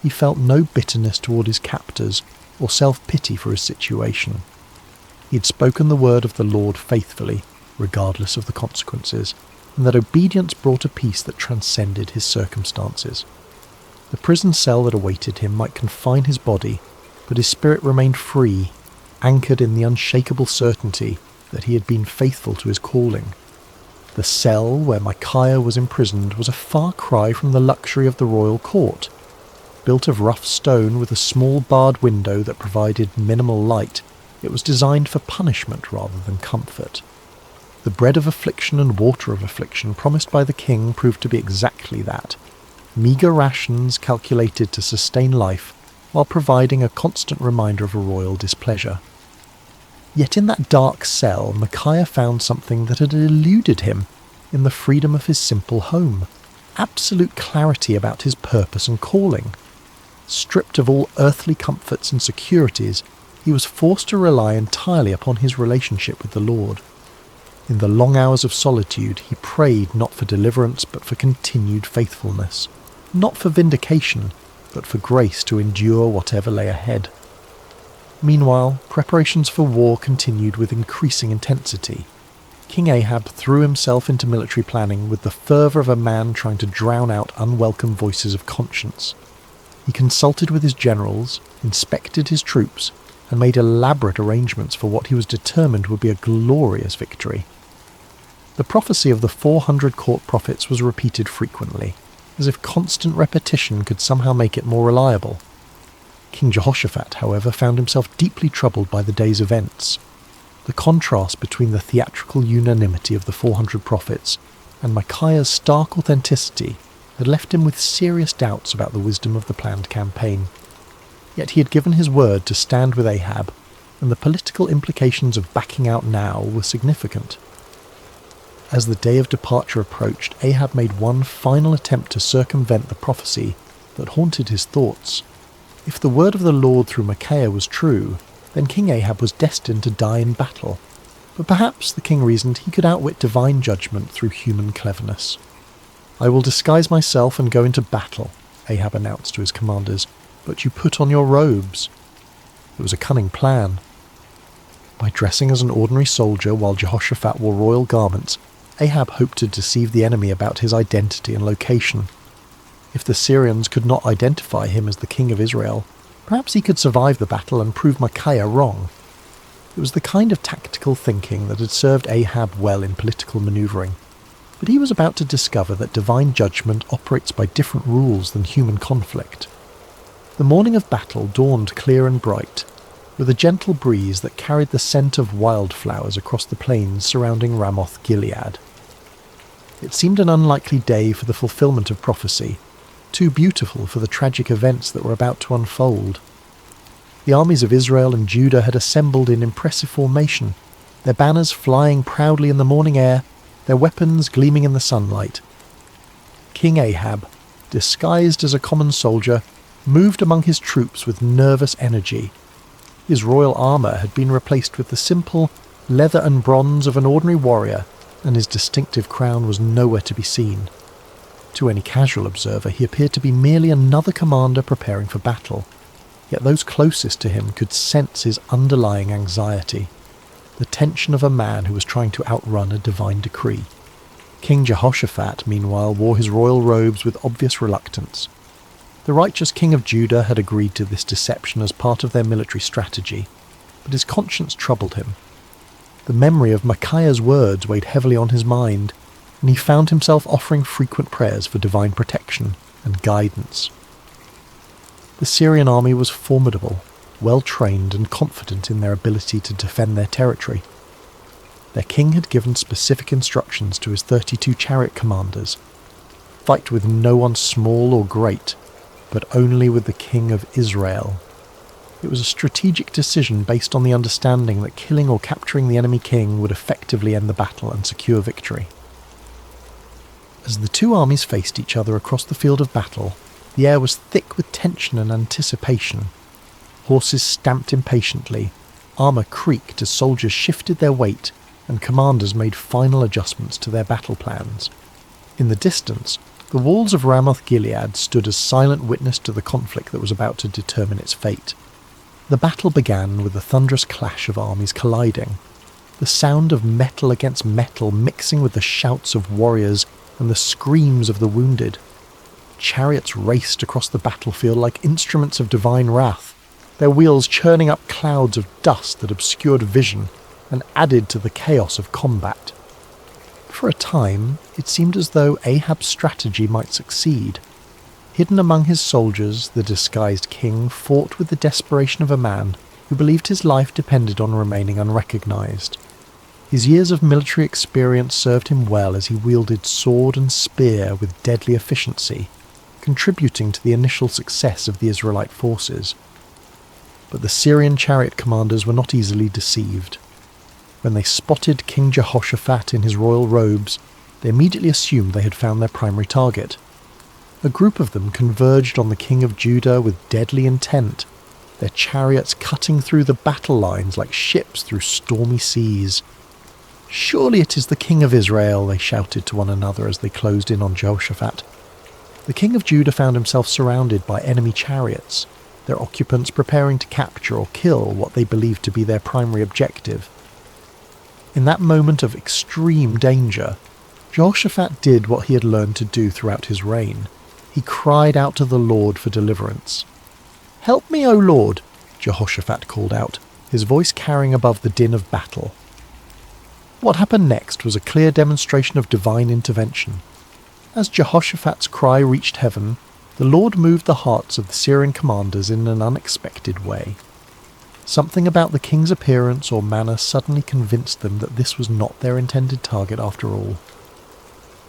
he felt no bitterness toward his captors or self-pity for his situation. He had spoken the word of the Lord faithfully, regardless of the consequences, and that obedience brought a peace that transcended his circumstances. The prison cell that awaited him might confine his body, but his spirit remained free, anchored in the unshakable certainty that he had been faithful to his calling. The cell where Micaiah was imprisoned was a far cry from the luxury of the royal court. Built of rough stone with a small barred window that provided minimal light, it was designed for punishment rather than comfort. The bread of affliction and water of affliction promised by the king proved to be exactly that. Meagre rations calculated to sustain life, while providing a constant reminder of a royal displeasure. Yet in that dark cell, Micaiah found something that had eluded him in the freedom of his simple home. Absolute clarity about his purpose and calling. Stripped of all earthly comforts and securities, he was forced to rely entirely upon his relationship with the Lord. In the long hours of solitude, he prayed not for deliverance but for continued faithfulness. Not for vindication, but for grace to endure whatever lay ahead. Meanwhile, preparations for war continued with increasing intensity. King Ahab threw himself into military planning with the fervour of a man trying to drown out unwelcome voices of conscience. He consulted with his generals, inspected his troops, and made elaborate arrangements for what he was determined would be a glorious victory. The prophecy of the 400 court prophets was repeated frequently, as if constant repetition could somehow make it more reliable. King Jehoshaphat, however, found himself deeply troubled by the day's events. The contrast between the theatrical unanimity of the 400 prophets and Micaiah's stark authenticity had left him with serious doubts about the wisdom of the planned campaign. Yet he had given his word to stand with Ahab, and the political implications of backing out now were significant. As the day of departure approached, Ahab made one final attempt to circumvent the prophecy that haunted his thoughts. If the word of the Lord through Micaiah was true, then King Ahab was destined to die in battle. But perhaps, the king reasoned, he could outwit divine judgment through human cleverness. "I will disguise myself and go into battle," Ahab announced to his commanders, "but you put on your robes." It was a cunning plan. By dressing as an ordinary soldier while Jehoshaphat wore royal garments, Ahab hoped to deceive the enemy about his identity and location. If the Syrians could not identify him as the king of Israel, perhaps he could survive the battle and prove Micaiah wrong. It was the kind of tactical thinking that had served Ahab well in political manoeuvring. But he was about to discover that divine judgment operates by different rules than human conflict. The morning of battle dawned clear and bright, with a gentle breeze that carried the scent of wildflowers across the plains surrounding Ramoth Gilead. It seemed an unlikely day for the fulfillment of prophecy, too beautiful for the tragic events that were about to unfold. The armies of Israel and Judah had assembled in impressive formation, their banners flying proudly in the morning air, their weapons gleaming in the sunlight. King Ahab, disguised as a common soldier, moved among his troops with nervous energy. His royal armour had been replaced with the simple leather and bronze of an ordinary warrior, and his distinctive crown was nowhere to be seen. To any casual observer, he appeared to be merely another commander preparing for battle, yet those closest to him could sense his underlying anxiety, the tension of a man who was trying to outrun a divine decree. King Jehoshaphat, meanwhile, wore his royal robes with obvious reluctance. The righteous king of Judah had agreed to this deception as part of their military strategy, but his conscience troubled him. The memory of Micaiah's words weighed heavily on his mind, and he found himself offering frequent prayers for divine protection and guidance. The Syrian army was formidable, well-trained and confident in their ability to defend their territory. Their king had given specific instructions to his 32 chariot commanders: fight with no one small or great, but only with the king of Israel. It was a strategic decision based on the understanding that killing or capturing the enemy king would effectively end the battle and secure victory. As the two armies faced each other across the field of battle, the air was thick with tension and anticipation. Horses stamped impatiently, armour creaked as soldiers shifted their weight, and commanders made final adjustments to their battle plans. In the distance, the walls of Ramoth Gilead stood as silent witness to the conflict that was about to determine its fate. The battle began with the thunderous clash of armies colliding, the sound of metal against metal mixing with the shouts of warriors and the screams of the wounded. Chariots raced across the battlefield like instruments of divine wrath, their wheels churning up clouds of dust that obscured vision and added to the chaos of combat. For a time, it seemed as though Ahab's strategy might succeed. Hidden among his soldiers, the disguised king fought with the desperation of a man who believed his life depended on remaining unrecognized. His years of military experience served him well as he wielded sword and spear with deadly efficiency, contributing to the initial success of the Israelite forces. But the Syrian chariot commanders were not easily deceived. When they spotted King Jehoshaphat in his royal robes, they immediately assumed they had found their primary target. A group of them converged on the king of Judah with deadly intent, their chariots cutting through the battle lines like ships through stormy seas. "Surely it is the king of Israel," they shouted to one another as they closed in on Jehoshaphat. The king of Judah found himself surrounded by enemy chariots, their occupants preparing to capture or kill what they believed to be their primary objective. In that moment of extreme danger, Jehoshaphat did what he had learned to do throughout his reign. He cried out to the Lord for deliverance. "Help me, O Lord," Jehoshaphat called out, his voice carrying above the din of battle. What happened next was a clear demonstration of divine intervention. As Jehoshaphat's cry reached heaven, the Lord moved the hearts of the Syrian commanders in an unexpected way. Something about the king's appearance or manner suddenly convinced them that this was not their intended target after all.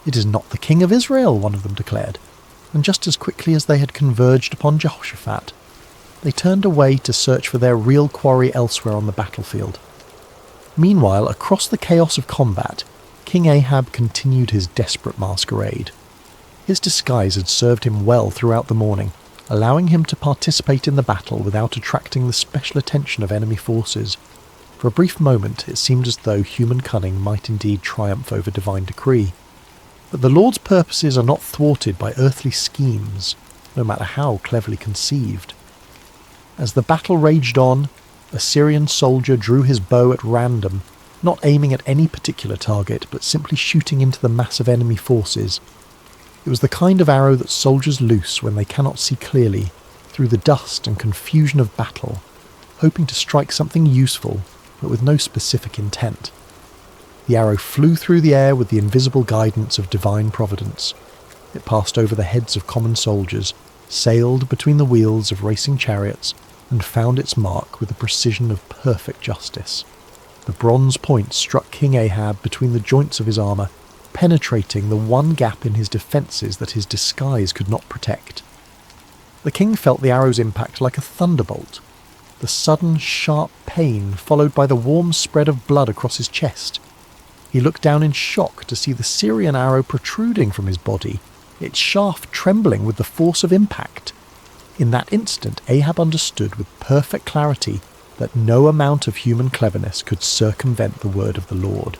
"It is not the king of Israel," one of them declared, and just as quickly as they had converged upon Jehoshaphat, they turned away to search for their real quarry elsewhere on the battlefield. Meanwhile, across the chaos of combat, King Ahab continued his desperate masquerade. His disguise had served him well throughout the morning, allowing him to participate in the battle without attracting the special attention of enemy forces. For a brief moment, it seemed as though human cunning might indeed triumph over divine decree. But the Lord's purposes are not thwarted by earthly schemes, no matter how cleverly conceived. As the battle raged on, a Syrian soldier drew his bow at random, not aiming at any particular target, but simply shooting into the mass of enemy forces. It was the kind of arrow that soldiers loose when they cannot see clearly, through the dust and confusion of battle, hoping to strike something useful, but with no specific intent. The arrow flew through the air with the invisible guidance of divine providence. It passed over the heads of common soldiers, sailed between the wheels of racing chariots, and found its mark with the precision of perfect justice. The bronze point struck King Ahab between the joints of his armour, penetrating the one gap in his defences that his disguise could not protect. The king felt the arrow's impact like a thunderbolt, the sudden sharp pain followed by the warm spread of blood across his chest. He looked down in shock to see the Syrian arrow protruding from his body, its shaft trembling with the force of impact. In that instant, Ahab understood with perfect clarity that no amount of human cleverness could circumvent the word of the Lord.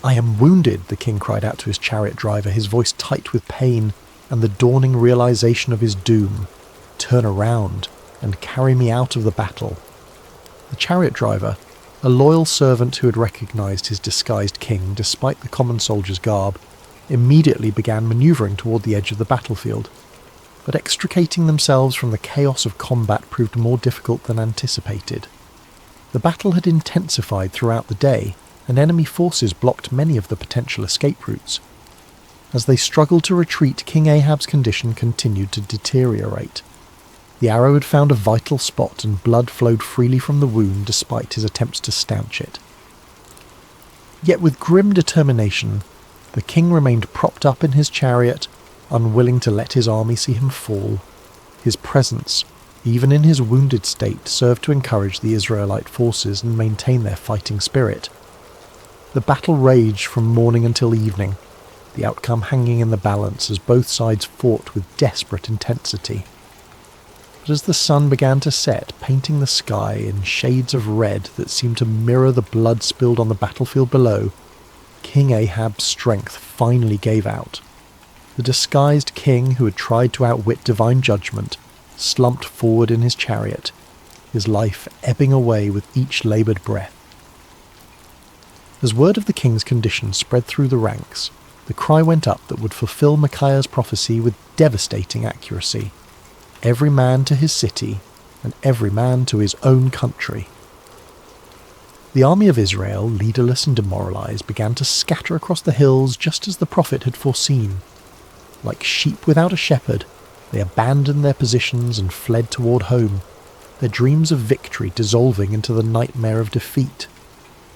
"I am wounded," the king cried out to his chariot driver, his voice tight with pain and the dawning realization of his doom. "Turn around and carry me out of the battle." The chariot driver, a loyal servant who had recognized his disguised king despite the common soldier's garb, immediately began maneuvering toward the edge of the battlefield. But extricating themselves from the chaos of combat proved more difficult than anticipated. The battle had intensified throughout the day, and enemy forces blocked many of the potential escape routes. As they struggled to retreat, King Ahab's condition continued to deteriorate. The arrow had found a vital spot, and blood flowed freely from the wound despite his attempts to stanch it. Yet with grim determination, the king remained propped up in his chariot, unwilling to let his army see him fall. His presence, even in his wounded state, served to encourage the Israelite forces and maintain their fighting spirit. The battle raged from morning until evening, the outcome hanging in the balance as both sides fought with desperate intensity. But as the sun began to set, painting the sky in shades of red that seemed to mirror the blood spilled on the battlefield below, King Ahab's strength finally gave out. The disguised king who had tried to outwit divine judgment slumped forward in his chariot, his life ebbing away with each laboured breath. As word of the king's condition spread through the ranks, the cry went up that would fulfill Micaiah's prophecy with devastating accuracy. Every man to his city, and every man to his own country. The army of Israel, leaderless and demoralized, began to scatter across the hills just as the prophet had foreseen. Like sheep without a shepherd, they abandoned their positions and fled toward home, their dreams of victory dissolving into the nightmare of defeat.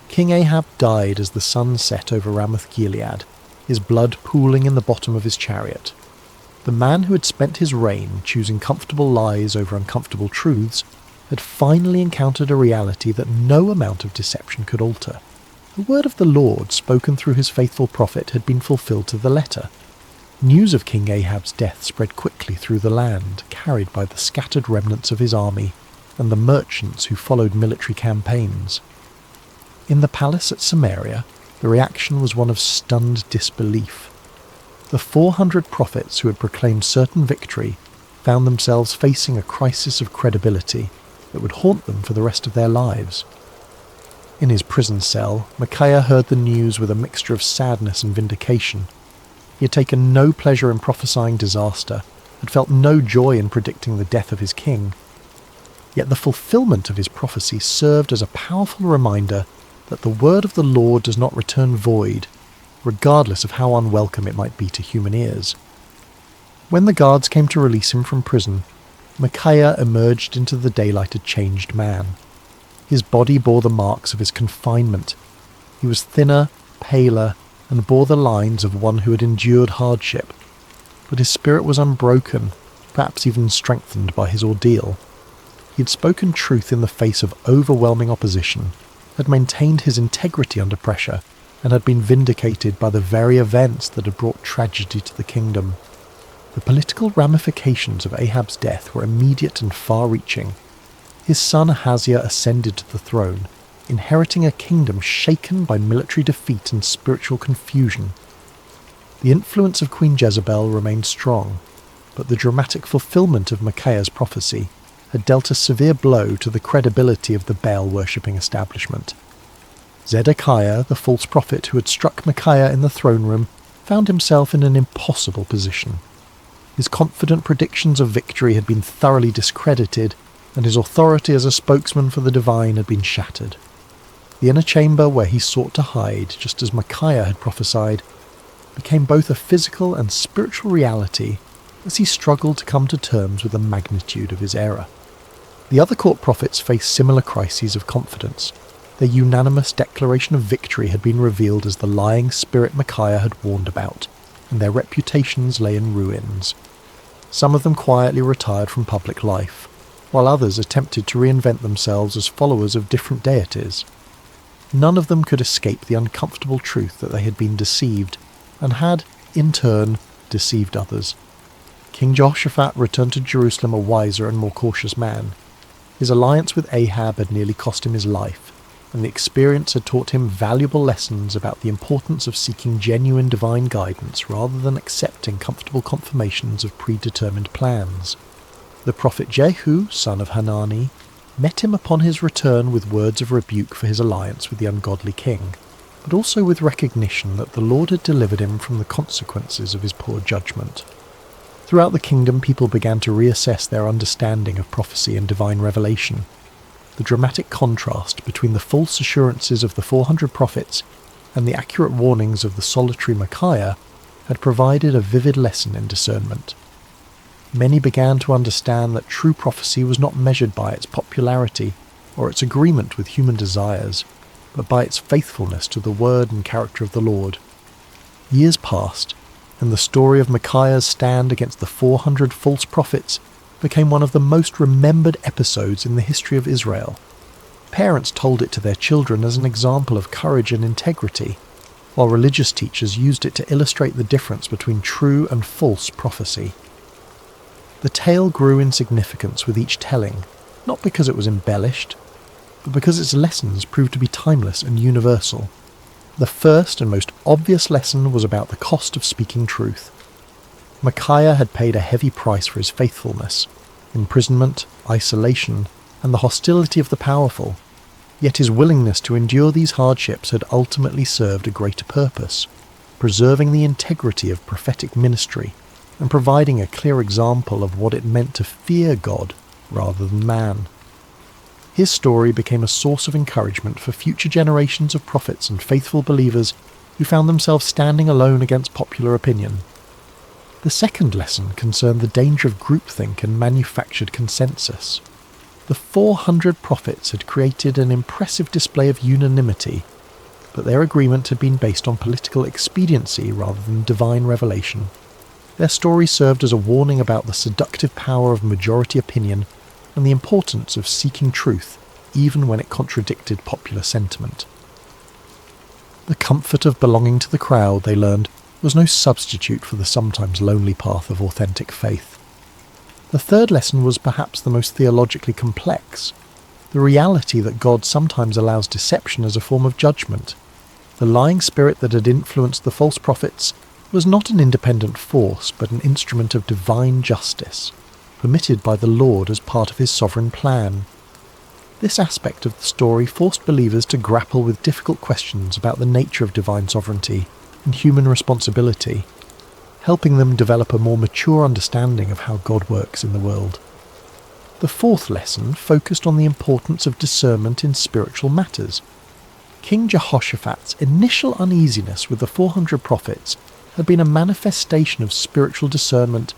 King Ahab died as the sun set over Ramoth-Gilead, his blood pooling in the bottom of his chariot. The man who had spent his reign choosing comfortable lies over uncomfortable truths had finally encountered a reality that no amount of deception could alter. The word of the Lord, spoken through his faithful prophet, had been fulfilled to the letter. News of King Ahab's death spread quickly through the land, carried by the scattered remnants of his army and the merchants who followed military campaigns. In the palace at Samaria, the reaction was one of stunned disbelief. The 400 prophets who had proclaimed certain victory found themselves facing a crisis of credibility that would haunt them for the rest of their lives. In his prison cell, Micaiah heard the news with a mixture of sadness and vindication. He had taken no pleasure in prophesying disaster, had felt no joy in predicting the death of his king. Yet the fulfillment of his prophecy served as a powerful reminder that the word of the Lord does not return void, regardless of how unwelcome it might be to human ears. When the guards came to release him from prison, Micaiah emerged into the daylight a changed man. His body bore the marks of his confinement. He was thinner, paler, and bore the lines of one who had endured hardship. But his spirit was unbroken, perhaps even strengthened by his ordeal. He had spoken truth in the face of overwhelming opposition, had maintained his integrity under pressure, and had been vindicated by the very events that had brought tragedy to the kingdom. The political ramifications of Ahab's death were immediate and far-reaching. His son Ahaziah ascended to the throne, inheriting a kingdom shaken by military defeat and spiritual confusion. The influence of Queen Jezebel remained strong, but the dramatic fulfillment of Micaiah's prophecy had dealt a severe blow to the credibility of the Baal-worshipping establishment. Zedekiah, the false prophet who had struck Micaiah in the throne room, found himself in an impossible position. His confident predictions of victory had been thoroughly discredited, and his authority as a spokesman for the divine had been shattered. The inner chamber where he sought to hide, just as Micaiah had prophesied, became both a physical and spiritual reality as he struggled to come to terms with the magnitude of his error. The other court prophets faced similar crises of confidence. Their unanimous declaration of victory had been revealed as the lying spirit Micaiah had warned about, and their reputations lay in ruins. Some of them quietly retired from public life, while others attempted to reinvent themselves as followers of different deities. None of them could escape the uncomfortable truth that they had been deceived, and had, in turn, deceived others. King Jehoshaphat returned to Jerusalem a wiser and more cautious man. His alliance with Ahab had nearly cost him his life, and the experience had taught him valuable lessons about the importance of seeking genuine divine guidance rather than accepting comfortable confirmations of predetermined plans. The prophet Jehu, son of Hanani, met him upon his return with words of rebuke for his alliance with the ungodly king, but also with recognition that the Lord had delivered him from the consequences of his poor judgment. Throughout the kingdom, people began to reassess their understanding of prophecy and divine revelation. The dramatic contrast between the false assurances of the 400 prophets and the accurate warnings of the solitary Micaiah had provided a vivid lesson in discernment. Many began to understand that true prophecy was not measured by its popularity or its agreement with human desires, but by its faithfulness to the word and character of the Lord. Years passed, and the story of Micaiah's stand against the 400 false prophets became one of the most remembered episodes in the history of Israel. Parents told it to their children as an example of courage and integrity, while religious teachers used it to illustrate the difference between true and false prophecy. The tale grew in significance with each telling, not because it was embellished, but because its lessons proved to be timeless and universal. The first and most obvious lesson was about the cost of speaking truth. Micaiah had paid a heavy price for his faithfulness: imprisonment, isolation, and the hostility of the powerful. Yet his willingness to endure these hardships had ultimately served a greater purpose, preserving the integrity of prophetic ministry and providing a clear example of what it meant to fear God rather than man. His story became a source of encouragement for future generations of prophets and faithful believers who found themselves standing alone against popular opinion. The second lesson concerned the danger of groupthink and manufactured consensus. The 400 prophets had created an impressive display of unanimity, but their agreement had been based on political expediency rather than divine revelation. Their story served as a warning about the seductive power of majority opinion and the importance of seeking truth, even when it contradicted popular sentiment. The comfort of belonging to the crowd, they learned, was no substitute for the sometimes lonely path of authentic faith. The third lesson was perhaps the most theologically complex, the reality that God sometimes allows deception as a form of judgment. The lying spirit that had influenced the false prophets was not an independent force, but an instrument of divine justice, permitted by the Lord as part of his sovereign plan. This aspect of the story forced believers to grapple with difficult questions about the nature of divine sovereignty and human responsibility, helping them develop a more mature understanding of how God works in the world. The fourth lesson focused on the importance of discernment in spiritual matters. King Jehoshaphat's initial uneasiness with the 400 prophets had been a manifestation of spiritual discernment,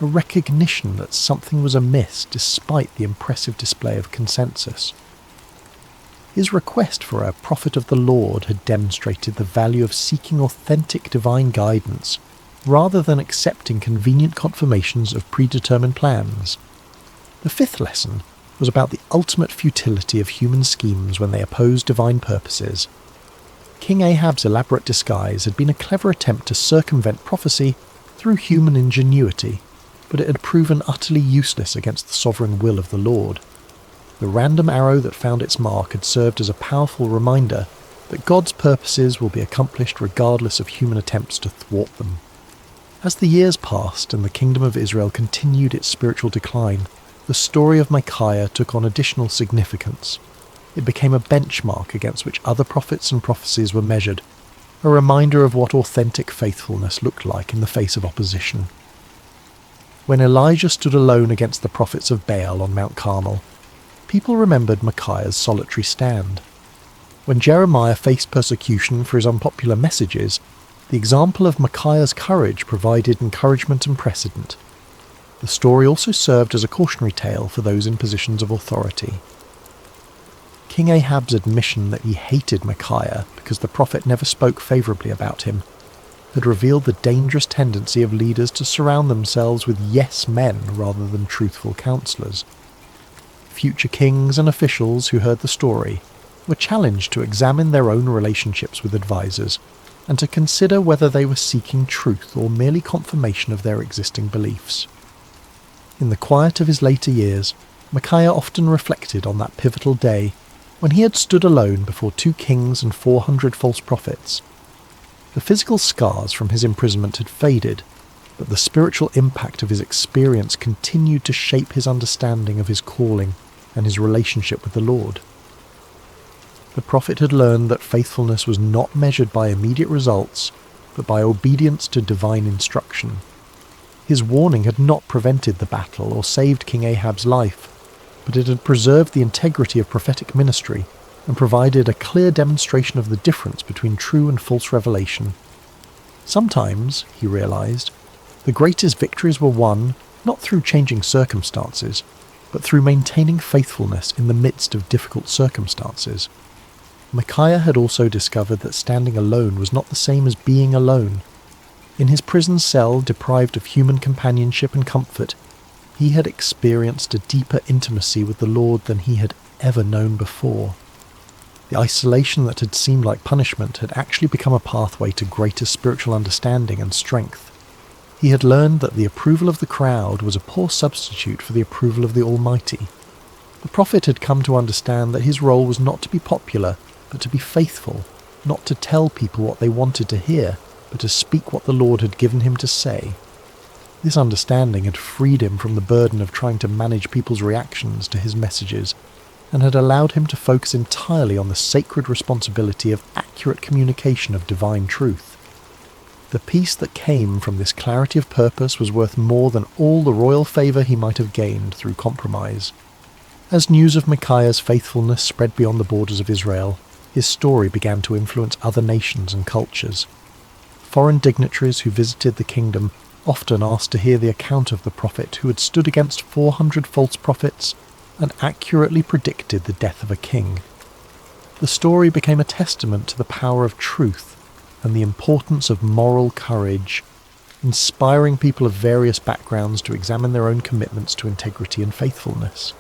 a recognition that something was amiss despite the impressive display of consensus. His request for a prophet of the Lord had demonstrated the value of seeking authentic divine guidance, rather than accepting convenient confirmations of predetermined plans. The fifth lesson was about the ultimate futility of human schemes when they oppose divine purposes. King Ahab's elaborate disguise had been a clever attempt to circumvent prophecy through human ingenuity, but it had proven utterly useless against the sovereign will of the Lord. The random arrow that found its mark had served as a powerful reminder that God's purposes will be accomplished regardless of human attempts to thwart them. As the years passed and the kingdom of Israel continued its spiritual decline, the story of Micaiah took on additional significance. It became a benchmark against which other prophets and prophecies were measured, a reminder of what authentic faithfulness looked like in the face of opposition. When Elijah stood alone against the prophets of Baal on Mount Carmel, people remembered Micaiah's solitary stand. When Jeremiah faced persecution for his unpopular messages, the example of Micaiah's courage provided encouragement and precedent. The story also served as a cautionary tale for those in positions of authority. King Ahab's admission that he hated Micaiah because the prophet never spoke favourably about him had revealed the dangerous tendency of leaders to surround themselves with yes men rather than truthful counsellors. Future kings and officials who heard the story were challenged to examine their own relationships with advisors and to consider whether they were seeking truth or merely confirmation of their existing beliefs. In the quiet of his later years, Micaiah often reflected on that pivotal day when he had stood alone before 2 kings and 400 false prophets. The physical scars from his imprisonment had faded, but the spiritual impact of his experience continued to shape his understanding of his calling and his relationship with the Lord. The prophet had learned that faithfulness was not measured by immediate results, but by obedience to divine instruction. His warning had not prevented the battle or saved King Ahab's life, but it had preserved the integrity of prophetic ministry and provided a clear demonstration of the difference between true and false revelation. Sometimes, he realized, the greatest victories were won not through changing circumstances, but through maintaining faithfulness in the midst of difficult circumstances. Micaiah had also discovered that standing alone was not the same as being alone. In his prison cell, deprived of human companionship and comfort, he had experienced a deeper intimacy with the Lord than he had ever known before. The isolation that had seemed like punishment had actually become a pathway to greater spiritual understanding and strength. He had learned that the approval of the crowd was a poor substitute for the approval of the Almighty. The prophet had come to understand that his role was not to be popular, but to be faithful, not to tell people what they wanted to hear, but to speak what the Lord had given him to say. This understanding had freed him from the burden of trying to manage people's reactions to his messages, and had allowed him to focus entirely on the sacred responsibility of accurate communication of divine truth. The peace that came from this clarity of purpose was worth more than all the royal favour he might have gained through compromise. As news of Micaiah's faithfulness spread beyond the borders of Israel, his story began to influence other nations and cultures. Foreign dignitaries who visited the kingdom often asked to hear the account of the prophet who had stood against 400 false prophets and accurately predicted the death of a king. The story became a testament to the power of truth and the importance of moral courage, inspiring people of various backgrounds to examine their own commitments to integrity and faithfulness.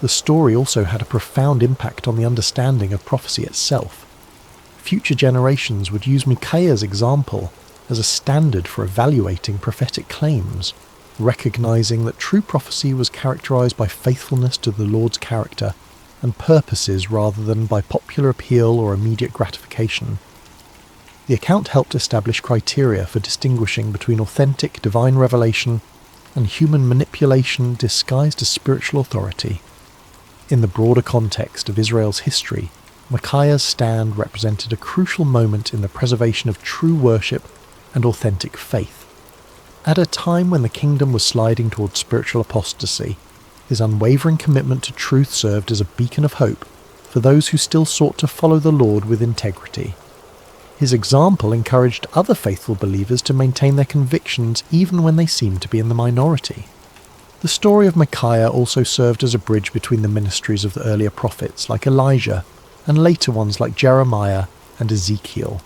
The story also had a profound impact on the understanding of prophecy itself. Future generations would use Micaiah's example as a standard for evaluating prophetic claims, recognizing that true prophecy was characterized by faithfulness to the Lord's character and purposes rather than by popular appeal or immediate gratification. The account helped establish criteria for distinguishing between authentic divine revelation and human manipulation disguised as spiritual authority. In the broader context of Israel's history, Micaiah's stand represented a crucial moment in the preservation of true worship and authentic faith. At a time when the kingdom was sliding towards spiritual apostasy, his unwavering commitment to truth served as a beacon of hope for those who still sought to follow the Lord with integrity. His example encouraged other faithful believers to maintain their convictions even when they seemed to be in the minority. The story of Micaiah also served as a bridge between the ministries of the earlier prophets like Elijah and later ones like Jeremiah and Ezekiel.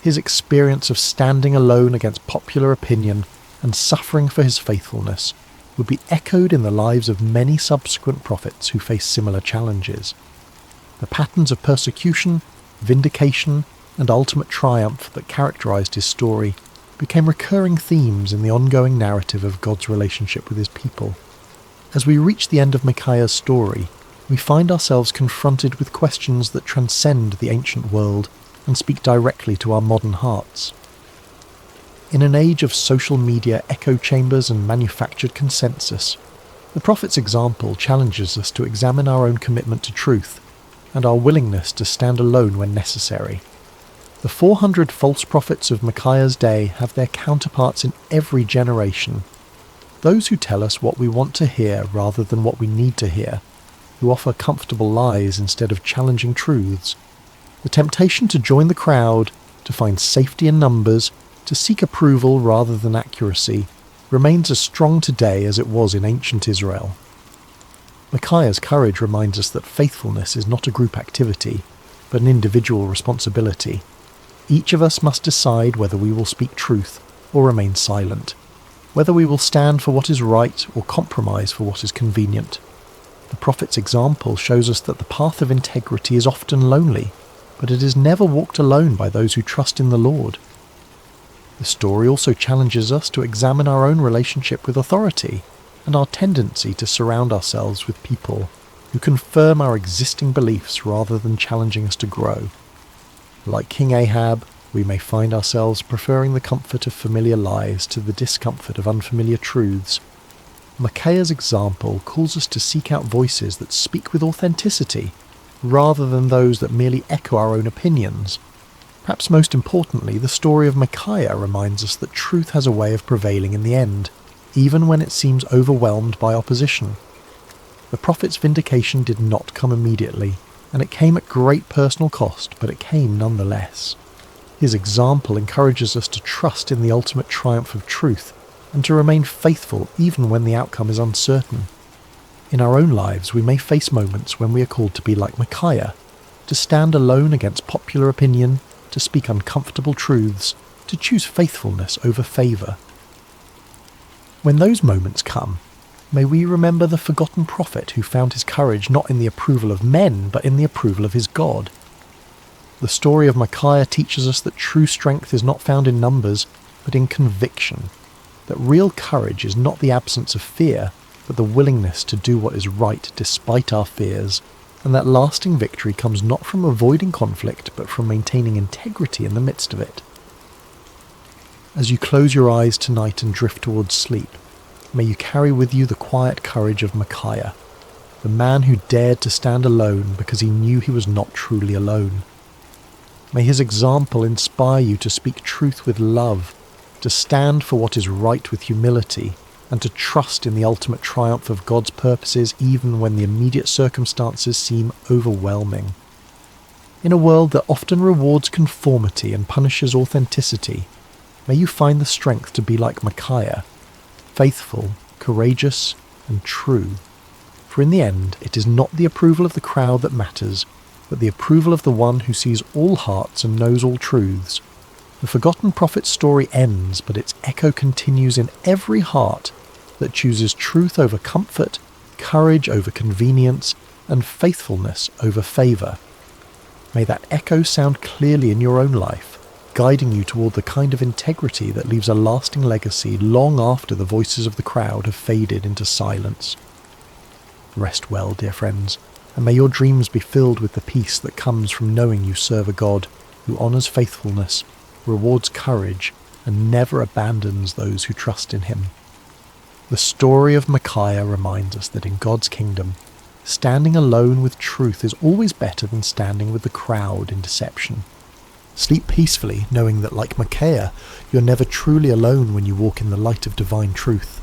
His experience of standing alone against popular opinion and suffering for his faithfulness would be echoed in the lives of many subsequent prophets who faced similar challenges. The patterns of persecution, vindication, and ultimate triumph that characterized his story became recurring themes in the ongoing narrative of God's relationship with his people. As we reach the end of Micaiah's story, we find ourselves confronted with questions that transcend the ancient world and speak directly to our modern hearts. In an age of social media echo chambers and manufactured consensus, the prophet's example challenges us to examine our own commitment to truth and our willingness to stand alone when necessary. The 400 false prophets of Micaiah's day have their counterparts in every generation. Those who tell us what we want to hear rather than what we need to hear, who offer comfortable lies instead of challenging truths. The temptation to join the crowd, to find safety in numbers, to seek approval rather than accuracy, remains as strong today as it was in ancient Israel. Micaiah's courage reminds us that faithfulness is not a group activity, but an individual responsibility. Each of us must decide whether we will speak truth or remain silent, whether we will stand for what is right or compromise for what is convenient. The prophet's example shows us that the path of integrity is often lonely, but it is never walked alone by those who trust in the Lord. The story also challenges us to examine our own relationship with authority and our tendency to surround ourselves with people who confirm our existing beliefs rather than challenging us to grow. Like King Ahab, we may find ourselves preferring the comfort of familiar lies to the discomfort of unfamiliar truths. Micaiah's example calls us to seek out voices that speak with authenticity, rather than those that merely echo our own opinions. Perhaps most importantly, the story of Micaiah reminds us that truth has a way of prevailing in the end, even when it seems overwhelmed by opposition. The prophet's vindication did not come immediately, and it came at great personal cost, but it came nonetheless. His example encourages us to trust in the ultimate triumph of truth, and to remain faithful even when the outcome is uncertain. In our own lives, we may face moments when we are called to be like Micaiah, to stand alone against popular opinion, to speak uncomfortable truths, to choose faithfulness over favour. When those moments come, may we remember the forgotten prophet who found his courage not in the approval of men, but in the approval of his God. The story of Micaiah teaches us that true strength is not found in numbers, but in conviction, that real courage is not the absence of fear, but the willingness to do what is right despite our fears, and that lasting victory comes not from avoiding conflict, but from maintaining integrity in the midst of it. As you close your eyes tonight and drift towards sleep, may you carry with you the quiet courage of Micaiah, the man who dared to stand alone because he knew he was not truly alone. May his example inspire you to speak truth with love, to stand for what is right with humility, and to trust in the ultimate triumph of God's purposes even when the immediate circumstances seem overwhelming. In a world that often rewards conformity and punishes authenticity, may you find the strength to be like Micaiah, faithful, courageous, and true. For in the end, it is not the approval of the crowd that matters, but the approval of the one who sees all hearts and knows all truths. The forgotten prophet's story ends, but its echo continues in every heart that chooses truth over comfort, courage over convenience, and faithfulness over favour. May that echo sound clearly in your own life, guiding you toward the kind of integrity that leaves a lasting legacy long after the voices of the crowd have faded into silence. Rest well, dear friends, and may your dreams be filled with the peace that comes from knowing you serve a God who honours faithfulness, rewards courage, and never abandons those who trust in him. The story of Micaiah reminds us that in God's kingdom, standing alone with truth is always better than standing with the crowd in deception. Sleep peacefully, knowing that like Micaiah, you're never truly alone when you walk in the light of divine truth.